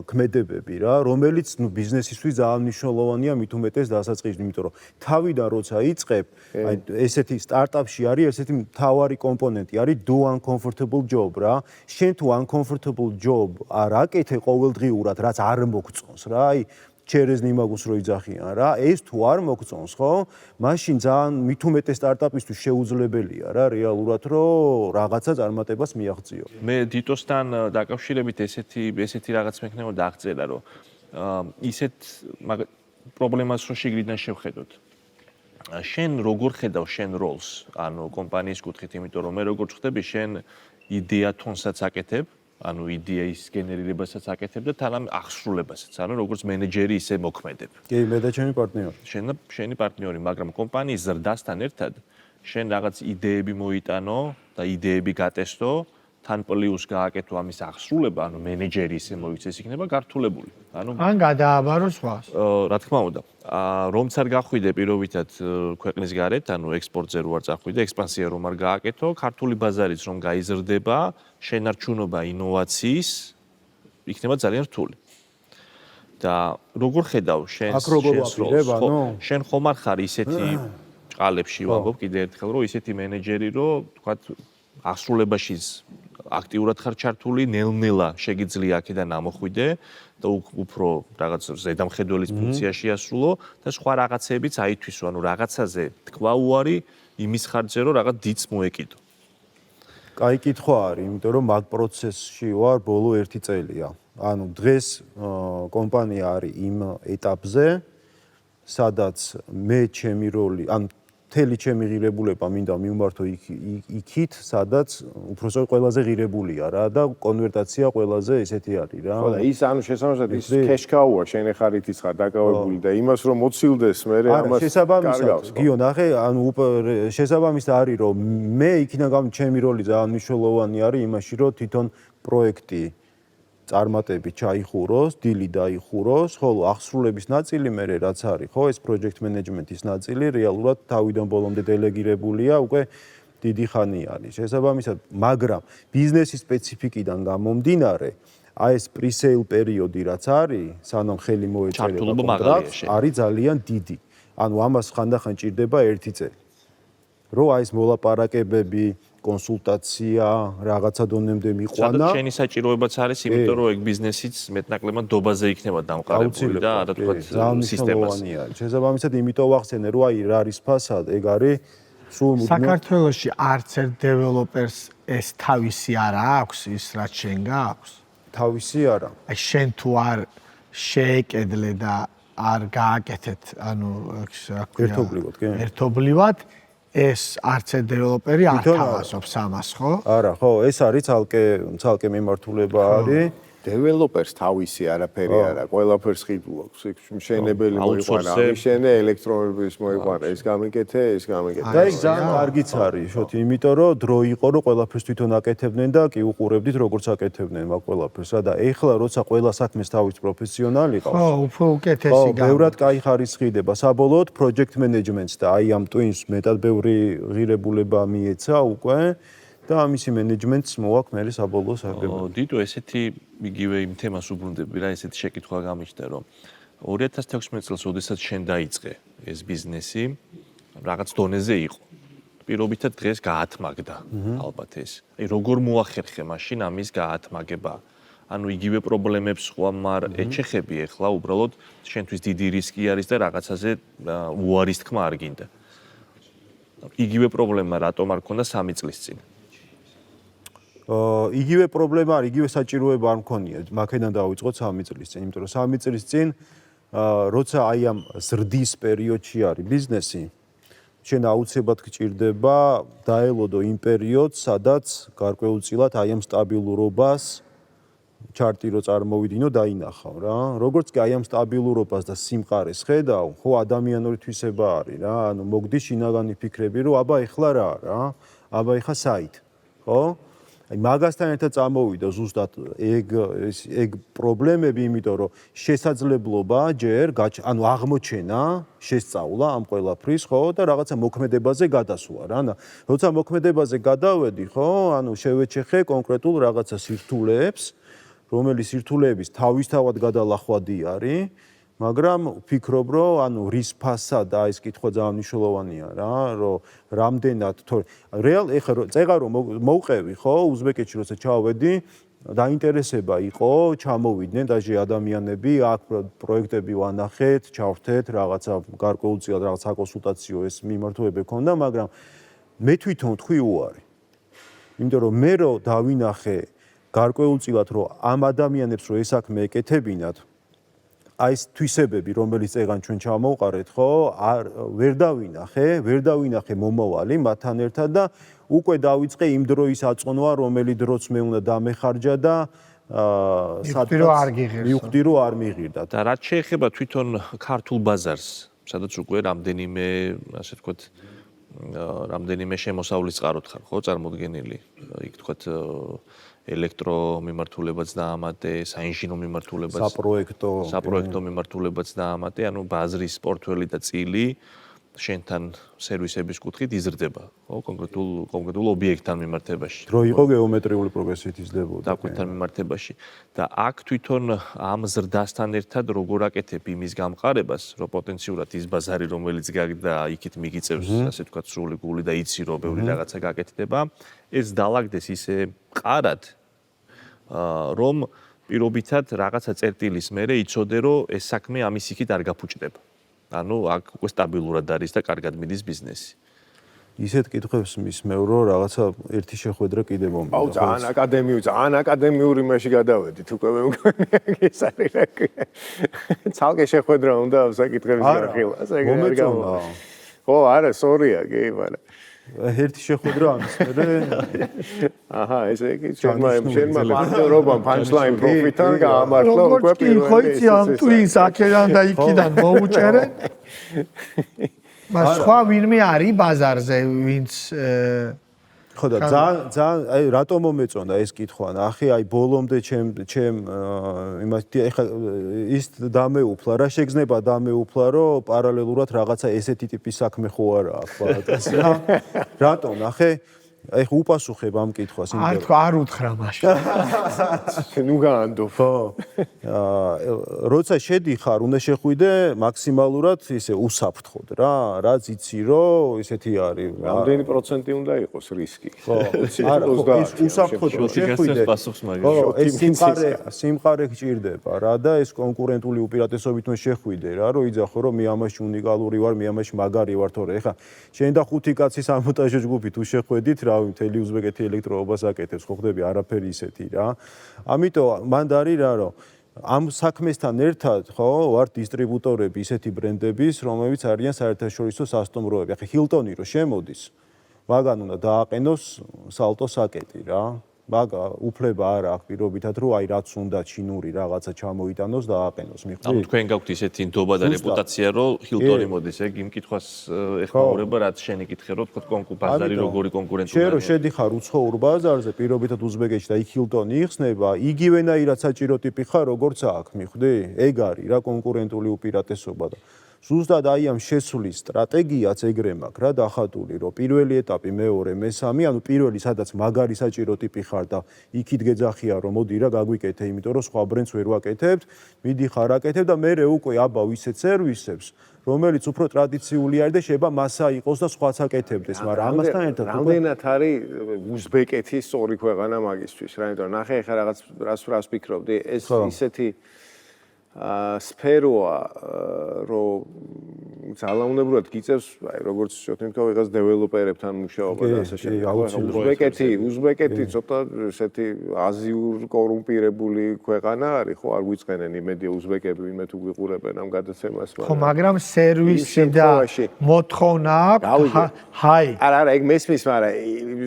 ქმედებები რა, რომელიც ნუ ბიზნესისთვის ძალიან მნიშვნელოვანია, მით უმეტეს დასაწყისში, იმიტომ რომ თავიდან როცა იწყებ, აი ესეთი სტარტაპში არის ესეთი მთავარი კომპონენტი, არის do uncomfortable job რა. შენ თუ uncomfortable job არ აკეთე ყოველდღიურად, რაც არ მოგწონს რა, აი ჩერეზ ნიმაგუს რო იძახიან რა, ეს თუ არ მოგწონს, ხო? მაშინ ძალიან მით უმეტეს სტარტაპისთვის შეუძლებელია რა, რეალურად რომ რაღაცა წარმატებას მიაღწიო. მე დიტოსთან დაკავშირებით ესეთი რაღაც მექნებოდა აღწერა, რომ ისეთ პრობლემას რო შეგრიდან შევხედოთ. შენ როგორ ხედავ შენ როლს, ანუ კომპანიის კუთხით, იმიტომ რომ მე როგორ ხვდები, შენ იდეა თონსაც აკეთებ, ანუ იდეის გენერირებასაც აკეთებ და თან აღსრულებასაც, ანუ როგორც მენეჯერი ისე მოქმედებ. კი, მე და ჩემი პარტნიორი. შენი პარტნიორი, მაგრამ კომპანიის ზრდასთან ერთად შენ რაღაც იდეები მოიტანო და იდეები გატესტო, თან პლუს გააკეთო ამის აღსრულება, ანუ მენეჯერი ისე მოიქცე, ეს იქნება გართულებული. ან გადააბარო სხვას. რა თქმა უნდა, რომც არ გახვიდე პირობითად ქვეყნის გარეთ, ანუ ექსპორტზე რო არ წახვიდე, ექსპანსია რომ არ გააკეთო, ქართული ბაზარიც რომ გაიზრდება, შენარჩუნობა ინოვაციის იქნება ძალიან რთული. და როგორ ხედავ შენს როლს? შენ ხომ არ ხარ ისეთი ჭყალებში ვამბობ კიდე ერთხელ, რომ ისეთი მენეჯერი, რომ თქვათ აღსრულებაში აქტიურად ხარ ჩართული, ნელ-ნელა შეგიძლია აქედან ამოხვიდე და უფრო რაღაც ზედამხედველის ფუნქციაში ასრულო და სხვა რაღაცებიც აითვისო, ანუ რაღაცაზე თქვა უარი იმის ხარჯზე, რომ რაღაც დიც მოეკიდო. კაი კითხვა არის, იმიტომ რომ მაგ პროცესში ვარ ბოლო 1 წელია. ანუ დღეს კომპანია არის იმ ეტაპზე, სადაც მე ჩემი როლი, ან მთელი ჩემი ღირებულება მინდა მიმართო იქით, სადაც უბრალოდ ყველაზე ღირებულია რა და კონვერტაცია ყველაზე ესეთი არის რა. ხო და ის ანუ შესაბამისად ის cash-cow-ა, შენ ხარ ითის ხარ დაკავებული და იმას რომ მოცილდეს მე ამას კარგავს. გიო ნახე, ანუ შესაბამისად არის რომ მე იქიდან ჩემი როლი ძალიან მნიშვნელოვანი არის იმაში, რომ თვითონ პროექტი წარმატებით ჩაიხუროს, დილი დაიხუროს, ხოლო აღსრულების ნაწილი მე რაც არის, ხო, ეს project management-ის ნაწილი რეალურად თავიდან ბოლომდე დელეგირებულია, უკვე დიდი ხანი არის. შესაბამისად, მაგრამ ბიზნესის სპეციფიკიდან გამომდინარე, აი ეს pre-sale პერიოდი რაც არის, სანამ ხელი მოეწერება კონტრაქტს, არის ძალიან დიდი. ანუ ამას ხანდახან ჭირდება 1 წელი. რომ აი ეს მოლაპარაკებები კონსულტაცია რაღაცა დონემდე მიყვანა. სადაც შენი საჭიროებაც არის, იმიტომ რომ ეგ ბიზნესიც მეტნაკლებად დობაზე იქნება დამყარებული და რა თქვა სისტემაზე. შესაბამისად, იმიტომ ვახსენე, რომ აი რა არის ფასად, ეგ არის სულ საქართველოში არც ერთ დეველოპერს ეს თავისი არა აქვს, ის რაც შენ გააქვს. თავისი არა. აი შენ თუ არ შეეკედლე და არ გააკეთეთ, ანუ რა ქვია, ერთობლივად, კი. ერთობლივად ეს არც ერთ დეველოპერი არ თავაზობს ამას, ხო? არა, ხო, ეს არის ცალკე მიმართულება არის. დეველოპერს თავისი არაფერი არა, ყველაფერს ხიდულ აქვს. მშენებელი მოიყვანა, ამიშენე ელექტრონების მოიყვანა, ეს გამიკეთე, ეს გამიკეთე. და ეს ძალიან კარგიც არის, შოთი, იმიტომ რომ დრო იყო, რომ ყველაფერს თვითონ აკეთებდნენ და კი უყურებდით როგორც აკეთებდნენ მაგ ყველაფერსა და ეხლა როცა ყველა საქმეს თავის პროფესიონალი ყავს. ხო, უფრო უკეთესი გა. ბევრად კაი ხარისხდება. საბოლოოდ project management-ს და აი ამ twins მეტად ბევრი ღირებულება მიეცა უკვე. და ამისი მენეჯმენტს მოაქვს მე საბოლოო სარგებლობა. დიტო, ესეთი იგივე იმ თემას უბრუნდები რა, ესეთი შეკითხვა გამიჩნდა, რომ 2016 წელს, როდესაც შენ დაიწყე ეს ბიზნესი, რაღაც დონეზე იყო. პირობითად დღეს გაათმაგდა ალბათ ეს. აი როგორ მოახერხე მაშინ ამის გაათმაგება? ანუ იგივე პრობლემებს ხوامარ ეჩეხები ახლა უბრალოდ შენთვის დიდი რისკი არის და რაღაცაზე უარის თქმა არ გინდა. იგივე პრობლემა რატომ არ ქონდა 3 წლის წინ? იგივე პრობლემა არ, იგივე საჭიროება არ მქონია. მაქედან დავიწყოთ 3 წლის წინ, იმიტომ რომ 3 წლის წინ როცა აი ამ ზრდის პერიოდში არის ბიზნესი, შენ აუცილებლად გჭირდება დაელოდო იმ პერიოდს, სადაც გარკვეულწილად აი ამ სტაბილურობას ჩარტი რო წარმოვიდინო, დაინახავ რა. როგორც კი აი ამ სტაბილურობას და სიმყარეს ხედავ, ხო ადამიანური თვისება არის რა. ანუ მოგდის შინაგანი ფიქრები, რომ აბა ეხლა რა, აბა ეხლა საით, ხო? აი მაგასთან ერთად წამოვიდა ზუსტად ეგ პრობლემები, იმიტომ რომ შესაძლებლობა ჯერ ანუ აღმოჩენა შესწავლა ამ ყველაფრის, ხო, და რაღაცა მოქმედებაზე გადასვლა რა. როცა მოქმედებაზე გადავედი, ხო, ანუ შევეჩეხე კონკრეტულ რაღაცა სირთულეებს, რომელიც სირთულეების თავისთავად გადალახვადი არის, მაგრამ ვფიქრობ, რომ ანუ რის ფასად და ეს კითხვა ძალიან მნიშვნელოვანია რა, რომ რამდენად რეალ ეხლა წეღა რომ მოვყევი, ხო, უზბეკეთში როცა ჩავედი, დაინტერესება იყო, ჩამოვიდნენ დაჟე ადამიანები, აქ პროექტები ვანახეთ, ჩავრთეთ, რაღაცა გარკვეულწილად რაღაც საკონსულტაციო ეს მიმართულება ქონდა, მაგრამ მე თვითონ ვთქვი უარი. იმიტომ რომ მე რო დავინახე გარკვეულწილად რომ ამ ადამიანებს რო ეს საქმე ეკეთებინათ, აი ეს თვისებები, რომელიც წეგან ჩვენ ჩამოვყარეთ, ხო, ვერ დავინახე მომავალი მათთან ერთად და უკვე დავიწყე იმ დროის აწონვა, რომელი დროც მე უნდა დამეხარჯა და მივხვდი რომ არ მიღირდა. და რაც შეეხება თვითონ ქართულ ბაზარს, სადაც უკვე რამდენიმე, ასე ვთქვათ, რამდენიმე შემოსავლის წყაროთ ხარ, ხო, წარმოდგენილი. იქ თქვათ ელექტრო მიმართულებაც დაამატე, საინჟინრო მიმართულებაც, საპროექტო მიმართულებაც დაამატე, ანუ ბაზრის პორტფელი და წილი შენთან სერვისების კუთხით იზრდება, ხო, კონკრეტულ ობიექტთან მიმართებაში. დრო იყო გეომეტრიული პროგრესით იზრდებოდა. დაკვირთან მიმართებაში და აქ თვითონ ამ ზრდასთან ერთად როგორ აკეთებ იმის გამყარებას, რომ პოტენციურად ის ბაზარი, რომელიც გაგდა, იქით მიგიწევს, ასე ვთქვათ, სრული გული და იცი, რომ ბევრი რაღაცა გაკეთდება, ეს დაალაგდეს ისე მყარად, რომ პირობითად რაღაცა წერტილის მერე იცოდე, რომ ეს საქმე ამის იქით არ გაფუჭდება. ანუ აქ უკვე სტაბილურად არის და კარგად მიდის ბიზნესი. ისეთ კითხვებს მისმევ, რომ რაღაცა ერთი შეხვედრა კიდე მომდა. აუ, ძალიან აკადემიური მასში გადავედით, უკვე მე მგონი ეს არის რა. ცალკე შეხვედრა უნდა ამ საკითხების განხილვას, ეგ არ გამოვა. ხო, არა, სორია, კი, მაგრამ ერთი შეხვედრა ამის მერე აჰა, ესე იგი შენმა პარტნიორობამ punchline profit-თან გაამართლა უკვე პირველი. ხო, იცი ამ twins აქედან და იქიდან მოუჭერენ. მას სხვა ვინმე არის ბაზარზე, ვინც ხო და ძალიან აი რატომ მომეწონდა ეს კითხვა? ნახე, აი ბოლომდე ჩემ იმათი ეხა ის დამეუფლა, რა შეგზნება დამეუფლა, რომ პარალელურად რაღაცა ესეთი ტიპის საქმე ხო არა აქ ბაზარზე. რატომ? ნახე, აი ხო უპასუხებ ამ კითხვას, იმიტომ არ უთხრა მაშინ. ნუ გაანდო. ხო. როცა შედიხარ, უნდა შეხვიდე მაქსიმალურად ისე უსაფრთხოდ რა, რაც იცი რომ ისეთი არის. რამდენი პროცენტი უნდა იყოს რისკი? ხო. არა, ის უსაფრთხოდ შეხვიდე. ხო, ეს სიმყარე გჭირდება რა და ეს კონკურენტული უპირატესობით უნდა შეხვიდე რა, რომ იძახო რომ მე ამაში უნიკალური ვარ, მე ამაში მაგარი ვარ, თორე ეხა შენ და 5 კაცის ამონტაჟო ჯგუფი თუ შეხვედით რავი, მთელი უზბეკეთი ელექტროობას აკეთებს, ხო ხდები არაფერი ისეთი რა. ამიტომ მანდ არის რა, რომ ამ საქმესთან ერთად, ხო, ვარ დისტრიბუტორები ისეთი ბრენდების, რომლებიც არიან საერთაშორისო სასტუმროები. ახლა ჰილტონი რო შემოდის, მაგან უნდა დააყენოს სალტო საკეტი რა. მაგა უფლება არ აქვს პირობითად, რომ აი რაც უნდა ჩინური რაღაცა ჩამოიტანოს და აყენოს, მიხვდი? ანუ თქვენ გაქვთ ისეთი ნდობა და რეპუტაცია, რომ ჰილტონი მოდის, ეგ იმ კითხვას ეხმაურება, რაც შენი კითხე, რომ თქვენ ბაზარი როგორი კონკურენტულია. შენ რო შედიხარ უცხოურ ბაზარზე, პირობითად უზბეკეთში და იქ ჰილტონი იხსნება, იგივენაირად საჭირო ტიპი ხარ, როგორც აქ, მიხვდი? ეგ არის რა კონკურენტული უპირატესობა და ზუსტად აი ამ შესulis სტრატეგიაც ეგრე მაქვს რა დახატული, რომ პირველი ეტაპი, მეორე, მესამე, ანუ პირველი სადაც მაგარი საჭირო ტიპი ხარ და იქით გეძახია რომ მოდი რა გაგვიკეთე, იმიტომ რომ სხვა ბრენდს ვერ ვაკეთებთ, მიდიხარ აკეთებ და მერე უკვე აბა ვისეთ სერვისებს, რომელიც უფრო ტრადიციული არის და შეიძლება მასა იყოს და სხვაც აკეთებდეს, მაგრამ ამასთან ერთად რამდენად არის უზბეკეთი სწორი ქვეყანა მაგისთვის რა, იმიტომ რომ ნახე ხა რაღაც რას ვფიქრობდი, ეს ისეთი სფეროა, რომ ძალაუნებურად გიწევს, აი როგორც შევთქვი, ვიღაც დეველოპერებთან მუშაობა და ასე შემდეგ. უზბეკეთი ცოტა ესეთი აზიურ კორუმპირებული ქვეყანა არის, ხო, არ გვიწყენენ იმედია უზბეკები ვინმე თუ გვიყურებენ ამ გადაცემას, ხო, მაგრამ სერვისი და მოთხოვნა აქვს, ჰაი. არა, ეგ მესმის, მაგრამ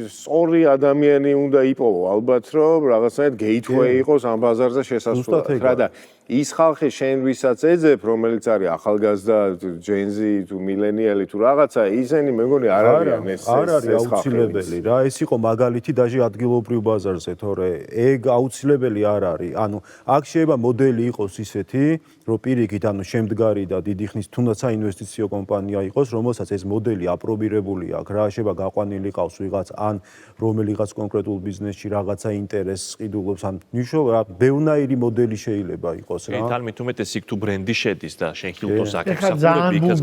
სწორი ადამიანი უნდა იპოვო ალბათ, რომ რაღაცნაირად გეითხვეი იყოს ამ ბაზარზე შესასვლელად, რა და ის ხალხი შენ ვისაც ეძებ, რომელიც არის ახალგაზრდა, ჯენზი თუ მილენიალი თუ რაღაცა, ისინი მე მგონი არ არიან ეს არ არის აუცილებელი რა, ეს იყო მაგალითი დაჟე ადგილობრივ ბაზარზე, თორე ეგ აუცილებელი არ არის. ანუ აქ შეიძლება მოდელი იყოს ისეთი, რომ პირიქით, ანუ შემდგარი და დიდი ხნის თუნდაც საინვესტიციო კომპანია იყოს, რომელსაც ეს მოდელი აპრობირებული აქვს რა, შეიძლება გაყვანილი ყავს ვიღაც ან რომელიღაც კონკრეტულ ბიზნესში რაღაცა ინტერესს ყიდულობს, ან ნიშნავს, ბევრნაირი მოდელი შეიძლება იყოს. თალმით უმეტეს იქ თუ ბრენდი შედის და შენ ხილტოს აკეთებს იქაც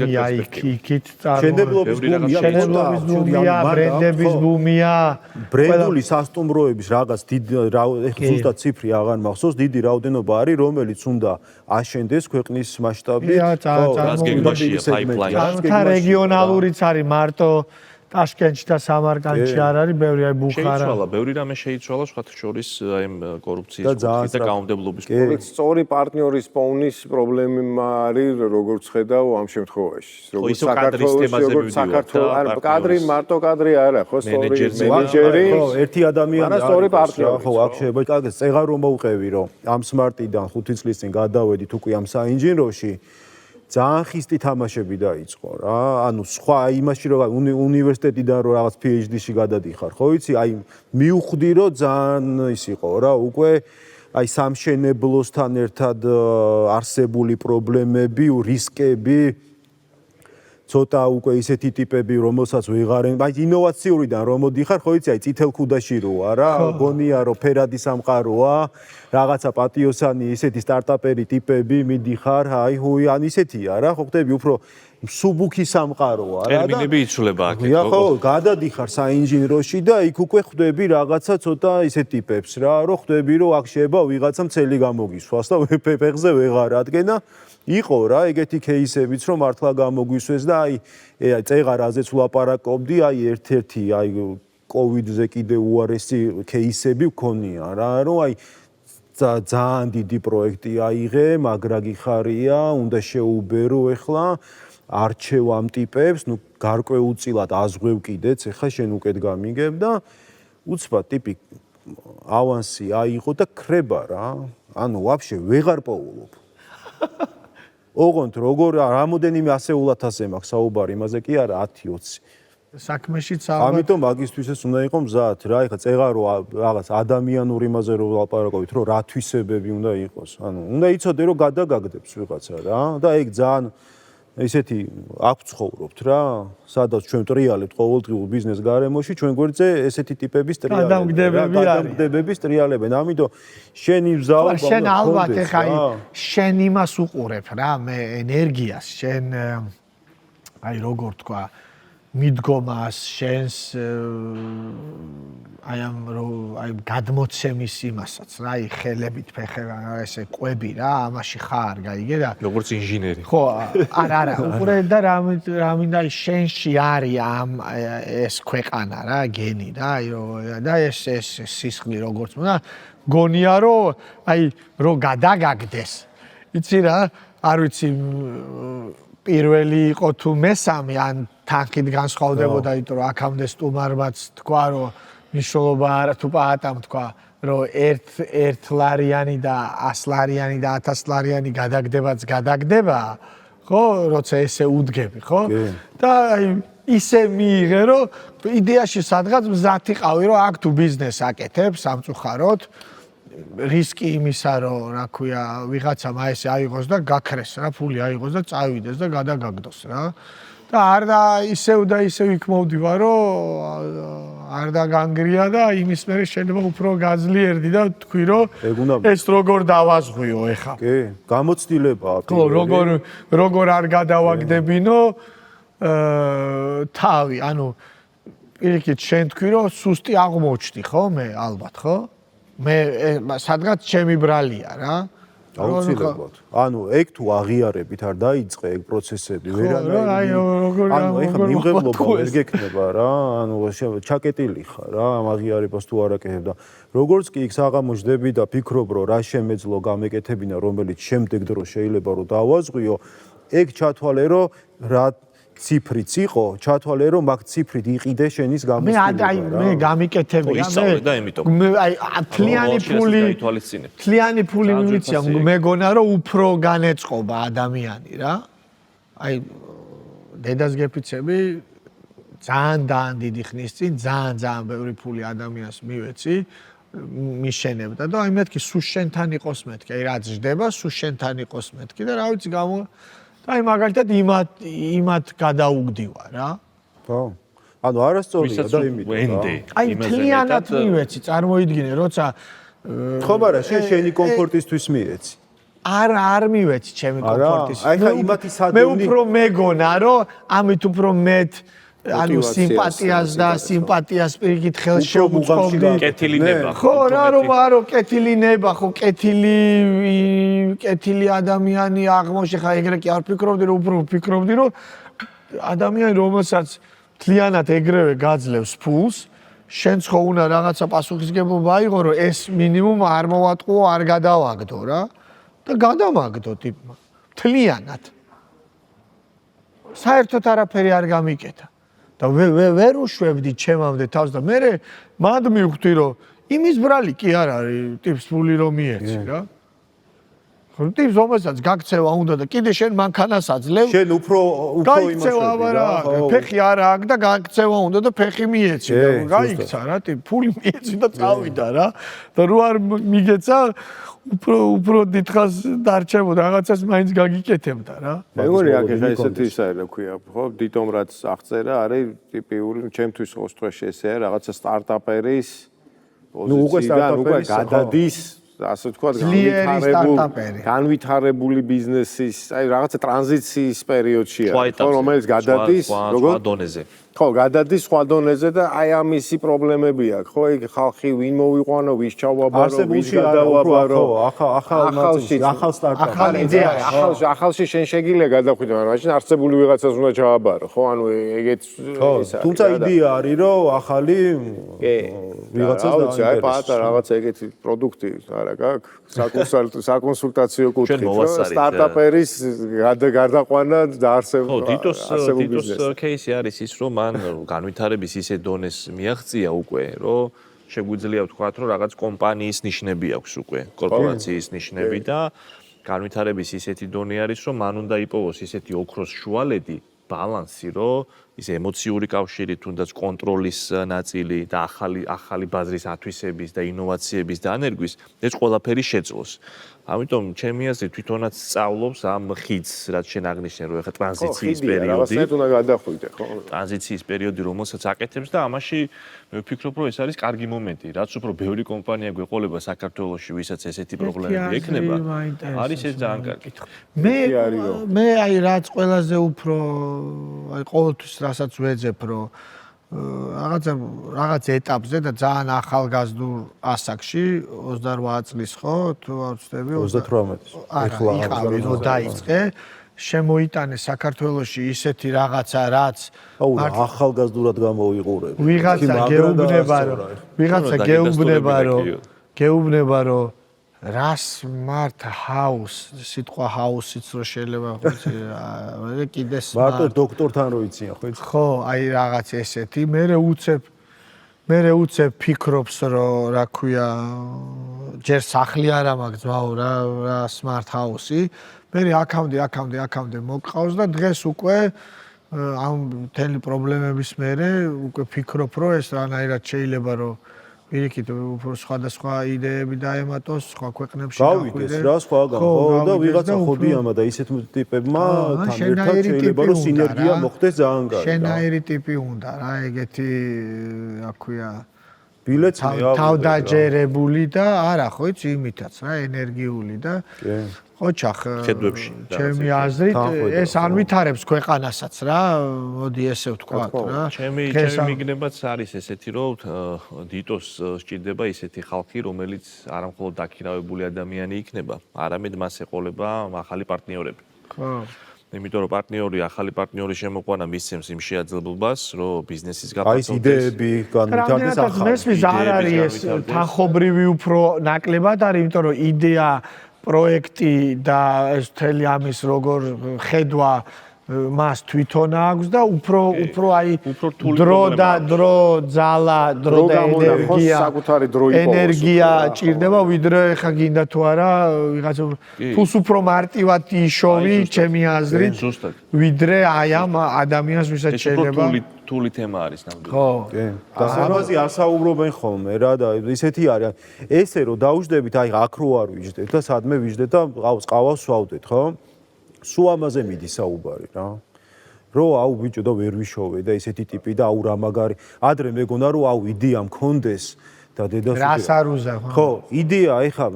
იქით შენებლობის ბუმია, ბრენდების ბუმია, ბრენდული სასტუმროების რაღაც დიდი ზუსტად ციფრი აღარ მახსოვს, დიდი რაოდენობა არის, რომელიც უნდა აშენდეს ქვეყნის მასშტაბით. და რეგიონალურიც არის მარტო ტაშკენტში და სამარკანდში არ არის, ბევრი აი ბუხარა. შეიცვალა, ბევრი რამე შეიცვალა, სხვათა შორის აი კორუფციის და გაუმდებლობის პრობლემა. სწორი პარტნიორის პოვნის პრობლემა არის, როგორც ხედავ ამ შემთხვევაში. როგორც საქართველოს კადრი მარტო კადრი არა, ხო, სწორი მენეჯერი. ხო, ერთი ადამიანი არის. სწორი პარტნიორი. ხო, აქ შეიძლება კაგეს წეღარ რომ მოუყევი, რომ ამ სმარტიდან 5 წლის წინ გადავედით უკვე ამ საინჟინროში. ძალიან ხისტი თამაშები დაიწყო რა. ანუ სხვა იმაში რომ უნივერსიტეტიდან რომ რაღაც PhD-ში გადადიხარ, ხო იცი? აი მივხვდი რომ ძალიან ის იყო რა, უკვე აი სამშენებლოსთან ერთად არსებული პრობლემები, რისკები ცოტა უკვე ისეთი ტიპები, რომელსაც ვეღარენ, აი ინოვაციურიდან რომ მოდიხარ, ხო იცი, აი წითელქუდაში როა რა, გონია რომ ფერადი სამყაროა, რაღაცა პატიოსანი ისეთი სტარტაპერი ტიპები მიდიხარ, აი ჰუი, ან ისეთია რა, ხო ხდები უფრო სუბუქი სამყაროა რა და ტერმინები იცვლება აქ. ხო, გადადიხარ საინჟინროში და იქ უკვე ხდები რაღაცა ცოტა ისეთ ტიპებს რა, რომ ხდები რომ აქ შეიძლება ვიღაცა მცელი გამოგისვას და ფეხზე ვეღარ ადგენა. იყო რა ეგეთი кейსებიც რომ მართლა გამოგვისვეს და აი წეღარ აზეც ვლაპარაკობდი, აი ერთ-ერთი აი კოვიდზე კიდე უარესი кейსები ვქონია რა, რომ აი ძალიან დიდი პროექტი აიღე, მაგრა გიხარია, უნდა შეუბერო ეხლა არჩევ ამ ტიპებს, ნუ გარკვეულწილად აზღვევ კიდეც, ეხლა შენ უკეთ გამიგებ და უცბად ტიპი ავანსი აიღო და ქრება რა. ანუ ვაფშე ვეღარ პოულობ. ოღონდ როგორ რამოდენიმე ასეულათაზე მაქვს საუბარი, იმაზე კი არა 10-20. საქმეშიც ამიტომ მაგისთვის ეს უნდა იყოს მზად რა, ეხლა წეღარო რაღაც ადამიანურ იმაზე რომ ვლაპარაკობთ, რომ რა თვისებები უნდა იყოს. ანუ უნდა იცოდე რომ გადაგაგდებს ვიღაცა რა და ეგ ძალიან ისეთი აქ ცხოვრობთ რა, სადაც ჩვენ ტრიალებთ ყოველდღიურ ბიზნეს გარემოში, ჩვენ გვერდზე ესეთი ტიპების გადამგდებების ტრიალებენ. ამიტომ შენი მზაობა შენ ალბათ ეხა შენ იმას უყურებ რა, მე ენერგიას, შენ აი როგორ თქვა მიდგომას, შენს აი ამ აი გადმოცემის იმასაც რა, აი ხელებით ფეხება ესე ყვები რა, ამაში ხარ, გაიგე და როგორც ინჟინერი. ხო, არა, უყურე და რა მინდა შენში არის ამ ეს ქვეყანა რა, გენი რა, აი და ეს სისხლი როგორც და გონია რომ აი რომ გადაგაგდეს. იცი რა, არ ვიცი პირველი იყო თუ მესამე ან თანხით განსხვავდებოდა, იმიტომ რომ აქამდე სტუმარმაც თქვა რომ მნიშვნელობა არა თუ პაატამ თქვა რომ 1 ლარიანი და 100 ლარიანი და 1000 ლარიანი გადაგდებაც გადაგდება, ხო, როცა ესე უდგები, ხო? და აი ისე მიიღე რომ იდეაში სადღაც მზათიყავი რომ აქ თუ ბიზნეს აკეთებ სამწუხაროდ რისკი იმისა რომ რა ქვია ვიღაცამ აი ესე აიღოს და გაქრეს რა, ფული აიღოს და წავიდეს და გადაგაგდოს რა. და არ და ისევ იქ მოვდივარ რომ არ დაგანგრია და იმის მერე შეიძლება უფრო გაძლიერდი და თქვი რომ ეს როგორ დავაზღვიო ეხა. კი, გამოცდილებაა. ხო, როგორ არ გადავაგდებინო თავი, ანუ პირიქით შენ თქვი რომ სუსტი აღმოჩნდი ხო მე ალბათ ხო? მე სადღაც ჩემი ბრალია რა. აუცილებლად. ანუ ეგ თუ აღიარებით არ დაიწყე ეგ პროცესები, ვერანაირი. ანუ ეხლა მიმღებლობა ვერ გექნება რა, ანუ ჩაკეტილი ხარ რა, ამ აღიარებას თუ არ აკეთებ და როგორც კი იქ საღამოშდები და ფიქრობ რომ რა შემეძლო გამეკეთებინა, რომელიც შემდეგ დროს შეიძლება რომ დავაზღვიო, ეგ ჩათვალე რომ რა ციფრიც იყო, ჩათვალე რომ მაგ цифრით იყიდე შენის გამოცდილება რა. მე გამიკეთებია მე აი თლიანი ფული მივიცია, მეგონა რომ უფრო განეწყობა ადამიანი რა. აი დედას გეფიცები ძალიან დიდი ხნის წინ ძალიან ბევრი ფული ადამიანს მივეცი მიშენებდა და აი მეთქი სულ შენთან იყოს მეთქი, აი რაც ჯდება სულ შენთან იყოს მეთქი და რა ვიცი აი მაგალითად იმათ გადაუგდივა რა. ხო. ანუ არასწორია და იმიტომ. აი თლიანად მივეცი, წარმოიდგინე, როცა ხო, მაგრამ შენი კომფორტისთვის მივეცი. არ მივეცი ჩემი კომფორტისთვის. აი ხა იმათი სადენი მე უფრო მეგონა რომ ამით უფრო მეტ ანუ სიმპათიას პირიქით ხელს შევუწყობდი. კეთილი ნება. ხო, რა კეთილი ნება, ხო, კეთილი ადამიანი აღმოჩნდა, ხა ეგრე კი არ ფიქრობდი, რომ უფრო ფიქრობდი, რომ ადამიანი რომელსაც თლიანად ეგრევე გაძლევს ფულს, შენც ხო უნდა რაღაცა პასუხისგებლობა აიღო, რომ ეს მინიმუმ არ მოვატყუო, არ გადავაგდო რა და გადავაგდო ტიპმა. თლიანად. საერთოდ არაფერი არ გამიკეთა. და ვერ უშვებდი ჩემამდე თავს და მე მანდ მივხვდი რომ იმის ბრალი კი არ არის ტიპს ფული რომ მიეცი რა. ხო ტიპს რომელსაც გაქცევა უნდა და კიდე შენ მანქანას აძლევ. შენ უფრო იმაშვები რა. ფეხი არ აქვს და გაქცევა უნდა და ფეხი მიეცი და გაიქცა რა ტიპ ფული მიეცი და წავიდა რა. და რო არ მიგეცა უფრო დიდხანს დარჩებოდა რაღაცას მაინც გაგიკეთებდა რა. მეგონი აქ ეხა ესეთი ისაა ქვია, ხო, დიტომ რაც აღწერა, არის ტიპიური, ჩემთვის ყოველ დღეში ესეა, რაღაცა სტარტაპერის პოზიციიდან უკვე გადადის, ასე ვთქვათ, განვითარებული ბიზნესის, აი რაღაცა ტრანზიციის პერიოდშია, ხო, რომელიც გადადის, როგორ დონეზე. ხო, გადადის სხვა დონეზე და აი ამისი პრობლემები აქვს, ხო, ეგ ხალხი ვინ მოვიყვანო, ვის ჩავაბარო, ვის გადავაბარო, ახალ სტარტაპი. ახალი იდეა, ახალში შენ შეგიძლია გადახვიდე, მაგრამ მაშინ არსებული ვიღაცას უნდა ჩავაბარო, ხო, ანუ ეგეც ის არის. თუმცა იდეა არის, რომ ახალი ვიღაცას დაინტერესებს. რაღაცა ეგეთი პროდუქტი არა გაქვს, საკონსულტაციო კუთხით, სტარტაპერის გარდაყვანა და არსებულ დიტოს кейსი არის ის, რომ მან განვითარების ისე დონეს მიაღწია უკვე, რომ შეგვიძლია ვთქვათ, რომ რაღაც კომპანიის ნიშნები აქვს უკვე, კორპორაციის ნიშნები და განვითარების ისეთი დონე არის, რომ მან უნდა იპოვოს ისეთი ოქროს შუალედი, ბალანსი, რომ ის ემოციური კავშირი, თუნდაც კონტროლის ნაწილი და ახალი ბაზრის ათვისების და ინოვაციების დანერგვის ეს ყველაფერი შეძლოს. ამიტომ ჩემი აზრით თვითონაც სწავლობს ამ ხიდს, რაც შენ აღნიშნე, რომ ეხა ტრანზიციის პერიოდი. რაღაცა უნდა გადახვიდე, ხო? ტრანზიციის პერიოდი, რომელსაც აკეთებს და ამაში მე ვფიქრობ, რომ ეს არის კარგი მომენტი, რაც უფრო ბევრი კომპანია გვეყოლება საქართველოში, ვისაც ესეთი პრობლემები ექნება. არის ეს ძალიან კარგი. მე აი რაც ყველაზე უფრო აი ყოველთვის რასაც ვეძებ, რომ რაღაც ეტაპზე და ძალიან ახალგაზრდულ ასაკში 28 წლის ხო თუ არ ვცდები 38-ის ეხლა რო დაიწყე შემოიტანე საქართველოში ისეთი რაღაცა რაც ახალგაზრდურად გამოვიყურებ ვიღაცა გეუბნება რომ რა smart house სიტყვა house-იც რო შეიძლება ხო კიდე მარტო დოქტორთან რო იციან ხო ხო აი რაღაც ესეთი მე უცებ ფიქრობს რომ რა ქვია ჯერ სახლი არა მაქვს ძმაო რა smart house-ი მე აქამდე მოკყავს და დღეს უკვე ამ მთელი პრობლემების მერე უკვე ფიქრობ რომ ეს რანაირად შეიძლება რომ პირიქით უფრო სხვადასხვა იდეები დაემატოს სხვა ქვეყნებში გავიდეს რა სხვაგან ხო და ვიღაცა ხოდიამა და ისეთ ტიპებმა თან ერთად შეიძლება რომ სინერგია მოხდეს ძალიან კარგი. შენაირი ტიპი უნდა რა ეგეთი რა ქვია ბილეთს თავდაჯერებული და არა ხო იცი იმითაც რა ენერგიული და ოჩახ ჩემი აზრით ეს არ ვითარებს ქვეყანასაც რა მოდი ესე ვთქვა რა ჩემი მიგნებაც არის ესეთი რომ დიტოს სჭირდება ისეთი ხალხი რომელიც არა მხოლოდ დაქირავებული ადამიანი იქნება არამედ მას ეყოლება ახალი პარტნიორები ხო იმიტომ რომ ახალი პარტნიორი შემოყვანა მისცემს იმ შეაძლებლობას, რომ ბიზნესის გაფართოვდეს. აი იდეები განვითარდეს ახალი. მესმის არ არის ეს თანხობრივი უფრო ნაკლებად არის, იმიტომ რომ იდეა, პროექტი და ეს მთელი ამის როგორ ხედვა მას თვითონ აქვს და უფრო აი დრო ძალა დრო და ენერგია ჭირდება ვიდრე ხა გინდა თუ არა ვიღაცა ფულს უფრო მარტივად იშოვი ჩემი აზრით ვიდრე აი ამ ადამიანს ვისაც შეიძლება თული თემა არის ნამდვილად ხო და ამაზე ასაუბრობენ ხოლმე რა და ისეთი არის ესე რომ დაუждებით აი აქ რო არ ვიждეთ და სადმე ვიждეთ და ყავს ვსვავდეთ ხო სულ ამაზე მიდის საუბარი რა რო აუ ბიჭო და ვერ ვიშოვე და ესეთი ტიპი და აუ რა მაგარი ადრე მეგონა რომ აუ იდეა მქონდეს და დედას რას არ უზა ხო იდეა ეხა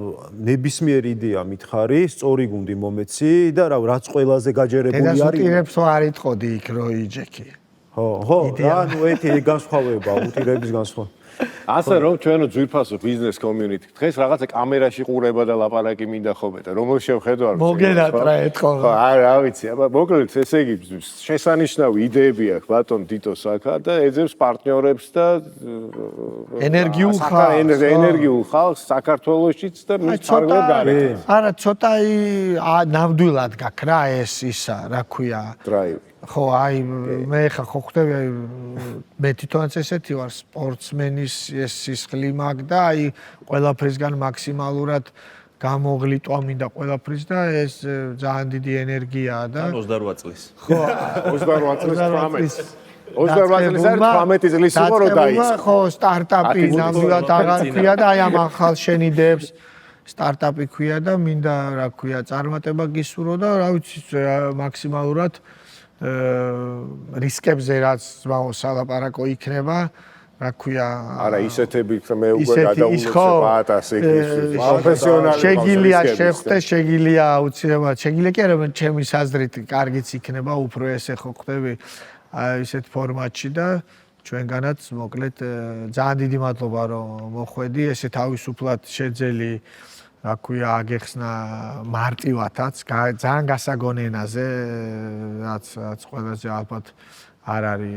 ნებისმიერი იდეა მითხარი სწორი გუნდი მომეცი და რა რაც ყველაზე გაჯერებული არის დედას უპირებს არ იტყოდი იქ რო იჯექი ხო რა ნუ ეთი განსხვავება უთირების განსხვავება ასე რომ ჩვენო ძვირფასო ბიზნეს კომიუნიტი დღეს რაღაცა კამერაში ყურება და ლაპარაკი მინდა ხოლმე და რომ შევხედო მოგენატრა ეთქო ხო რა ვიცი აბა მოკლედ ესე იგი შესანიშნავი იდეები აქვს ბატონ დიტოს აქა და ეძებს პარტნიორებს და ენერგიულ ხალხს საქართველოშიც და მის ფარგლებ გარეთ არა ცოტა ნამდვილად გაქვს რა ეს ისა რა ქვია დრაივი ხო აი მე ხა ხო ხვდები მე თვითონაც ესეთი ვარ სპორტსმენის ეს სისხლი მაქვს და აი ყველაფრისგან მაქსიმალურად გამოღლიტვა მინდა ყველაფრის და ეს ძალიან დიდი ენერგიაა და 28 წლის ხო 28 წლის 18 წლის 18 წლის იყო რომ დაიწყო ხო სტარტაპი ნამდვილად აღარ ქვია და აი ამ ახალ შენიდებს სტარტაპი ქვია და მინდა რა ქვია წარმატება გისურვო და რა ვიცი მაქსიმალურად რისკებზე რაც სალაპარაკო იქნება რა ქვია არა ისეთები მე უკვე გადაუნოცებად ასე პროფესიონალი შეგილია შეხვდე შეგილია აუცილებლად შეგილია კი არა ჩემი აზრით კარგიც იქნება უფრო ესე ხო ხვდები ისეთ ფორმატში და ჩვენგანაც მოკლედ ძალიან დიდი მადლობა რომ მოხვედი ესე თავისუფლად შეძელი რა ქვია აგეხსნა მარტივათაც ძალიან გასაგონ ენაზე რაც ყველაზე ალბათ არ არის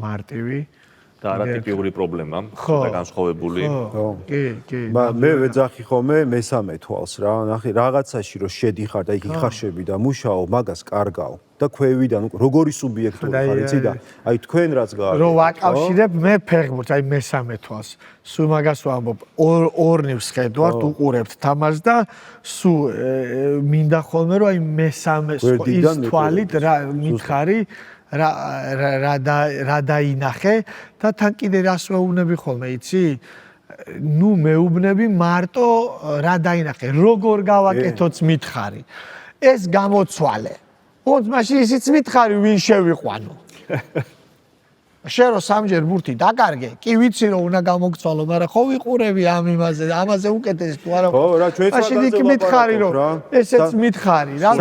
მარტივი და არატიპიური პრობლემა და განსხვავებული კი მე ვეძახი ხოლმე მესამე თვალს რა ნახე რაღაცაში რომ შედიხარ და იქ იხარშები და მუშაო მაგას კარგავ და ქვევიდან როგორი სუბიექტური ხარ იცი და აი თქვენ რაც გაარეთ რომ ვაკავშირებ მე ფეხბურთს აი მესამე თვალს სულ მაგას ვამბობ ორნივს ხედავთ უყურებთ თამაშს და სულ მინდა ხოლმე რომ აი მესამე ის თვალით რა მითხარი რა დაინახე და თან კიდე რას ვეუბნები ხოლმე იცი ნუ მეუბნები მარტო რა დაინახე როგორ გავაკეთოც მითხარი ეს გამოცვალე ონც მაშინ ისიც მითხარი ვინ შევიყვანო შენ რო სამჯერ ბურთი დაკარგე კი ვიცი რომ უნდა გამოგცვალო მაგრამ ხო ვიყურები ამ ამაზე უკეთეს თუ არა ხო რა ჩვენც მაშინ იქ მითხარი რომ ესეც მითხარი რა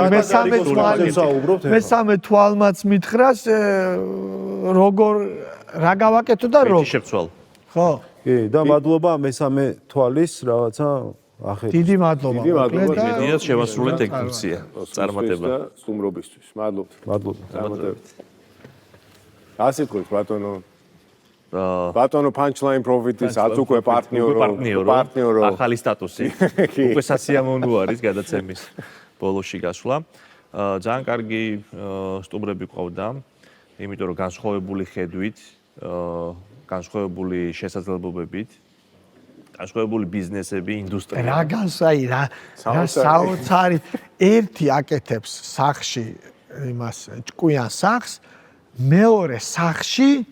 მესამე თვალმაც მითხრას როგორ რა გავაკეთო და როგორ შევცვალ ხო კი და მადლობა მესამე თვალის რაღაცა ახეთ დიდი მადლობა მედიას შევასრულეთ ეგ ფუნქცია წარმატება და სტუმრობისთვის მადლობა წარმატებით ასე თქვით ბატონო punchline profit-ის აც უკვე პარტნიორო ახალი სტატუსი უკვე სასიამოვნო არის გადაცემის ბოლოში გასვლა ძალიან კარგი სტუმრები ყავდა იმიტომ რომ განსხვავებული ხედვით განსხვავებული შესაძლებლობებით განსხვავებული ბიზნესები ინდუსტრია რა განსაი რა საოცარი ერთი აკეთებს სახში იმას ჭკვიან სახს მეორე სახში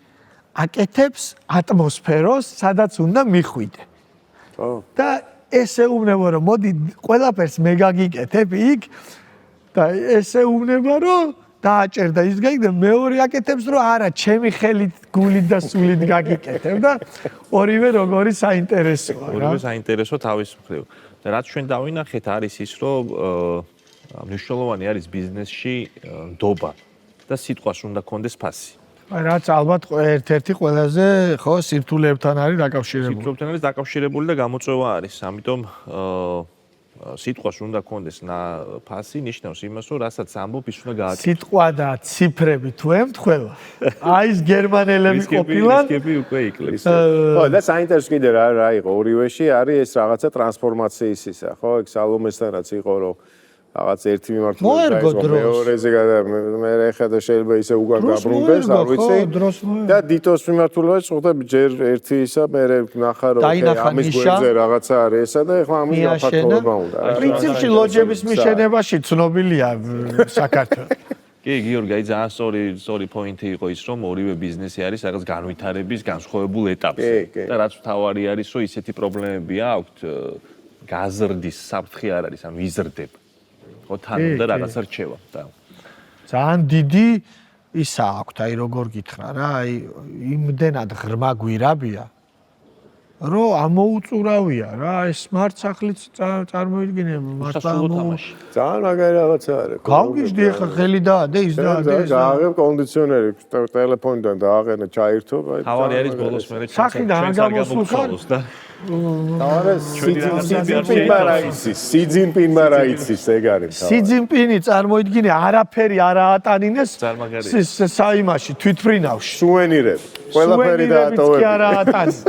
აკეთებს ატმოსფეროს, სადაც უნდა მიხვიდე. ხო. და ესე უნება რომ მოდი ყველაფერს მე გაგიკეთებ იქ და ესე უნება რომ დააჭერდა ის გაიგდა მეორე აკეთებს რომ არა ჩემი ხელით გულით და სულით გაგიკეთებ და ორივე როგორი საინტერესოა რა ორივე საინტერესო თავის მხრივ და რაც ჩვენ დავინახეთ არის ის რომ მნიშვნელოვანი არის ბიზნესში ნდობა და სიტყვას უნდა კონდეს ფასი რაც ალბათ ერთ-ერთი ყველაზე ხო სირთულეებთან არის დაკავშირებული. სირთულეებთან არის დაკავშირებული და გამოწვევა არის. ამიტომ სიტყვას უნდა კონდეს ფასი, ნიშნავს იმას, რომ რასაც ამბობ, ის უნდა გააკეთოს. სიტყვა და ციფრები თუ ემთხვევა, აი ეს გერმანელები ყოფილან. რისკები უკვე იკლებს. ხო, და საინტერესო კიდე რა იყო ორივეში არის ეს რაღაცა ტრანსფორმაციის ისა, ხო? ეგ სალომესთანაც იყო რომ რაღაც ერთი მიმართულება იყო მეორეზე მე ეხლა და შეიძლება ისე უკან გაბრუნდეს, არ ვიცი. და დიტოს მიმართულებას ხვდები ჯერ ერთი ისა, მე ნახა რომ ამის გვერდზე რაღაცა არის ესა და ეხლა ამის გაფართოვება უნდა. პრინციპში ლოჯების მიშენებაში ცნობილია საქართველო. კი, გიორგი, აი ძალიან სწორი პოინტი იყო ის, რომ ორივე ბიზნესი არის რაღაც განვითარების განსხვავებულ ეტაპზე. და რაც თავარი არის, რომ ისეთი პრობლემები აქვთ, გაზრდის საფრთხე არ არის, ან ვიზრდება. ხო თან უნდა რაღაცა რჩევა და ძალიან დიდი ისა აქვთ აი როგორ გითხრა რა აი იმდენად ღრმა გვირაბია რომ ამოუწურავია რა ეს smart სახლიც წარმოიდგინე მართლა ძალიან მაგარი რაღაცა არის გავგიჟდი ახლა ხელი დაადე ის დაადე გააღებ კონდიციონერი ტელეფონიდან დააყენე ჩაირთო აი თავარი არის ბოლოს მე საქმიდან გამოსულხარ სიძინპინმა რა იცის ეგ არის სიძინპინი წარმოიდგინე არაფერი არ აატანინეს საიმაში თვითფრინავში სუვენირები ყველაფერი დაატოვებია არ აატანინეს